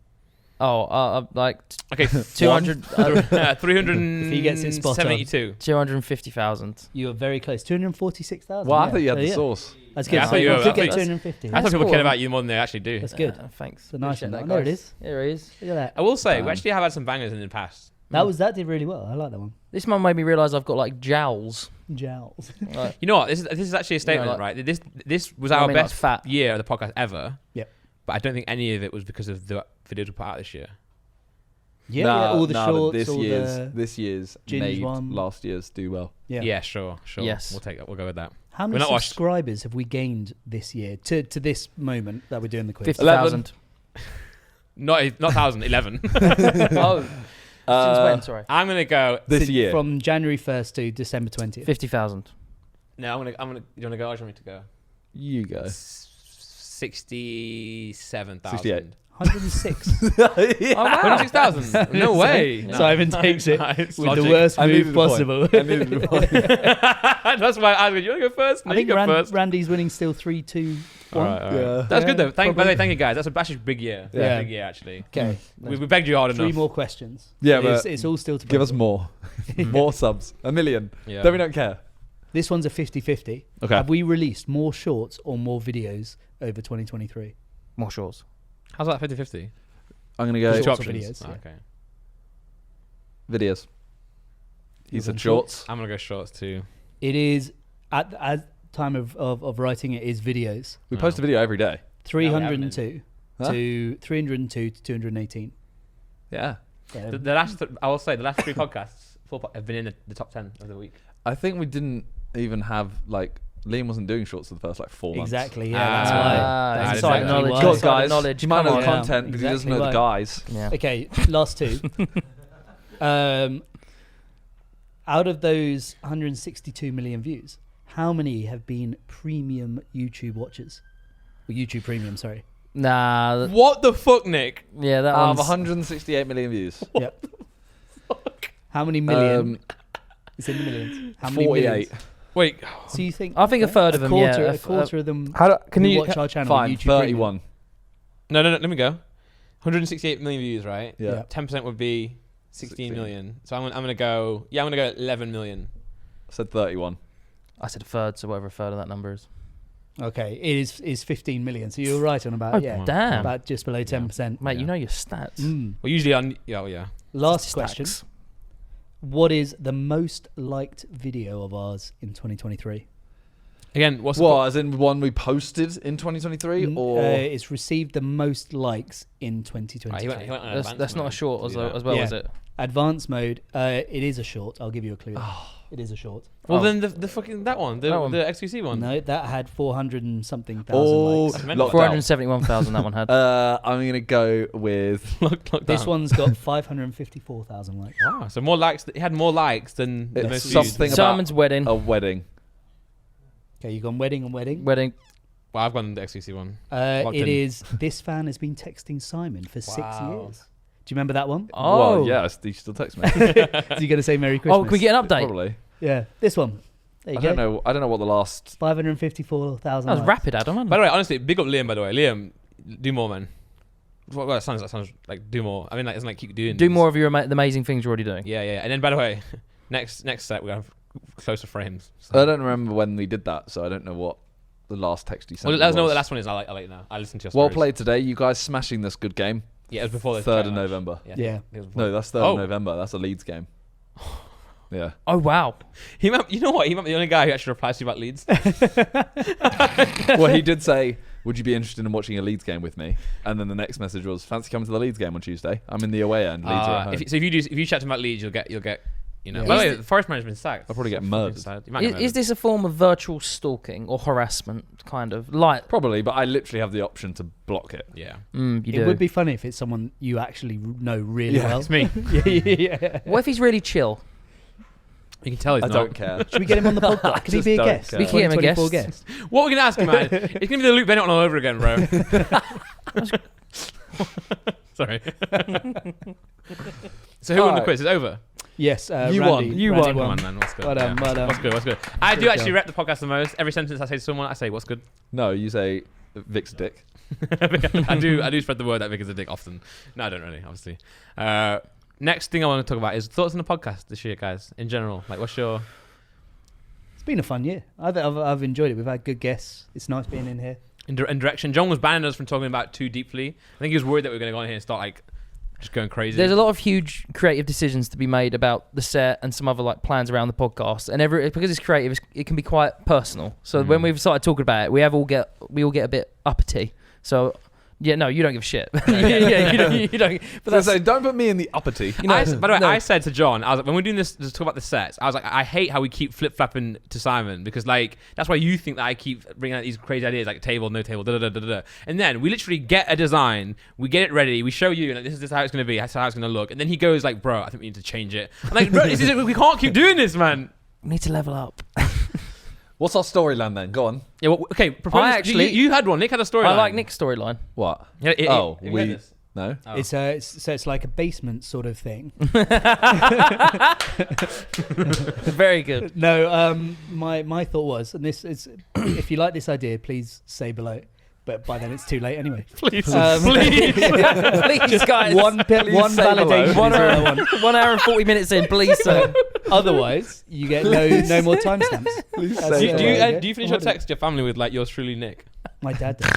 Oh, like Okay, 200, 372. If he gets it spot on. 250,000. You were very close. 246,000. Well, I yeah. thought you had So, the yeah. source. That's good. Yeah, I so thought you you were- could I get thought- 250. I thought That's people cool. care about you more than they actually do. That's good. Yeah, thanks. It's a nice Appreciate one. that, There it guys. is. There it is. Look at that. I will say, we Damn. actually have had some bangers in the past. That did really well. I like that one. This one made me realise I've got like jowls. Jowls. Like, You know what? This is actually a statement, like- right? This was I our mean, like best fat. year of the podcast ever. Yep. But I don't think any of it was because of the videos we put out this year. Yeah, all the but shorts, this all year's the... Ginge made one. last year's do well. Yeah, sure. Yes. We'll take it. We'll go with that. How We're many not washed. subscribers have we gained this year to this moment that we're doing the quiz? 50,000. Not 1,000, 11. Oh, since when? Sorry. I'm gonna go. This Since- year. From January 1st to December 20th. 50,000. No, I'm gonna. You wanna go? Or do you want me to go? You go. 67,000. 68. 106. Oh, wow. 106,000. No way. So Simon takes it Nice with logic. the worst I needed move the point. possible. I needed the point. That's why I was going. You wanna go first? No, I think you go first. Randy's winning still 3-2. All right. Yeah. That's good though. By the probably. way, thank you guys. That's a big year. Yeah. Big year actually. Okay. We begged you hard 3 enough. more questions. Yeah, it's, but it's all still to give play us for. more. More subs. 1 million. Yeah. Then we don't care. This one's a 50-50. Okay. Have we released more shorts or more videos over 2023? More shorts. How's that 50-50? I'm going to There's go two Shorts or options. videos, yeah. Okay. videos. He You're said going shorts. I'm gonna go shorts too. It is, at time of writing it, is videos. We No. post a video every day. 302 Huh? to 302 to 218. Yeah. Yeah, The last, I will say, the last 3 podcasts have been in the top 10 of the week. I think we didn't even have, like, Liam wasn't doing shorts for the first, 4 months. exactly. Yeah, that's Ah, why. Ah, That's I inside didn't exactly know. knowledge. why. God, guys. knowledge. He might Come know the on. Yeah. content because he doesn't know Exactly the right. guys. Yeah. Okay, last 2. Out of those 162 million views, how many have been premium YouTube watchers? Or YouTube Premium, sorry. Nah. What the fuck, Nick? Yeah, that Out of one's... 168 million views. Yep. How many million? It's in the millions. How many 48. millions? Wait, So you think? I think a third of them, yeah. A quarter of them. Can who you watch our channel on Fine, YouTube 31. no, let me go. 168 million views, right? Yeah. 10% would be 16 million. So I'm gonna go. Yeah, I'm gonna go 11 million. I said 31. I said a third, so whatever a third of that number is. Okay, it is 15 million. So you're right on about Damn. about just below 10%. Mate, you know your stats. Well, usually on. Yeah. Last question. What is the most liked video of ours in 2023? Again, what's As in one we posted in 2023, or it's received the most likes in 2023. He went on That's not a short as well, Yeah. is it? Advanced mode. It is a short. I'll give you a clue. It is a short. Well, then the fucking that one, the XQC one. No, that had 400 and something thousand likes. locked out. 471,000 that one had. I'm gonna go with This one's got 554,000 likes. Wow, so more likes. It had more likes than the it's most views. something about Simon's wedding. a wedding. Okay, you've gone wedding and wedding. Wedding. Well, I've gone the XQC one. Locked It in. is. This fan has been texting Simon for 6 Wow. years. Do you remember that one? Oh. Well, yeah, you still text me. So you're going to say Merry Christmas? Oh, can we get an update? Probably. Yeah, this one. There you I go. don't know. I don't know what the last. 554,000 That was likes. rapid, Adam. By the way, honestly, big up Liam. By the way, Liam, do more, man. Well, that sounds like do more. I mean, like, isn't like keep doing. Do these. more of the amazing things you're already doing. Yeah. And then, by the way, next set we have closer frames. So. I don't remember when we did that, so I don't know what the last text you sent. Well, let us know what the was. last one is. I like now. I listened to your Well stories. played today, you guys smashing this good game. Yeah, it was before the 3rd of match. November. Yeah. it was before. No, that's 3rd of November. That's a Leeds game. Yeah. Oh, wow. You know what? He might be the only guy who actually replies to you about Leeds. Well, he did say, "Would you be interested in watching a Leeds game with me?" And then the next message was, "Fancy coming to the Leeds game on Tuesday? I'm in the away end. Leeds are at home." if you chat to him about Leeds, you'll get. You know. Yeah. By the Is way, the Forest manager's been sacked. I'll probably get So murdered. fucking sad. You might get Is murdered. this a form of virtual stalking or harassment, kind of? Like, Probably, but I literally have the option to block it. Yeah. you It do. would be funny if it's someone you actually know really well. It's me. yeah. What if he's really chill? You can tell he's I not. don't care. Should we get him on the podcast? Can he just be a don't guest? care. We can get him a 2024 guest. What are we gonna ask him, man? It's gonna be the Luke Bennett one all over again, bro. Sorry. So who won the Alright. quiz? It's over. Yes, You Randy, won. You Randy won. Come on, man. What's good? Well done, well done. What's good? I do Good actually job. rep the podcast the most. Every sentence I say to someone, I say, "What's good?" No, you say Vic's dick. I do spread the word that Vic is a dick often. No, I don't really, obviously. Next thing I want to talk about is thoughts on the podcast this year, guys. In general, like, what's your? It's been a fun year. I've enjoyed it. We've had good guests. It's nice being in here. In direction. John was banning us from talking about too deeply. I think he was worried that we were going to go on here and start like just going crazy. There's a lot of huge creative decisions to be made about the set and some other like plans around the podcast, and because it's creative, it can be quite personal. So when we've started talking about it, we all get a bit uppity. So yeah, no, you don't give a shit. Yeah, you don't. But that's Don't put me in the uppity. you know. By the way, no. I said to John, I was like, when we're doing this to talk about the sets, I was like, I hate how we keep flip flopping to Simon because like that's why you think that I keep bringing out these crazy ideas like table, no table, da da da da da. And then we literally get a design, we get it ready, we show you, like, this is how it's going to be, that's how it's going to look, and then he goes like, bro, I think we need to change it. I'm like, bro, we can't keep doing this, man. We need to level up. What's our storyline then? Go on. Yeah, well, okay. Propose, I actually- you had one. Nick had a story. I like Nick's storyline. What? Yeah, Oh, we we. No. Oh. It's like a basement sort of thing. Very good. No, my thought was, and this is, if you like this idea, please say below. But by then it's too late anyway. Please, Please, guys. One say validation. below. is all I want. 1 hour and 40 minutes in, please, sir. Otherwise, you get no more timestamps. Please That's say it. do below. you finish your text to your family with like yours truly, Nick? My dad does.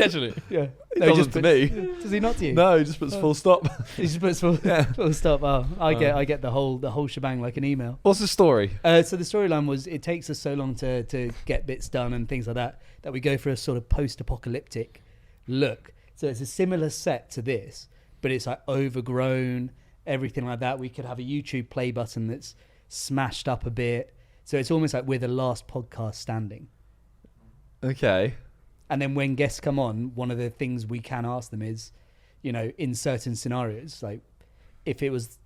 Actually, Yeah. He doesn't to me. Does he not to you? No, he just puts full stop. He just puts full stop. Oh, I get the whole shebang like an email. What's the story? So the storyline was it takes us so long to get bits done and things like that we go for a sort of post-apocalyptic look. So it's a similar set to this, but it's like overgrown, everything like that. We could have a YouTube play button that's smashed up a bit. So it's almost like we're the last podcast standing. Okay. And then when guests come on, one of the things we can ask them is, you know, in certain scenarios, like if it was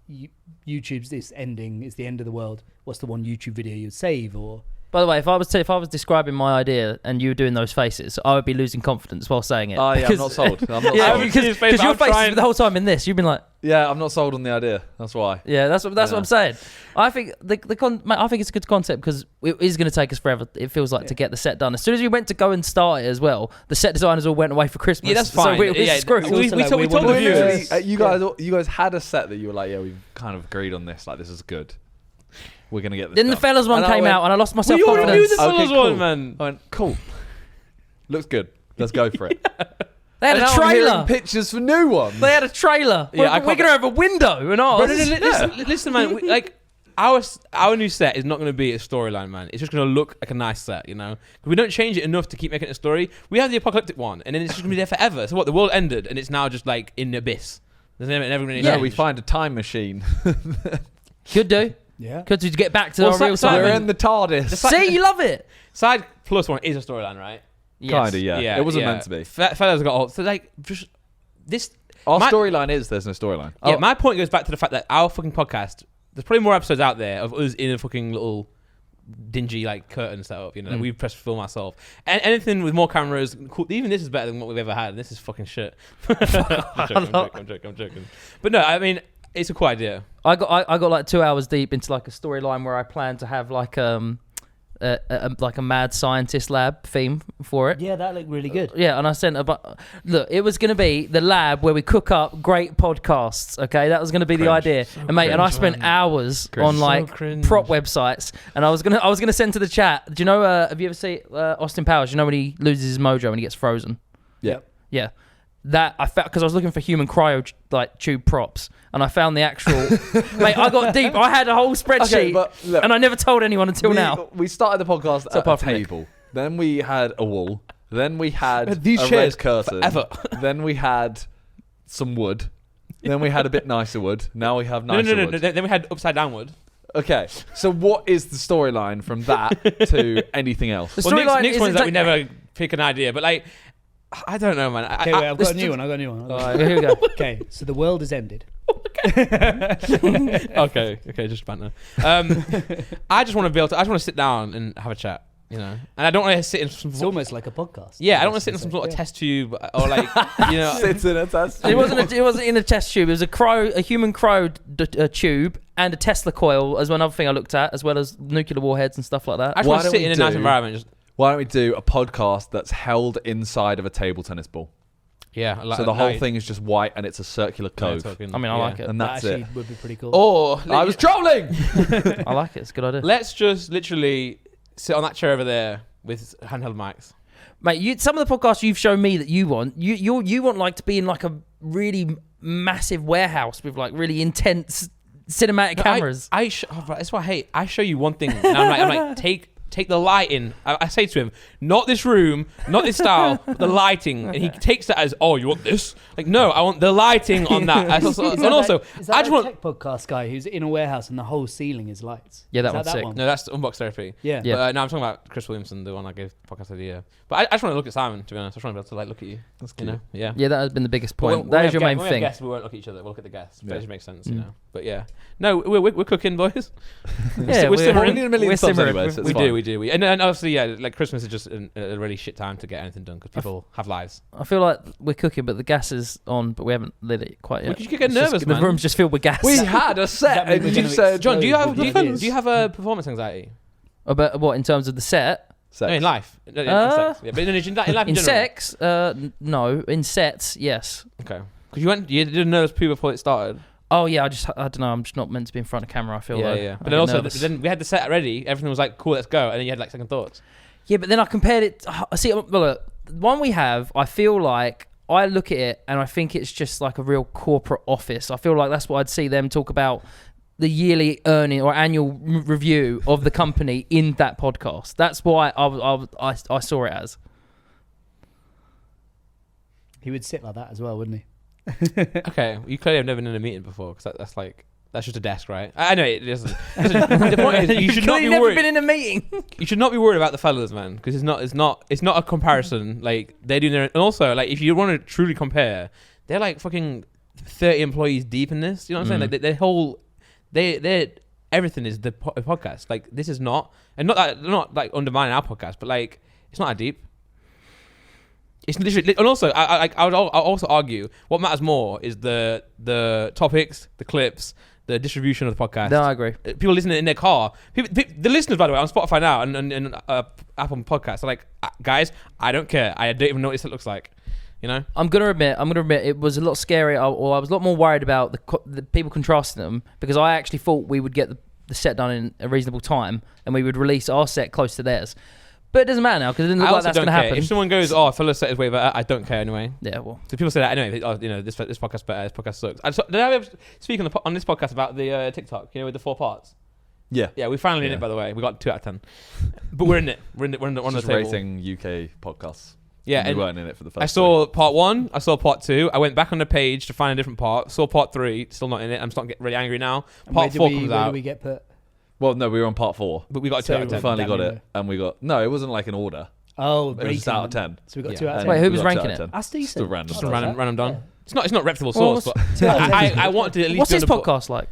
YouTube's this ending, it's the end of the world, what's the one YouTube video you'd save? Or By the way, if I was describing my idea and you were doing those faces, I would be losing confidence while saying it. Oh, yeah, I'm not sold. I'm not Yeah, sold. because your face the whole time in this, you've been like, Yeah, I'm not sold on the idea. That's why. yeah, that's what I'm saying. I think I think it's a good concept because it is going to take us forever. It feels like to get the set done. As soon as we went to go and start it as well, the set designers all went away for Christmas. Yeah, that's fine. So we're screwed. We Also, like, told we the wanted- viewers. You guys had a set that you were like, yeah, we've kind of agreed on this. Like, this is good. We're gonna get this. Then the done. fellas one And I came went- out and I lost my We already knew self-confidence. the Okay, fellas cool. one, man. I went, cool. Looks good. Let's go for it. They had And a now I'm hearing trailer. pictures for new ones. They had a trailer. Yeah, I we're can't- going to have a window and But ours. listen, man. Like our new set is not going to be a storyline, man. It's just going to look like a nice set, you know. We don't change it enough to keep making it a story. We have the apocalyptic one, and then it's just going to be there forever. So what? The world ended, and it's now just like in the abyss. There's never going to Yeah, change. we find a time machine. Could do. Yeah. Could do to get back to Well, our real Simon- We're time. in the TARDIS. See, you love it. Side plus one is a storyline, right? Kinda, yeah. It wasn't meant to be. Fellas got all so like just this. Our My- storyline is there's no storyline. Yeah, my point goes back to the fact that our fucking podcast. There's probably more episodes out there of us in a fucking little dingy like curtain setup. You know, we press film ourselves. And anything with more cameras, cool. Even this is better than what we've ever had. And this is fucking shit. I'm joking. But no, I mean, it's a cool idea. I got like 2 hours deep into like a storyline where I plan to have like like a mad scientist lab theme for it. Yeah, that looked really good. Yeah, and I sent look, it was going to be the lab where we cook up great podcasts. Okay, that was going to be the idea. And mate, and I spent hours on like cringe. prop websites, and I was gonna send to the chat. Do you know? Have you ever seen Austin Powers? You know when he loses his mojo when he gets frozen? Yeah. Yeah. That I found because I was looking for human cryo like tube props, and I found the actual. Mate, I got deep. I had a whole spreadsheet, Okay, but look, and I never told anyone until now. We started the podcast at a apart from Nick. table. Then we had a wall. Then we had These a chairs red curtain. forever. Then we had some wood. Then we had a bit nicer wood. Now we have No, nicer no. wood. Then we had upside downward. Okay, so what is the storyline from that to anything else? The Well, storyline Nick's is one is that we exactly- never pick an idea, but like, I don't know, man. Okay, wait, I've got a new one. Here we go. Okay, so the world has ended. okay, just banter. I just want to be able to. I just want to sit down and have a chat, you know. And I don't want to sit in some. It's almost like a podcast. Yeah, I don't want to sit in some sort of test tube or like, you know. Sits in a test. It wasn't in a test tube. It was a human crow tube and a Tesla coil as one other thing I looked at, as well as nuclear warheads and stuff like that. I just Why want to don't sit we in a nice do- environment. Just, Why don't we do a podcast that's held inside of a table tennis ball? yeah, I like So the whole night- thing is just white and it's a circular night cove. talking, I mean, I like it. And That that's actually it. would be pretty cool. Or I was trolling! I like it. It's a good idea. let's just literally sit on that chair over there with handheld mics. Mate, some of the podcasts you've shown me that you want, you want like to be in like a really massive warehouse with like really intense cinematic cameras. That's what I hate. I show you one thing, and I'm like, take the lighting. I say to him, not this room, not this style, but the lighting, and he takes that as, oh, you want this? Like, no, I want the lighting on that. And also, is I that just a want. tech podcast guy who's in a warehouse and the whole ceiling is lights? Yeah, that Is one's sick. No, that's Unbox Therapy. Yeah. Yeah. But no, I'm talking about Chris Williamson, the one I gave podcast idea. But I just want to look at Simon, to be honest. I just want to be able to like look at you. That's You know? Yeah. Yeah, that has been the biggest But point. That is your main when we have thing. guests, we won't look at each other. We'll look at the guests. But Yeah. it just makes sense, you know. But yeah, no, we're cooking, boys. Yeah, we're simmering. We need a million We're subs simmering. anyway, so it's We fine. do. And obviously, yeah, like Christmas is just a really shit time to get anything done because people have lives. I feel like we're cooking, but the gas is on, but we haven't lit it quite yet. Because you get It's just- nervous, the man. room's just filled with gas. We had a set That means and we're you gonna said... John, do you have With ideas. do you have a performance anxiety? About what in terms of the set? Sex. No, in life. In sex. Yeah, but in life in In general. sex, no. In sets, yes. Okay. Because you did a nervous poo before it started. Oh yeah, I don't know. I'm just not meant to be in front of camera. I feel Yeah, though. yeah. I But get then also, nervous. then we had the set ready. Everything was like, cool, let's go. And then you had like second thoughts. Yeah, but then I compared it. See, look, the one we have, I feel like I look at it and I think it's just like a real corporate office. I feel like that's what I'd see them talk about the yearly earning or annual review of the company in that podcast. That's why I saw it as. He would sit like that as well, wouldn't he? Okay, you clearly have never been in a meeting before because that's just a desk, right? I know it isn't. The point is, you should not be never worried. been in a meeting. You should not be worried about the fellas, man, because it's not a comparison. Like they're doing their, and also like if you want to truly compare, they're like fucking 30 employees deep in this. You know what I'm saying? Like their whole, they're everything is the podcast. Like this is not, and not like undermining our podcast, but like it's not that deep. It's literally, and also I'll also argue what matters more is the topics, the clips, the distribution of the podcast. No, I agree. People listening in their car. The listeners, by the way, on Spotify now and Apple Podcasts are like, guys, I don't care. I don't even know what it looks like. You know. I'm gonna admit it was a lot scary. I was a lot more worried about the people contrasting them because I actually thought we would get the set done in a reasonable time and we would release our set close to theirs. But it doesn't matter now because it doesn't look like that's going to happen. If someone goes, "Oh, fellow set is way better," I don't care anyway. Yeah, well. So people say that anyway. Oh, you know, this podcast better. This podcast sucks. Did I ever speak on this podcast about the TikTok? You know, with the 4 parts. Yeah. Yeah, we finally in it. By the way, we got 2 out of 10. But we're in it. We're on the Just table. rating UK podcasts. Yeah, we weren't in it for the first. I saw part 1. I saw part 2. I went back on the page to find a different part. Saw part 3. Still not in it. I'm starting to get really angry now. Part 4 comes Where out. do we get put? Well, no, we were on part 4. But we got a 2 So out of We 10. finally got Damn it, and we got it wasn't like an order. Oh, It was just out of 10. So we got Yeah. 2 out of 10. Wait, who We was got 2 ranking out of it? 10. That's decent. Just a random. Just a random done. Yeah. It's not a reputable Well, source, but Yeah. I wanted to at least. What's be on this the podcast like?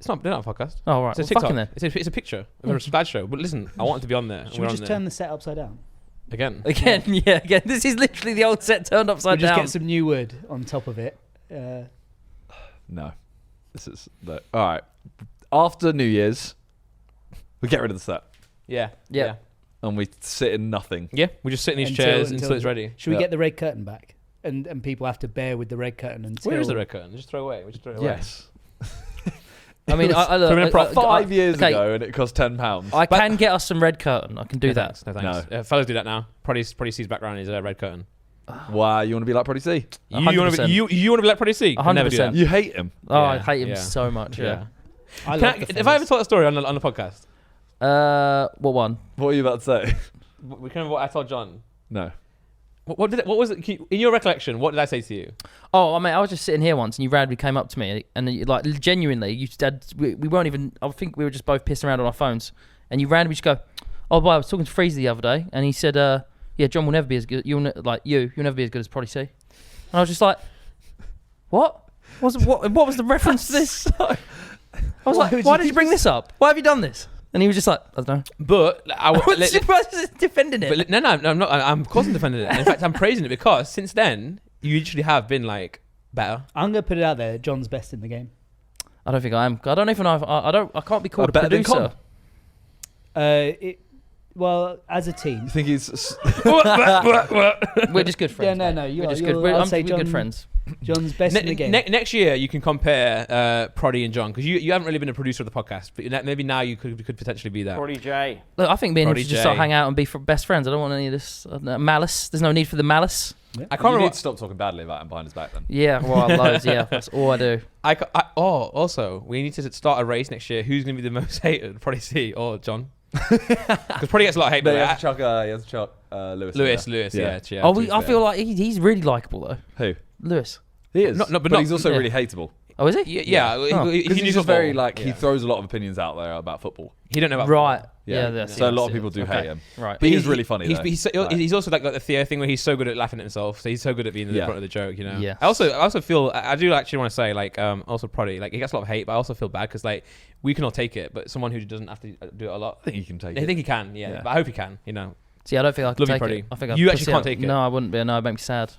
They're not a podcast. Oh, right. It's a Well, TikTok. fucking then. It's a picture of a slideshow. But listen, I wanted to be on there. and Should we're we on just there. turn the set upside down? Again? Again, yeah, again. This is literally the old set turned We'll upside just down. get some new wood on top of it. No, this is all right. After New Year's, we get rid of the set Yeah. Yeah. Yeah. and we sit in nothing. Yeah. We just sit in these Until- chairs until- until it's ready. Should we Yeah. get the red curtain back? And people have to bear with the red curtain until... Where is the red curtain? Just throw it away. We just throw it away. Yes. I mean, Permanent prop. 5 years okay, ago, and it cost £10. I can get us some red curtain. I can do No that. thanks. No thanks. No. Fellas do that now. Prodi C's background is a red curtain. Wow, you want to be like Prodi C? You want to 100%. be you want to be like Prodi C? Can never do 100%. that. You hate him. Oh, I Yeah, hate him yeah. so much. Yeah. I Can love I, the if I ever fellas. told a story on the podcast, What one? What were you about to say? we can remember what I told John. No. What was it? In your recollection, what did I say to you? Oh, I mean, I was just sitting here once, and you randomly came up to me, and you, like genuinely, you said we weren't even. I think we were just both pissing around on our phones, and you randomly just go, "Oh, boy, I was talking to Freezy the other day, and he said, yeah, John will never be as good. You'll never be as good as Prodi C." And I was just like, "What? What was the reference to this?" I was like, "Why did you bring this up? Why have you done this?" And he was just like, "I don't know." But I What's defending it? But no, I'm not. I'm of course I'm defending it. In fact, I'm praising it because since then you literally have been like better. I'm going to put it out there. John's best in the game. I don't think I am. I don't even know if I can't be called a better than producer. Con? Well, as a team. You think he's... We're just good friends. Yeah, no, mate. no. We're just good. I'll I'm say we're John, good friends. John's best in the game. Next year you can compare Prodi and John because you haven't really been a producer of the podcast, but maybe now you could potentially be that. Prodi J. Look, I think me and him Prodi should just start J. hang out and be best friends. I don't want any of this malice. There's no need for the malice. I You can't remember. need to stop talking badly about him behind his back then. Yeah, well, loads. Yeah, that's all I do. Also, we need to start a race next year. Who's going to be the most hated, Prodi C or John? Because Prodi gets a lot of hate. No, But you have to chuck Lewis. Lewis, yeah. Oh, to be I fair. feel like he's really likable though. Who? Lewis. He is. But but not- he's also yeah. really hateable. Oh, is he? Yeah. Oh. He Because knew he's just football. very, like, he Yeah. throws a lot of opinions out there about football. He don't know about Right. football. Yeah. that's So it, a lot of that's people it. do Okay. hate him. Right. But he's really funny, He's, though. he's also like got the Theo thing where he's so good at laughing at himself. So he's so good at being in the Yeah. front of the joke, you know. Yes. I also feel I do actually want to say like also Prodi like he gets a lot of hate, but I also feel bad because like we can all take it, but someone who doesn't have to do it a lot. I think you can take I it. think he can, yeah. Yeah. But I hope he can, you know. See, I don't think I can Love you, take Prodi. it. I think You I'd actually pussy can't out. take it. No, I wouldn't be. No, it makes me sad.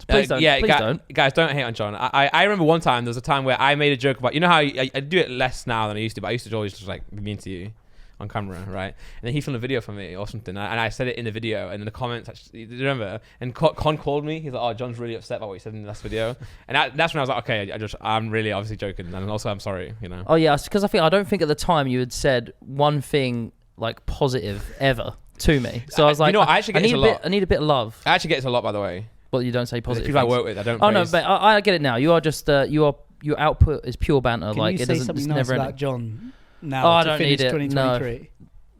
Please don't. Please don't. Guys, don't hate on John. I remember one time there was a time where I made a joke about how I do it less now than I used to, but I used to always just like be mean to you on camera, right? And then he filmed a video for me or something, and I said it in the video, and in the comments, actually, do you remember? And Con called me. He's like, "Oh, John's really upset about what you said in the last video," and that's when I was like, "Okay, I'm really obviously joking, and also I'm sorry, you know." Oh yeah, because I don't think at the time you had said one thing like positive ever to me. So I was like, you know what, I actually get this a lot. I need a bit of love. I actually get this a lot, by the way. Well, you don't say The positive. people I things. work with, I don't. Oh no, praise. but I get it now. You are just your output is pure banter. Can like you it say doesn't. something It's nice never about ending. John now Oh, I to don't finish need it. 2023?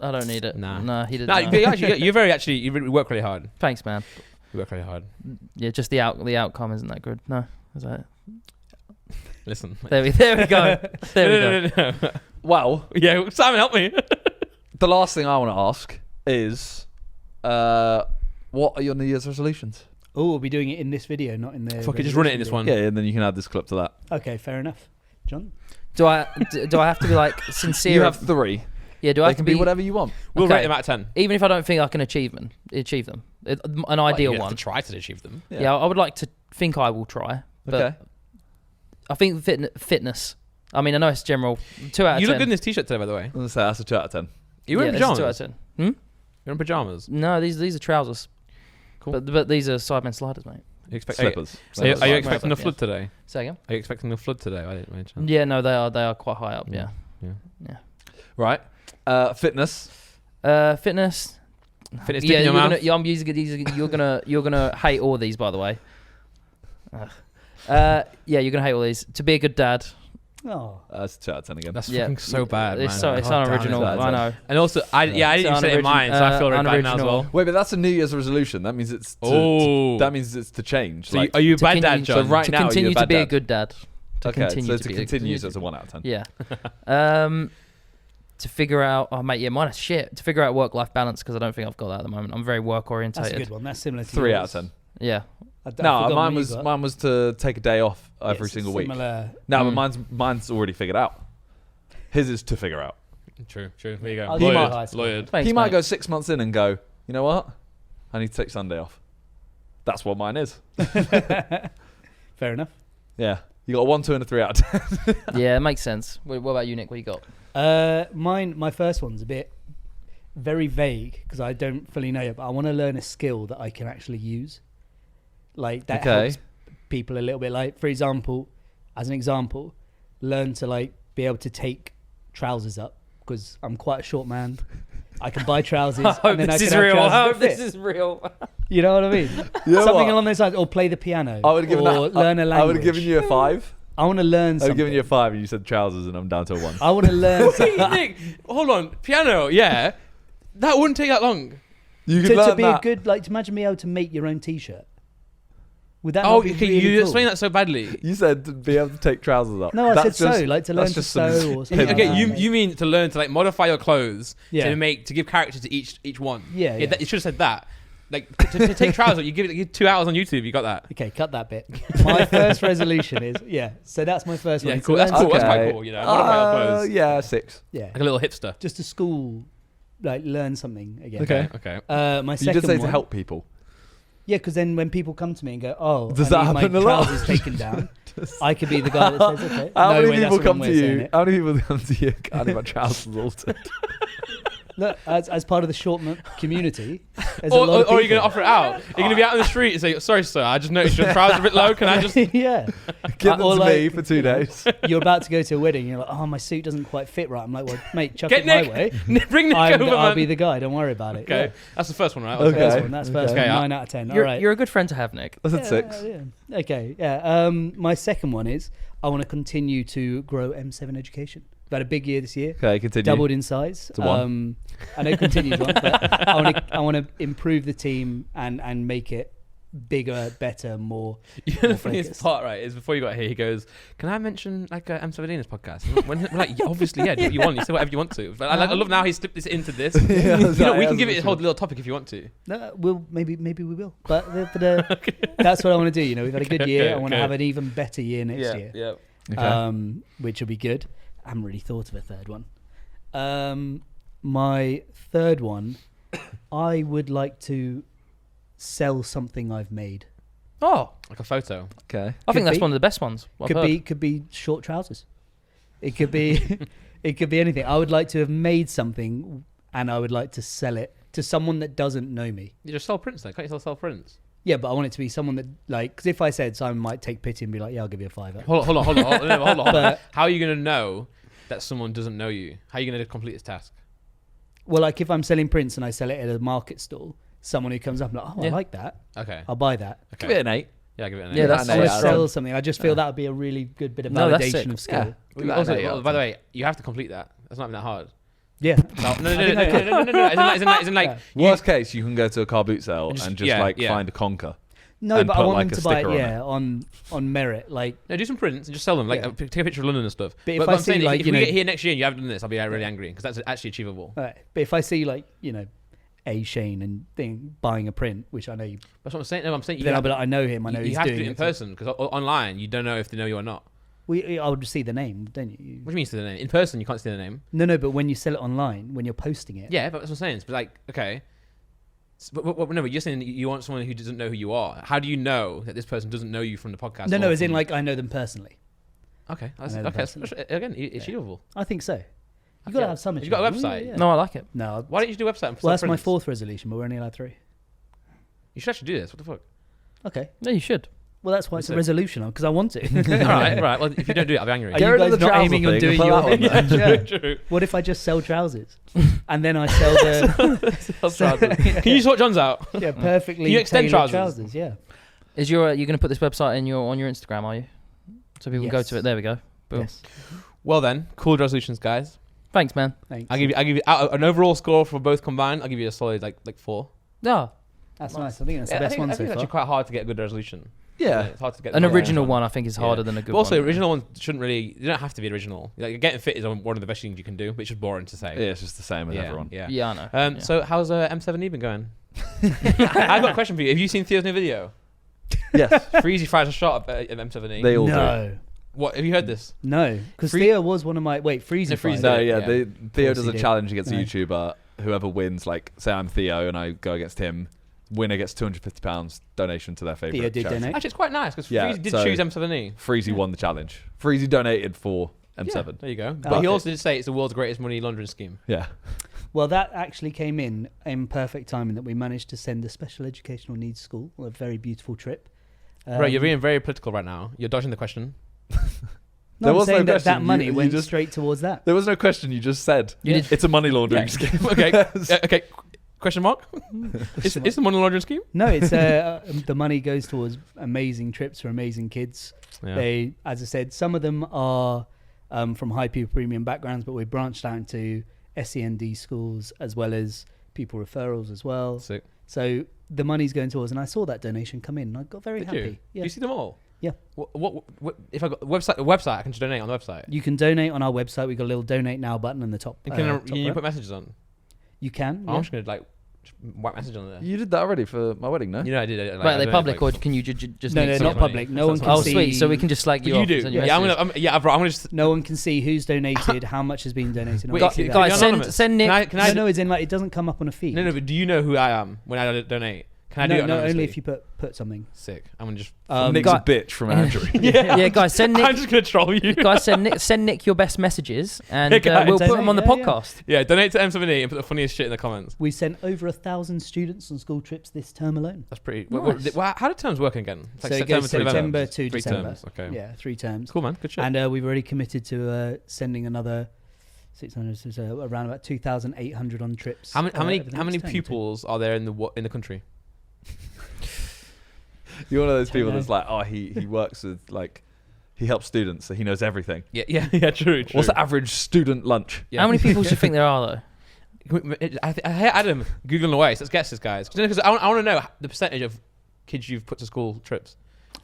I don't need it. Nah. No, he didn't. No, No. but you work really hard. Thanks, man. You work really hard. Yeah, just the outcome isn't that good. No, is that it? Listen. There we go. There we go. No. Well, Yeah, Simon, help me. the last thing I want to ask is, what are your New Year's resolutions? Oh, we'll be doing it in this video, not in the... Fuck it, just run it in this resolution one. Yeah, and then you can add this clip to that. video. Okay, fair enough. John? Do I have to be like sincere? You have 3. Yeah. Do I They have can to be whatever you want. We'll Okay. rate them out of 10. Even if I don't think I can achieve them. An ideal You have one. to try to achieve them. Yeah. I would like to think I will try. But Okay. I think fitness. I mean, I know it's general. 2 out of 10. You look good in this t-shirt today, by the way. I'm gonna say that's a 2 out of 10. You wearing this is pajamas? 2 out of 10. Hmm? You're in pajamas. No, these are trousers. Cool. But these are Sidemen sliders, mate. Slippers. Are you expecting Right, a flood today? Say again? Are you expecting a flood today? I didn't mention. Yeah, no, they are quite high up. Yeah. Right. Fitness. Fitness. Fitness Yeah, in your mouth. I'm using these. You're gonna hate all these, by the way. Yeah, you're gonna hate all these. To be a good dad. Oh, That's 2 out of 10 again. That's Yeah, fucking so bad, It's man. it's God damn unoriginal. it. I know. And also, I didn't even say it in mine, so I feel really bad now as well. Wait, but that's a New Year's resolution. That means it's that means it's to change. So are you a bad dad, John? So right to now, continue you're a to bad be a dad. good dad. To Okay, continue so to to be continue, so it's a 1 out of 10. Yeah. To figure out, oh mate, yeah, mine is shit. To figure out work-life balance because I don't think I've got that at the moment. I'm very work that's a orientated. good one. That's similar to 3 out yours. of 10. Yeah. No, mine was to take a day off every Yes, single week. similar. No, but mine's already figured out. His is to figure out. True. There you go. I'll give you a high Lawyered. score. Lawyered. Thanks, He might mate. go 6 months in and go, you know what? I need to take Sunday off. That's what mine is. Fair enough. Yeah. You got a 1, 2, and a 3 out of 10. Yeah, it makes sense. What about you, Nick? What you got? My first one's a bit very vague because I don't fully know it, but I want to learn a skill that I can actually use. Like that helps people a little bit. Like, for example, as an example, learn to like be able to take trousers up because I'm quite a short man. I can buy trousers. I hope and then this I is can have real. I trousers hope that this fit. is real. You know what I mean? You know Something what? along those lines, or play the piano, I would have given or learn a language. I would have given you a 5. I want to learn I would something. have given you a 5 and you said trousers and I'm down to a 1. I want to learn Hey, something. Nick, hold on. Piano, yeah. That wouldn't take that long. You could to learn be that. a good, like, to imagine being able to make your own T-shirt. Would that Oh, not be okay. really You cool? explained that so badly. You said to be able to take trousers up. No, I That's said just- sew, like to learn that's to just some- sew or something. Okay, like that. you mean to learn to like modify your clothes Yeah. to give character to each one. Yeah, yeah. You should have said that. Like to take trousers, you give it 2 hours on YouTube. You got that? Okay, cut that bit. My first resolution is so that's my first one. Yeah, It's cool. to That's learn cool. to- That's quite cool. You know, modify your clothes. Yeah, 6. Yeah, Like a little hipster. just to school, like learn something again. Okay. Okay. My You second did say one. to help people. Yeah, because then when people come to me and go, "Oh, Does I that need happen my a lot? trousers taken down," I could be the guy that says, "Okay." How No, many wait, that's people the come wrong to way of saying you? it. How many people come to you? I need my trousers altered. Look, as part of the short community, there's a lot Or of are you going to people. offer it out? You're going to be out on the street and say, "Sorry, sir, I just noticed your trousers are a bit low. Can I just?" Yeah. Give them Or to like, me for 2 days. You're about to go to a wedding. You're like, "Oh, my suit doesn't quite fit right." I'm like, "Well, mate, chuck Get it my Nick. way. Bring Nick over, I'll man. be the guy. Don't worry about it." Okay, Yeah. that's the first one, right? Okay. First one. That's first Okay. one. Okay, 9 out of 10. You're, All right. you're a good friend to have, Nick. I said 6. Yeah. Okay. Yeah. My second one is I want to continue to grow M7 education. I've had a big year this year. Okay, continue. Doubled in size. To 1. I know continues one, but I want to improve the team and make it bigger, better, more. You know, the more funniest focused. part, right, is before you got here, he goes, "Can I mention like M17 in this podcast?" And we're like, yeah, obviously, yeah, do what you want. You say whatever you want to. But I love now he slipped this into this. Yeah, You know, we that's can give it a whole literally- little topic if you want to. No, we'll maybe we will, but that's what I want to do. You know, we've had a good year. Okay, I want to okay. have an even better year next year. yeah. Okay. Which will be good. I haven't really thought of a third one. My third one, I would like to sell something I've made. Oh, Like a photo. Okay. I think Could that's be. one of the best ones. I've heard. Could be short trousers. It could be it could be anything. I would like to have made something and I would like to sell it to someone that doesn't know me. You just sell prints then. Can't you sell prints? Yeah, but I want it to be someone that like because if I said Simon might take pity and be like, yeah, I'll give you a $5. Hold on. Hold on. But- How are you going to know that someone doesn't know you? How are you going to complete this task? Well, like if I'm selling prints and I sell it at a market stall, someone who comes up and like, oh, I Yeah. like that, Okay. I'll buy that. Give it an 8. Yeah, give it an Yeah, eight. that's- I want to Yeah, sell right. something. I just feel that would be a really good bit of No, that's validation sick. of skill. Yeah. Also, by the way, you have to complete that. That's not even that hard. Yeah. No. As in like Yeah. Worst case, you can go to a car boot sale Just- and just yeah, like yeah. find a conker. No, And but I put, want like, them a to buy sticker it, on on merit. Like, No, do some prints and just sell them. Like, Yeah. take a picture of London and stuff. But if but I I'm see, saying, like, if you we know- get here next year and you haven't done this, I'll be really angry because that's actually achievable. but if I see like A Shane and thing buying a print, which I know, That's what I'm saying. No, I'm saying you then I'll have, be like, I know him. I know you he's have to doing do it in person because online you don't know if they know you or not. I would see the name, don't you? What do you mean see the name? In person, you can't see the name. No, but when you sell it online, when you're posting it. Yeah, but that's what I'm saying. But like, okay. But you're saying that you want someone who doesn't know who you are. How do you know that this person doesn't know you from the podcast? No, as in like I know them personally. Okay, I know the okay. person. Again, achievable. I think so. You've got to have some. Have you got a achievement. website? Yeah. No, I like it. No. Why don't you do a website? And Well, that's sell my prints? 4th resolution, but we're only allowed 3. You should actually do this. What the fuck? Okay. No, you should. Well, that's why it's a So- resolution, because I want to. All right. Well, if you don't do it, I'll be angry. Are Get you rid of guys the not trouser aiming on thing doing and your put that on there. Yeah. True. What if I just sell trousers and then I sell the Can you sort John's out? yeah, perfectly Can you extend tailored trousers? Yeah. Is you're going to put this website on your Instagram? Are you? So people can go Yes. to it. There we go. Boom. Yes. Well then, cool resolutions, guys. Thanks, man. Thanks. I'll give you out an overall score for both combined. I'll give you a solid like 4. Yeah. That's nice. I think that's the Yeah, best I think, one I so think it's far. actually quite hard to get a good resolution. Yeah. It's hard to get An the- original one, I think, is harder than a good But also, one. original ones shouldn't really. You don't have to be original. Like getting fit is one of the best things you can do, but it's just boring to say. Yeah, it's just the same as everyone. Yeah. Yeah, I know. Yeah. So how's M7E been going? I've got a question for you. Have you seen Theo's new video? Yes. Freezy fires a shot at M7E. They all do. No. What have you heard this? No. Because Free- Theo was one of my... Wait, Freezy No, Freezy Fries. No, Yeah. yeah. Theo does he a did. challenge against a No. YouTuber. Whoever wins, like, say I'm Theo and I go against him, winner gets £250 donation to their favourite Theo did charity. donate. Actually, it's quite nice because Yeah, Freezy did so- choose M7E. Freezy won the challenge. Freezy donated for Yeah, M7. there you go. But But he also did say it's the world's greatest money laundering scheme. Yeah. Well, that actually came in perfect timing that we managed to send a special educational needs school on a very beautiful trip. Right, you're being very political right now. You're dodging the question. No, There I'm was no saying that question. that money You went just- straight towards that. There was no question. You just said You did- it's a money laundering Yeah. scheme. Okay. Okay. Question mark? It's the money laundering scheme? No, it's the money goes towards amazing trips for amazing kids. Yeah. They, as I said, some of them are from high people premium backgrounds, but we branched out into SEND schools as well as people referrals as well. Sick. So the money's going towards, and I saw that donation come in, and I got very Did happy. you? Yeah. Do you see them all? Yeah. What if I got a website? I can just donate on the website. You can donate on our website. We've got a little donate now button in the top. And top can you right. put messages on? You can. I'm Yeah. just gonna just whack message on there. You did that already for my wedding, no? You know I did it. Right, are they public or can you just No, nick no, some not money? public. No one can Oh, see. sweet. So we can just slag you You off. do. send you Yeah, I'm messages. gonna. I'm gonna just. No one can see who's donated, how much has been donated. Wait, No one can- can see can that. you Guys, anonymous? send Nick. Can I? No, it's in like it doesn't come up on a feed. No, but do you know who I am when I donate? Can I do it no, anonymously? only if you put something. Sick. I'm gonna just. Nick's guy- a bitch from Andrew. Yeah, guys, send I'm Nick. just gonna troll you. Guys, send Nick your best messages, and Yeah, guys, we'll put them on the yeah, yeah. podcast. Yeah, donate to M7E and put the funniest shit in the comments. We sent over 1,000 students on school trips this term alone. That's pretty. Nice. How do terms work again? It's So it goes September to 3 December. terms. Okay. Yeah, 3 terms. Cool, man. Good shit. And we've already committed to sending another 600, so around about 2,800 on trips. How many over the how many next term or two. pupils are there in the country? You're one of those people know. that's like, oh, he works with, like, he helps students, so he knows everything. Yeah. True. What's the average student lunch? Yeah. How many people do you think there are, though? I hear Adam googling away. So let's guess this, guys. Because I want to know the percentage of kids you've put to school trips.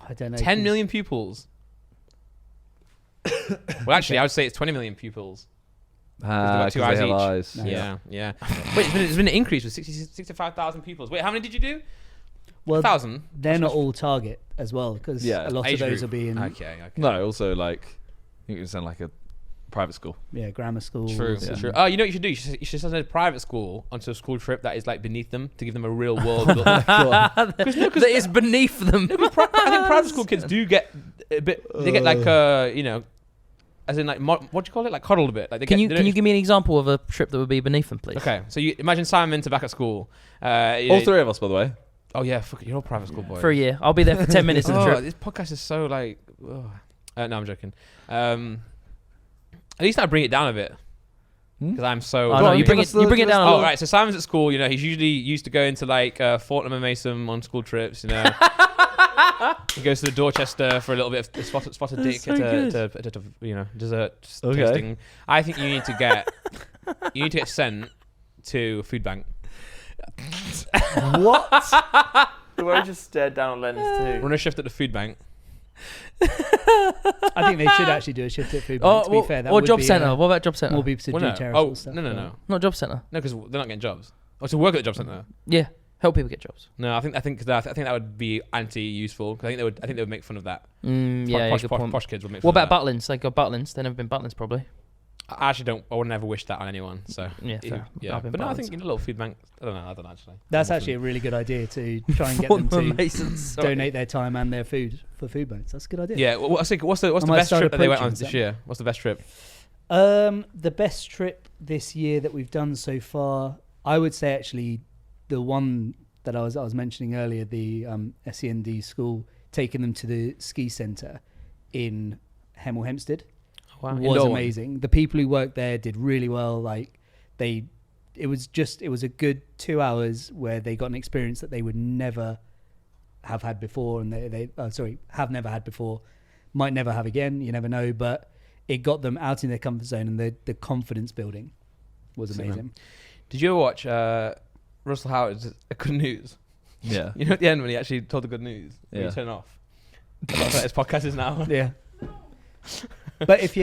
I don't know. 10 million pupils. Well, actually, I would say it's 20 million pupils. got 2 eyes they have each. eyes. Yeah. Wait, it's been an increase with 65,000 pupils. Wait, how many did you do? Well, 1,000. they're not all target as well, because Yeah. a lot Age of those group. will be in Okay. No, also, like, you can send, like, a private school. grammar schools. True. and- True. Oh, you know what you should do? You should send a private school onto a school trip that is like beneath them to give them a real world look. That is beneath them. I think private school kids do get a bit. They get like as in like what do you call it? Like coddled a bit. Like they Can get, you they can don't- you give me an example of a trip that would be beneath them, please? Okay, so you imagine Simon to back at school. All 3 of us, by the way. Oh yeah, fuck it, you're all private school boys. For a year, I'll be there for 10 minutes of the Oh, trip. this podcast is so like. No, I'm joking. At least I bring it down a bit because I'm so. Oh, Go no, on, you bring give it us you bring it the- down a Oh little. right, so Simon's at school. You know, he's usually used to going to like Fortnum and Mason on school trips. You know, he goes to the Dorchester for a little bit of spot a dick so at a you know dessert Okay. tasting. I think you need to get sent to a food bank. What? The way I just stared down on Lens too. Run a shift at the food bank. I think they should actually do a shift at food bank, to be fair. That or would job be, centre. What about job centre? More people to Well, do no. charitable Oh stuff. no. Not job centre. No, because they're not getting jobs. Oh, to work at the job centre. Yeah. Help people get jobs. No, I think that would be anti-useful. 'Cause I think they would make fun of that. Yeah, Posh, good posh, point. posh kids would make fun What of about that. Butlins? They got Butlins. They've never been Butlins, probably. I actually don't. I would never wish that on anyone. So Yeah, fair. yeah. I've been But no, I Butlins. think a little food bank. I don't know actually. That's actually a really good idea to try and get them to Masons. donate their time and their food for food banks. That's a good idea. Yeah. What's the might best start trip that they went on approaching this year? What's the best trip? The best trip this year that we've done so far, I would say actually the one that I was mentioning earlier, the SEND school, taking them to the ski centre in Hemel Hempstead Wow. was amazing. The people who worked there did really well. Like it was a good 2 hours where they got an experience that they would never have had before, and have never had before, might never have again. You never know, but it got them out in their comfort zone, and the confidence building was amazing. Did you ever watch Russell Howard's Good News? Yeah. You know, at the end when he actually told the good news, when Yeah. you turn off. That's what his podcast is now. Yeah. But if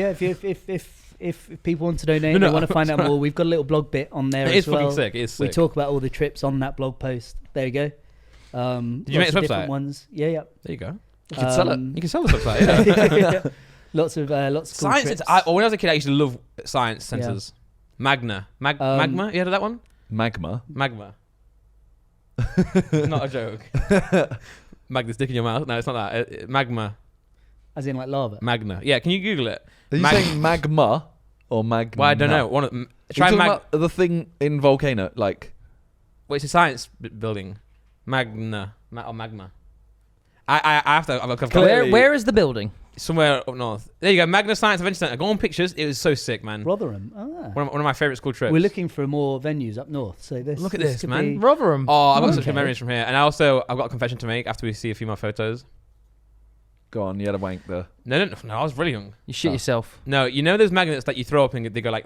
people want to donate, No, they want to find out more, we've got a little blog bit on there It as is well. fucking sick. It is sick. We talk about all the trips on that blog post. There you go. Did you make Lots his of different website? ones. Yeah. There you go. You can sell it. You can sell this website. Yeah. Lots of cool Science. trips. When I was a kid, I used to love science centers. Magma. You heard of that one? Magma. Magma. Not a joke. Magna stick in your mouth. No, it's not that. Magma. As in like lava. Magna. Yeah, can you Google it? Are you saying magma or magma? Well, I don't know. Try Are you talking mag. about the thing in Volcano, like Wait, it's a science building. Magna. Or magma. I have to. I've Clearly- Where is the building? somewhere up north. There you go. Magna Science Adventure Center. Go on pictures. It was so sick, man. Rotherham. One of my favorite school trips. We're looking for more venues up north. So Look at this, could man. be- Rotherham. Oh, I've got such Okay. good memories from here. And I've got a confession to make after we see a few more photos. go on, you had a wank there. No, I was really young. You shit Oh. yourself. No, you know those magnets that you throw up and they go like,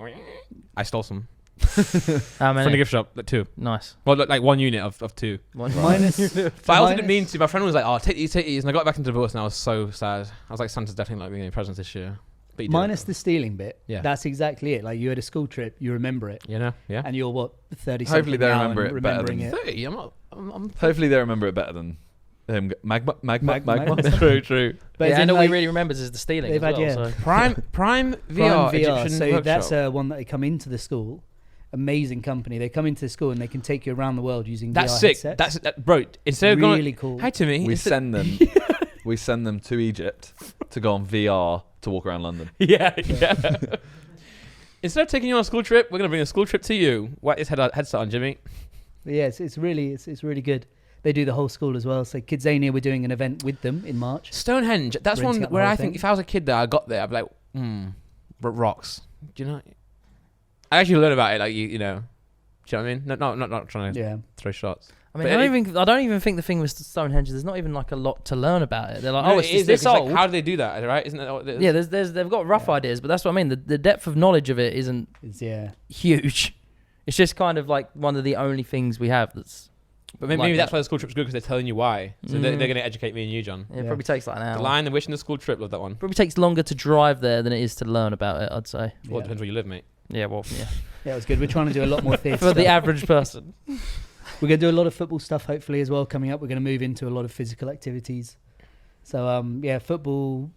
I stole some How from the many? gift shop, like 2. Nice. Well, like 1 unit of 2. Minus. But I also didn't mean to. My friend was like, "Oh, take these," and I got back into the bus, and I was so sad. I was like, "Santa's definitely not giving me presents this year." But he did. Minus the stealing bit. Yeah. That's exactly it. Like you had a school trip, you remember it, You know, yeah. and you're what 30. Hopefully they now remember and it better remembering than it. 30. I'm Hopefully they remember it better than him. Magma. Magma. true. But as Yeah, in, and all like, he really remembers is the stealing they've as well. had, yeah. So. Prime Prime VR, VR. Egyptian So workshop. that's one that they come into the school. Amazing company. They come into the school and they can take you around the world using That's VR sick. headsets. Bro. Instead of really going, cool. hi Timmy. We instead- send them. We send them to Egypt to go on VR to walk around London. yeah. Instead of taking you on a school trip, we're gonna bring a school trip to you. Whack this headset on, Jimmy. But yeah, it's really good. They do the whole school as well. So Kidzania, we're doing an event with them in March. Stonehenge. That's Renting one out the where whole I think thing. if I was a kid there, I got there, I'd be like, but rocks. Do you know? I actually learned about it, like you know. Do you know what I mean? Not trying to Yeah. throw shots. I mean, But I don't even think the thing with Stonehenge. There's not even like a lot to learn about it. They're like, No, oh, it's it just is, this though, 'cause, old. like, how do they do that? Right? Isn't that what it is? Yeah, they've got rough ideas, but that's what I mean. The depth of knowledge of it isn't Yeah. huge. It's just kind of like one of the only things we have that's. But maybe, like maybe that's that. why the school trip's good because they're telling you why. So they're going to educate me and you, John. It Yeah. probably takes like an hour. The Lion, the Wish, and the school trip. Love that one. Probably takes longer to drive there than it is to learn about it. I'd say. Well, it depends where you live, mate. Yeah, well, yeah. Yeah, it was good. We're trying to do a lot more theatre For the stuff. average person. We're going to do a lot of football stuff hopefully as well coming up. We're going to move into a lot of physical activities. So yeah, football,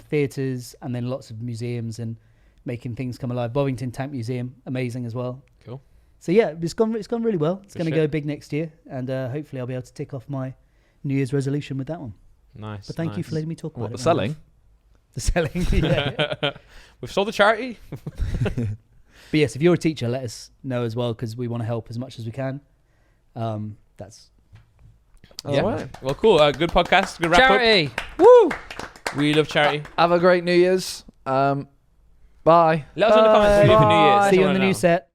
theatres, and then lots of museums and making things come alive. Bovington Tank Museum, amazing as well. Cool. So yeah, it's gone really well. It's Good going to shit. go big next year, and hopefully I'll be able to tick off my New Year's resolution with that one. Nice. But thank you for letting me talk about What, it. the selling? The selling, yeah. We've sold the charity. But yes, if you're a teacher, let us know as well because we want to help as much as we can. That's Yeah. Alright. Well, cool. Good podcast. Good wrap Charity. up. We love charity. Have a great New Year's. Bye. Let us know in the comments. What you do for New Year's. See you I on wanna the new know. set.